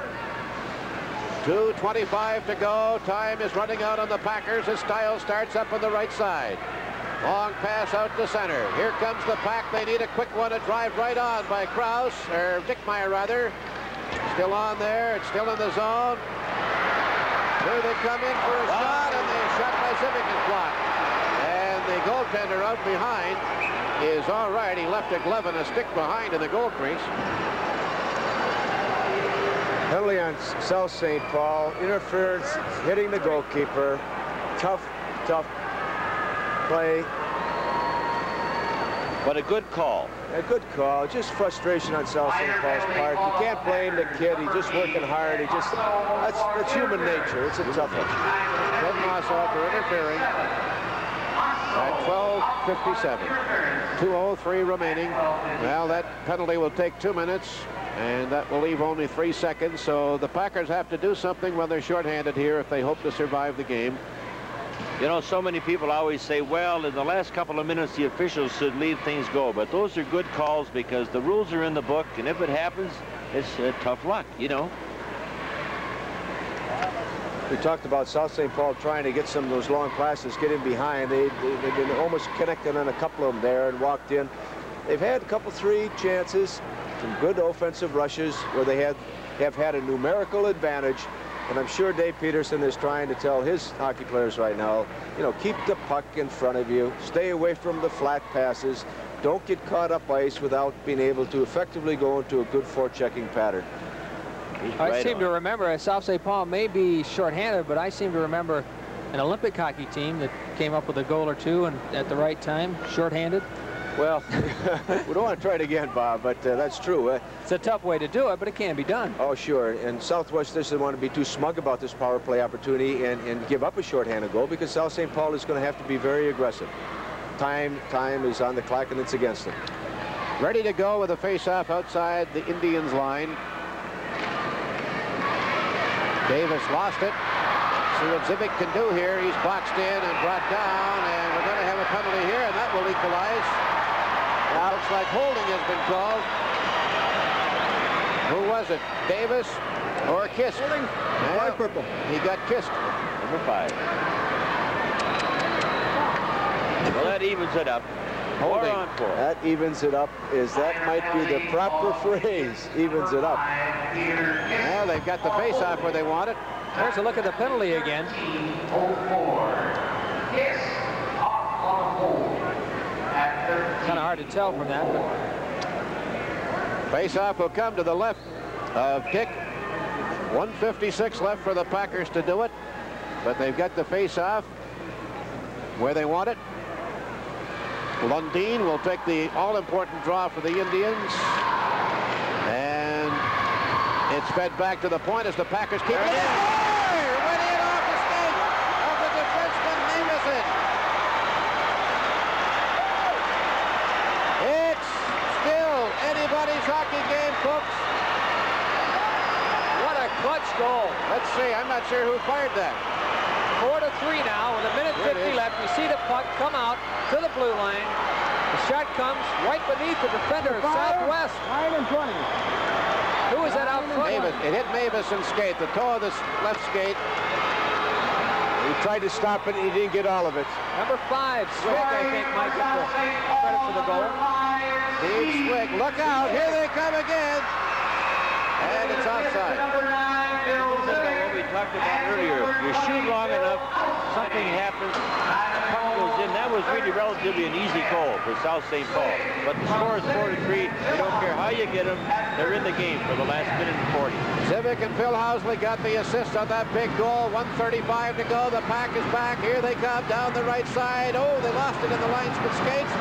2:25 to go. Time is running out on the Packers as Stiles starts up on the right side. Long pass out to center. Here comes the Pack. They need a quick one to drive right on by Krause, or Dickmeyer rather. Still on there. It's still in the zone. Here they come in for a shot, and the shot by Civic is blocked. And the goaltender out behind is all right. He left a glove and a stick behind in the goal crease. Penalty on South St. Paul. Interference, hitting the goalkeeper. Tough play. But a good call. A good call. Just frustration on South St. Paul's part. You can't blame the kid. He's just working hard. That's human nature. It's a tough one. Ted Mossoff for interfering at 12:57. 2:03 remaining. Well, that penalty will take 2 minutes. And that will leave only 3 seconds, so the Packers have to do something when they're shorthanded here if they hope to survive the game. You know, so many people always say, well, in the last couple of minutes, the officials should leave things go. But those are good calls because the rules are in the book, and if it happens, it's tough luck, you know. We talked about South St. Paul trying to get some of those long passes, get in behind. They've been almost connected on a couple of them there and walked in. They've had a couple, 3 chances. Some good offensive rushes where they have had a numerical advantage, and I'm sure Dave Peterson is trying to tell his hockey players right now, you know, keep the puck in front of you, stay away from the flat passes, don't get caught up ice without being able to effectively go into a good forechecking pattern. I seem to remember South St. Paul may be shorthanded, but I seem to remember an Olympic hockey team that came up with a goal or two and at the right time, shorthanded. Well, we don't want to try it again, Bob, but that's true. It's a tough way to do it, but it can be done. Oh, sure. And Southwest doesn't want to be too smug about this power play opportunity and give up a shorthanded goal because South St. Paul is going to have to be very aggressive. Time is on the clock, and it's against them. Ready to go with a face-off outside the Indians' line. Davis lost it. See what Zivic can do here. He's boxed in and brought down, and we're going to have a penalty here, and that will equalize. Now looks like holding has been called. Who was it? Davis or kissed? Holding. Yeah, purple. He got kissed. Number 5. Well, that evens it up. Holding. 4 on 4. That evens it up. That might be the proper phrase. Evens it up. Well, they've got the face-off where they want it. There's a look at the penalty again. Kind of hard to tell from that. Face-off will come to the left of Dick. 1:56 left for the Packers to do it, but they've got the face-off where they want it. Lundin will take the all-important draw for the Indians, and it's fed back to the point as the Packers keep it in. Went in off the skate of the defenseman Matheson. It's still anybody's hockey game, folks. What a clutch goal. Let's see. I'm not sure who fired that. 4-3 now with 1:50 left. You see the puck come out to the blue line. The shot comes right beneath the defender of Southwest. 9 and 20. Who is that out front? Mavis. It hit Maveson's skate, the toe of the left skate. He tried to stop it, and he didn't get all of it. Number 5, Swig, I think, might get the credit for the goal. Steve Swig, look out, here they come again. And it's offside. What we talked about earlier. You shoot long enough, something happens, the puck goes in, that was really relatively an easy goal for South St. Paul. But the score is 4-3. You don't care how you get them, they're in the game for the last minute and 40. Civic and Phil Housley got the assist on that big goal. 1:35 to go. The pack is back. Here they come down the right side. Oh, they lost it in the linesman skates.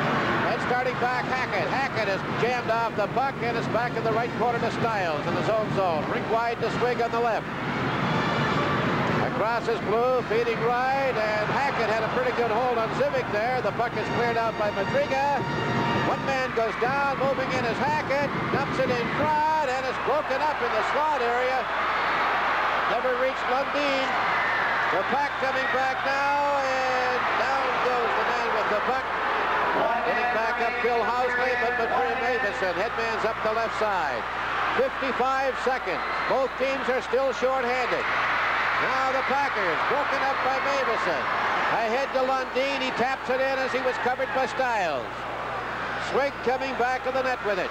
And starting back, Hackett. Hackett has jammed off the puck and is back in the right corner to Stiles in his own zone. Rink wide to Swig on the left. Across is Blue, feeding right, and Hackett had a pretty good hold on Civic there. The puck is cleared out by Madriga. One man goes down, moving in is Hackett, dumps it in front, and it's broken up in the slot area. Never reached Lundin. The puck coming back now, and down goes the man with the puck. Getting back up Phil Housley, but Matheson, headman's up the left side. 55 seconds. Both teams are still shorthanded. Now the Packers, broken up by Matheson. Ahead to Lundin, he taps it in as he was covered by Stiles. Swig coming back to the net with it.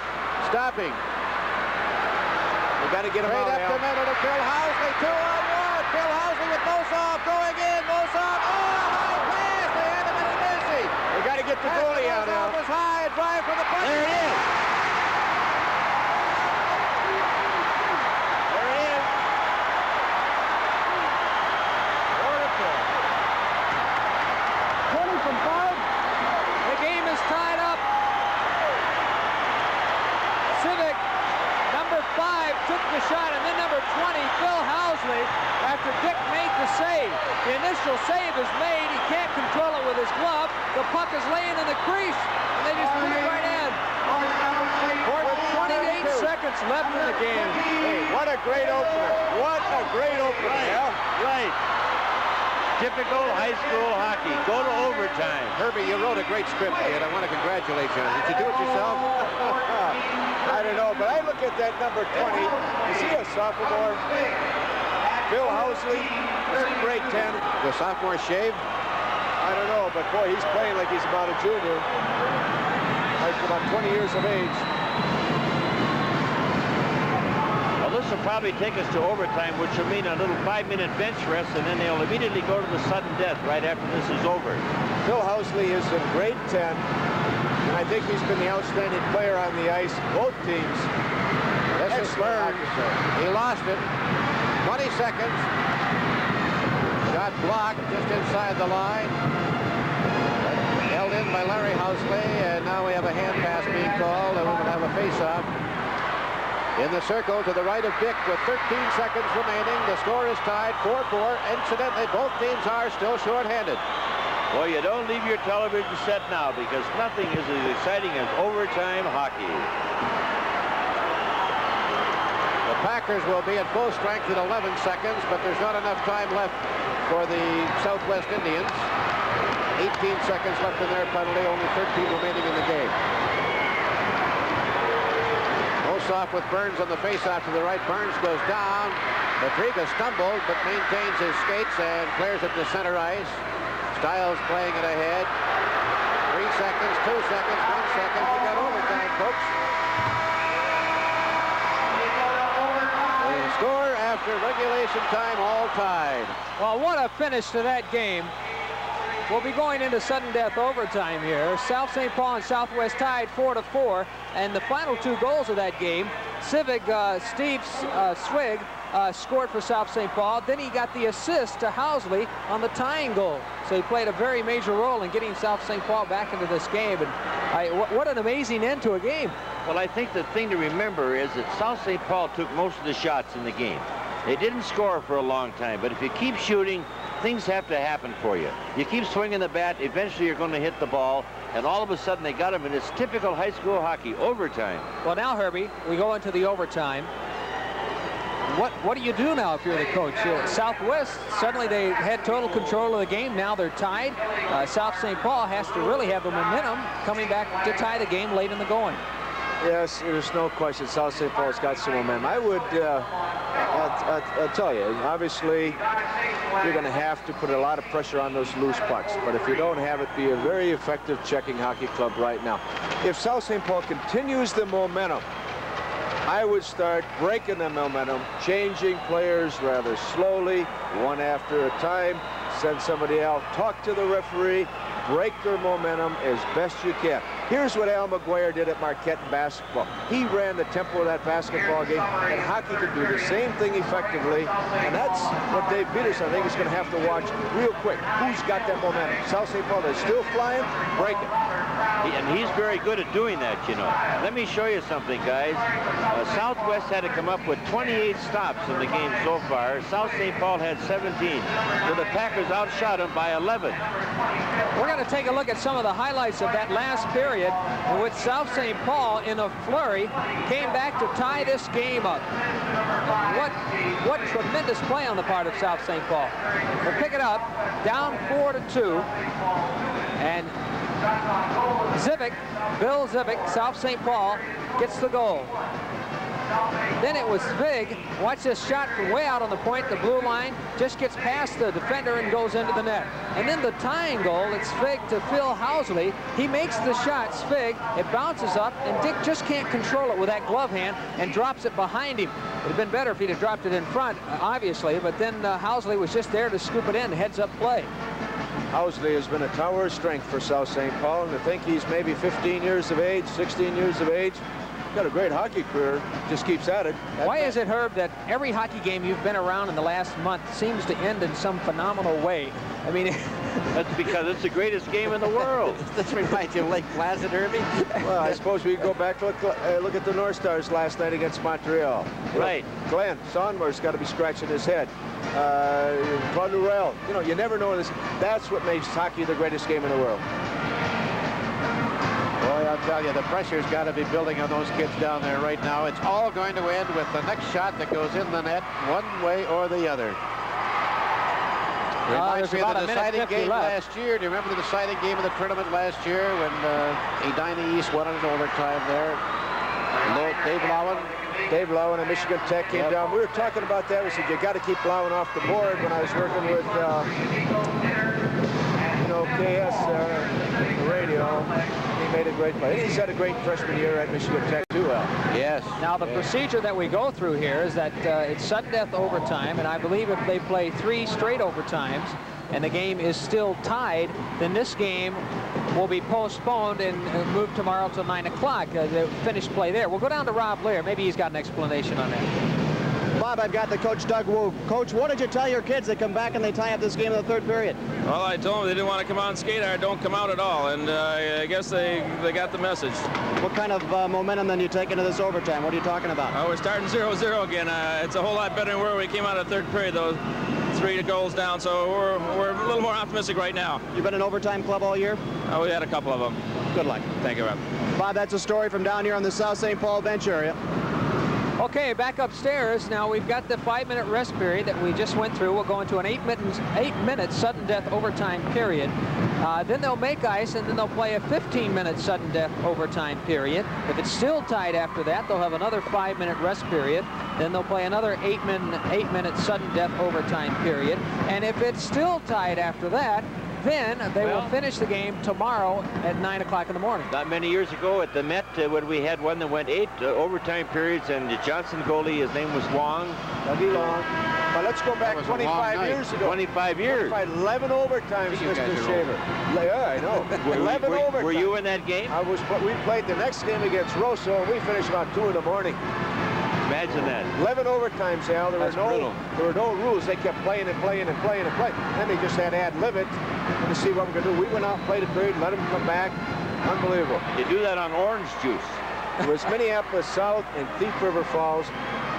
Stopping. You got to get him out, Straight up the middle to Phil Housley, 2-on-1. Phil Housley with Mossoff going in. Mossoff, high pass. They had him in a mercy. We got to get the goalie out now. Mossoff was high, drive for the puck. There it is. The shot, and then number 20, Phil Housley, after Dick made the save. The initial save is made. He can't control it with his glove. The puck is laying in the crease, and they just put it right in. 28 seconds left in the game. Hey, what a great opener. What a great opener. Right. Right. Typical high school hockey. Go to overtime. Herbie, you wrote a great script, kid. I want to congratulate you. Did you do it yourself? I don't know, but I look at that number 20. Is he a sophomore? Phil Housley, grade 10. The sophomore shave? I don't know, but boy, he's playing like he's about a junior. Like about 20 years of age. Well, this will probably take us to overtime, which will mean a little 5-minute bench rest, and then they'll immediately go to the sudden death right after this is over. Phil Housley is in grade 10. And I think he's been the outstanding player on the ice, both teams. This is Burns. He lost it. 20 seconds. Shot blocked just inside the line. Held in by Larry Housley, and now we have a hand pass being called, and we're going to have a face-off. In the circle to the right of Dick with 13 seconds remaining. The score is tied 4-4. Incidentally, both teams are still shorthanded. Boy, you don't leave your television set now because nothing is as exciting as overtime hockey. The Packers will be at full strength in 11 seconds, but there's not enough time left for the Southwest Indians. 18 seconds left in their penalty, only 13 remaining in the game. Mossoff with Burns on the face-off to the right. Burns goes down. Madriga stumbled, but maintains his skates and clears it to center ice. Stiles playing it ahead. 3 seconds, 2 seconds, 1 second. We got overtime, folks. The score after regulation time, all tied. Well, what a finish to that game. We'll be going into sudden death overtime here. South St. Paul and Southwest tied 4-4. And the final 2 goals of that game, Civic, Steve Swig, scored for South St. Paul. Then he got the assist to Housley on the tying goal. So he played a very major role in getting South St. Paul back into this game. And what an amazing end to a game. Well, I think the thing to remember is that South St. Paul took most of the shots in the game. They didn't score for a long time, but if you keep shooting, things have to happen for you. You keep swinging the bat, eventually you're going to hit the ball, and all of a sudden they got him in it's typical high school hockey, overtime. Well, now, Herbie, we go into the overtime. What do you do now if you're the coach? Southwest, suddenly they had total control of the game. Now they're tied. South St. Paul has to really have the momentum coming back to tie the game late in the going. Yes, there's no question. South St. Paul's got some momentum. I would, I'll tell you, obviously, you're going to have to put a lot of pressure on those loose pucks. But if you don't have it, be a very effective checking hockey club right now. If South St. Paul continues the momentum, I would start breaking the momentum, changing players rather slowly, one after a time, send somebody out, talk to the referee, break their momentum as best you can. Here's what Al McGuire did at Marquette in basketball. He ran the tempo of that basketball game, and hockey can do the same thing effectively, and that's what Dave Peterson, I think, is going to have to watch real quick. Who's got that momentum? South St. Paul is still flying, break it. And he's very good at doing that, you know. Let me show you something, guys. Southwest had to come up with 28 stops in the game so far. South St. Paul had 17. So the Packers outshot them by 11. We're going to take a look at some of the highlights of that last period in which South St. Paul, in a flurry, came back to tie this game up. What tremendous play on the part of South St. Paul. We'll pick it up, down 4-2, and Bill Zivic, South St. Paul, gets the goal. Then it was Svig. Watch this shot from way out on the point, the blue line, just gets past the defender and goes into the net. And then the tying goal, it's Svig to Phil Housley. He makes the shot, Svig, it bounces up, and Dick just can't control it with that glove hand and drops it behind him. It would have been better if he'd have dropped it in front, obviously, but then Housley was just there to scoop it in, heads-up play. Housley has been a tower of strength for South St. Paul, and to think he's maybe 15 years of age, 16 years of age, got a great hockey career, just keeps at it. Why is it, Herb, that every hockey game you've been around in the last month seems to end in some phenomenal way? I mean, that's because it's the greatest game in the world. This reminds you of Lake Placid, Herbie? Well, I suppose we go back to look at the North Stars last night against Montreal. Right. Glenn Sonmore's got to be scratching his head. Claude Lurel. You know, you never know this. That's what makes hockey the greatest game in the world. Boy, I'll tell you, the pressure's got to be building on those kids down there right now. It's all going to end with the next shot that goes in the net, one way or the other. Reminds me of the deciding game last year. Do you remember the deciding game of the tournament last year when Edina East won it in overtime there? Dave Lowen and Michigan Tech came down. We were talking about that. We said, you got to keep Lowen off the board when I was working with, KS the radio. He made a great play. He's had a great freshman year at Michigan Tech, too. Yes. Now, the procedure that we go through here is that it's sudden death overtime, and I believe if they play 3 straight overtimes and the game is still tied, then this game will be postponed and moved tomorrow till 9 o'clock. The finished play there. We'll go down to Rob Lear. Maybe he's got an explanation on that. Bob, I've got the coach, Doug Wu. Coach, what did you tell your kids that come back and they tie up this game in the third period? Well, I told them they didn't want to come out and skate hard, don't come out at all, and I guess they got the message. What kind of momentum then you take into this overtime? What are you talking about? We're starting 0-0 again. It's a whole lot better than where we came out of the third period, though. 3 goals down, so we're a little more optimistic right now. You've been an overtime club all year? We had a couple of them. Good luck. Thank you, Rob. Bob, that's a story from down here on the South St. Paul bench area. Okay, back upstairs. Now we've got the 5-minute rest period that we just went through. We'll go into an 8-minute sudden death overtime period. Then they'll make ice, and then they'll play a 15-minute sudden death overtime period. If it's still tied after that, they'll have another 5-minute rest period. Then they'll play another 8-minute sudden death overtime period. And if it's still tied after that, then they will finish the game tomorrow at 9 o'clock in the morning. Not many years ago at the Met, when we had one that went 8 overtime periods, and the Johnson goalie, his name was Long. Dougie Long. But let's go back 25 years ago. 25 years. 11 overtimes, Mr. Shaver. Yeah, I know. 11 overtimes. Were you in that game? We played the next game against Rosso, and we finished about 2 in the morning. Imagine that. 11 overtimes, Al. There were no rules. They kept playing and playing and playing and playing. Then they just had to ad-lib it to see what we're going to do. We went out and played a period, let them come back. Unbelievable. You do that on orange juice. It was Minneapolis South and Thief River Falls.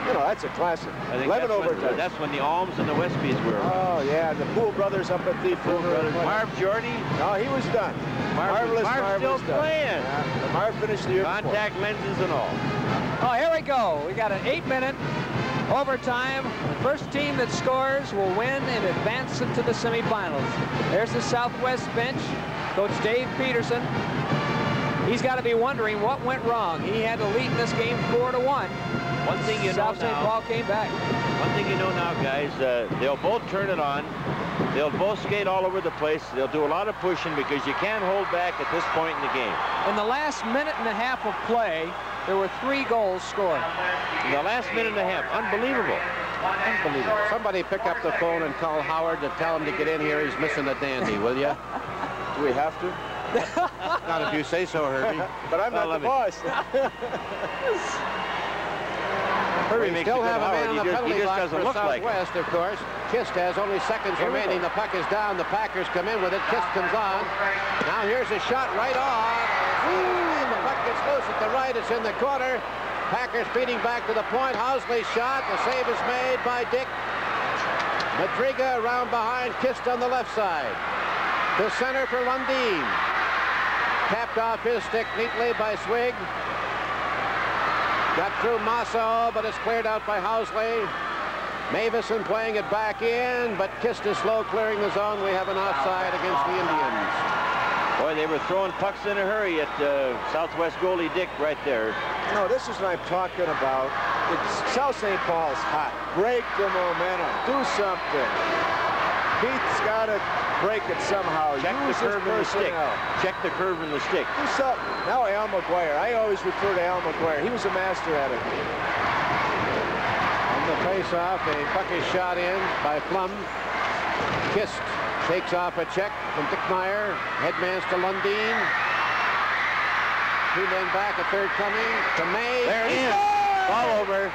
You know, that's a classic. 11 overtimes. That's when the Alms and the Westbys were around. Oh, yeah. The Poole brothers up at Thief River. Marv Jordy? No, he was done. Marv's still playing. Yeah, Marv finished the year Contact lenses and all. Oh, here we go. We got an 8-minute overtime. The first team that scores will win and advance into the semifinals. There's the Southwest bench. Coach Dave Peterson. He's got to be wondering what went wrong. He had to lead in this game 4-1. One thing you know South St. Paul came back. One thing you know now, guys, they'll both turn it on. They'll both skate all over the place. They'll do a lot of pushing because you can't hold back at this point in the game. In the last minute and a half of play, there were 3 goals scored. In the last minute and a half. Unbelievable. Unbelievable. Somebody pick up the phone and call Howard to tell him to get in here. He's missing a dandy, will you? Do we have to? Not if you say so, Herbie. But I'm not the boss. We makes still a good have a man Howard. on the He penalty just box doesn't for look like it. Southwest, of course. Kist has only seconds Here we remaining. go. The puck is down. The Packers come in with it. Kist comes on. Now here's a shot right on. Ooh, the puck gets loose at the right. It's in the corner. Packers feeding back to the point. Housley's shot. The save is made by Dick. Madriga around behind. Kist on the left side. To center for Lundin. Tapped off his stick neatly by Swig. Got through Masso, but it's cleared out by Housley. Mavison playing it back in, but Kist is slow clearing the zone. We have an offside against the Indians. Boy, they were throwing pucks in a hurry at Southwest goalie Dick right there. No, this is what I'm talking about. South St. Paul's hot. Break the momentum. Do something. Pete's got to break it somehow. Check the curve in the stick. Check the curve in the stick. Do something. Now Al McGuire. I always refer to Al McGuire. He was a master at it. On the face-off, a puck is shot in by Plum. Kist takes off a check from Dickmeyer. Headmans to Lundin. Two men back, a third coming to May. There it is. Ball over.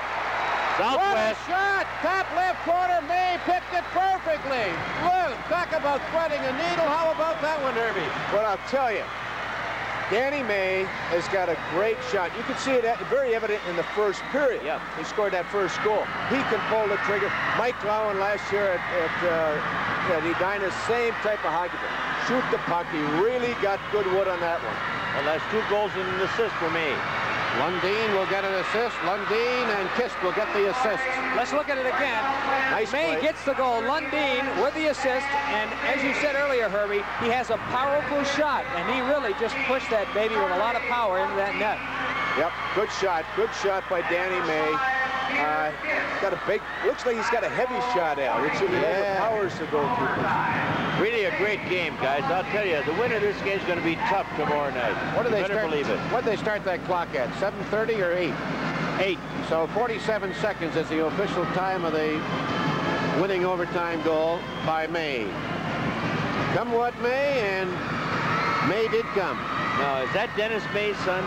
Southwest. What a shot! Top left corner. May picked it perfectly. Look, talk about threading a needle. How about that one, Herbie? Well, I'll tell you. Danny May has got a great shot. You can see it very evident in the first period. Yep. He scored that first goal. He can pull the trigger. Mike Lowen last year at Edina, same type of hockey player. Shoot the puck. He really got good wood on that one. Well, that's 2 goals and an assist for me. Lundin will get an assist. Lundin and Kist will get the assist. Let's look at it again. Nice May play. gets the goal. Lundin with the assist. And as you said earlier, Herbie, he has a powerful shot. And he really just pushed that baby with a lot of power into that net. Yep, good shot. Good shot by Danny May. Got a big, looks like he's got a heavy shot out. It should be powers to go through. Really a great game, guys. I'll tell you, the winner of this game is going to be tough tomorrow night. What do they better start? believe it. What do they start that clock at? 7:30 or 8? 8. So 47 seconds is the official time of the winning overtime goal by May. Come what may, and May did come. Now, is that Dennis May's son?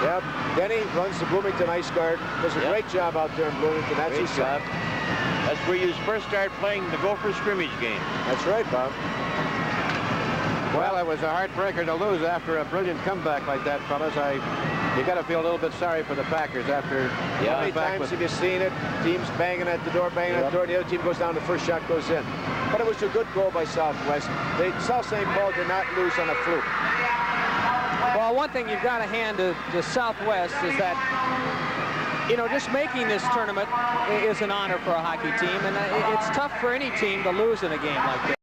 Yep. Denny runs the Bloomington Ice Guard. Does a great job out there in Bloomington. That's his job. That's where you first start playing the Gopher scrimmage game. That's right, Bob. Well, it was a heartbreaker to lose after a brilliant comeback like that, fellas. You got to feel a little bit sorry for the Packers after. How many times have you seen it? Teams banging at the door, banging at the door. The other team goes down. The first shot goes in. But it was a good goal by Southwest. South St. Paul did not lose on a fluke. Well, one thing you've got to hand to Southwest is that, you know, just making this tournament is an honor for a hockey team, and it's tough for any team to lose in a game like this.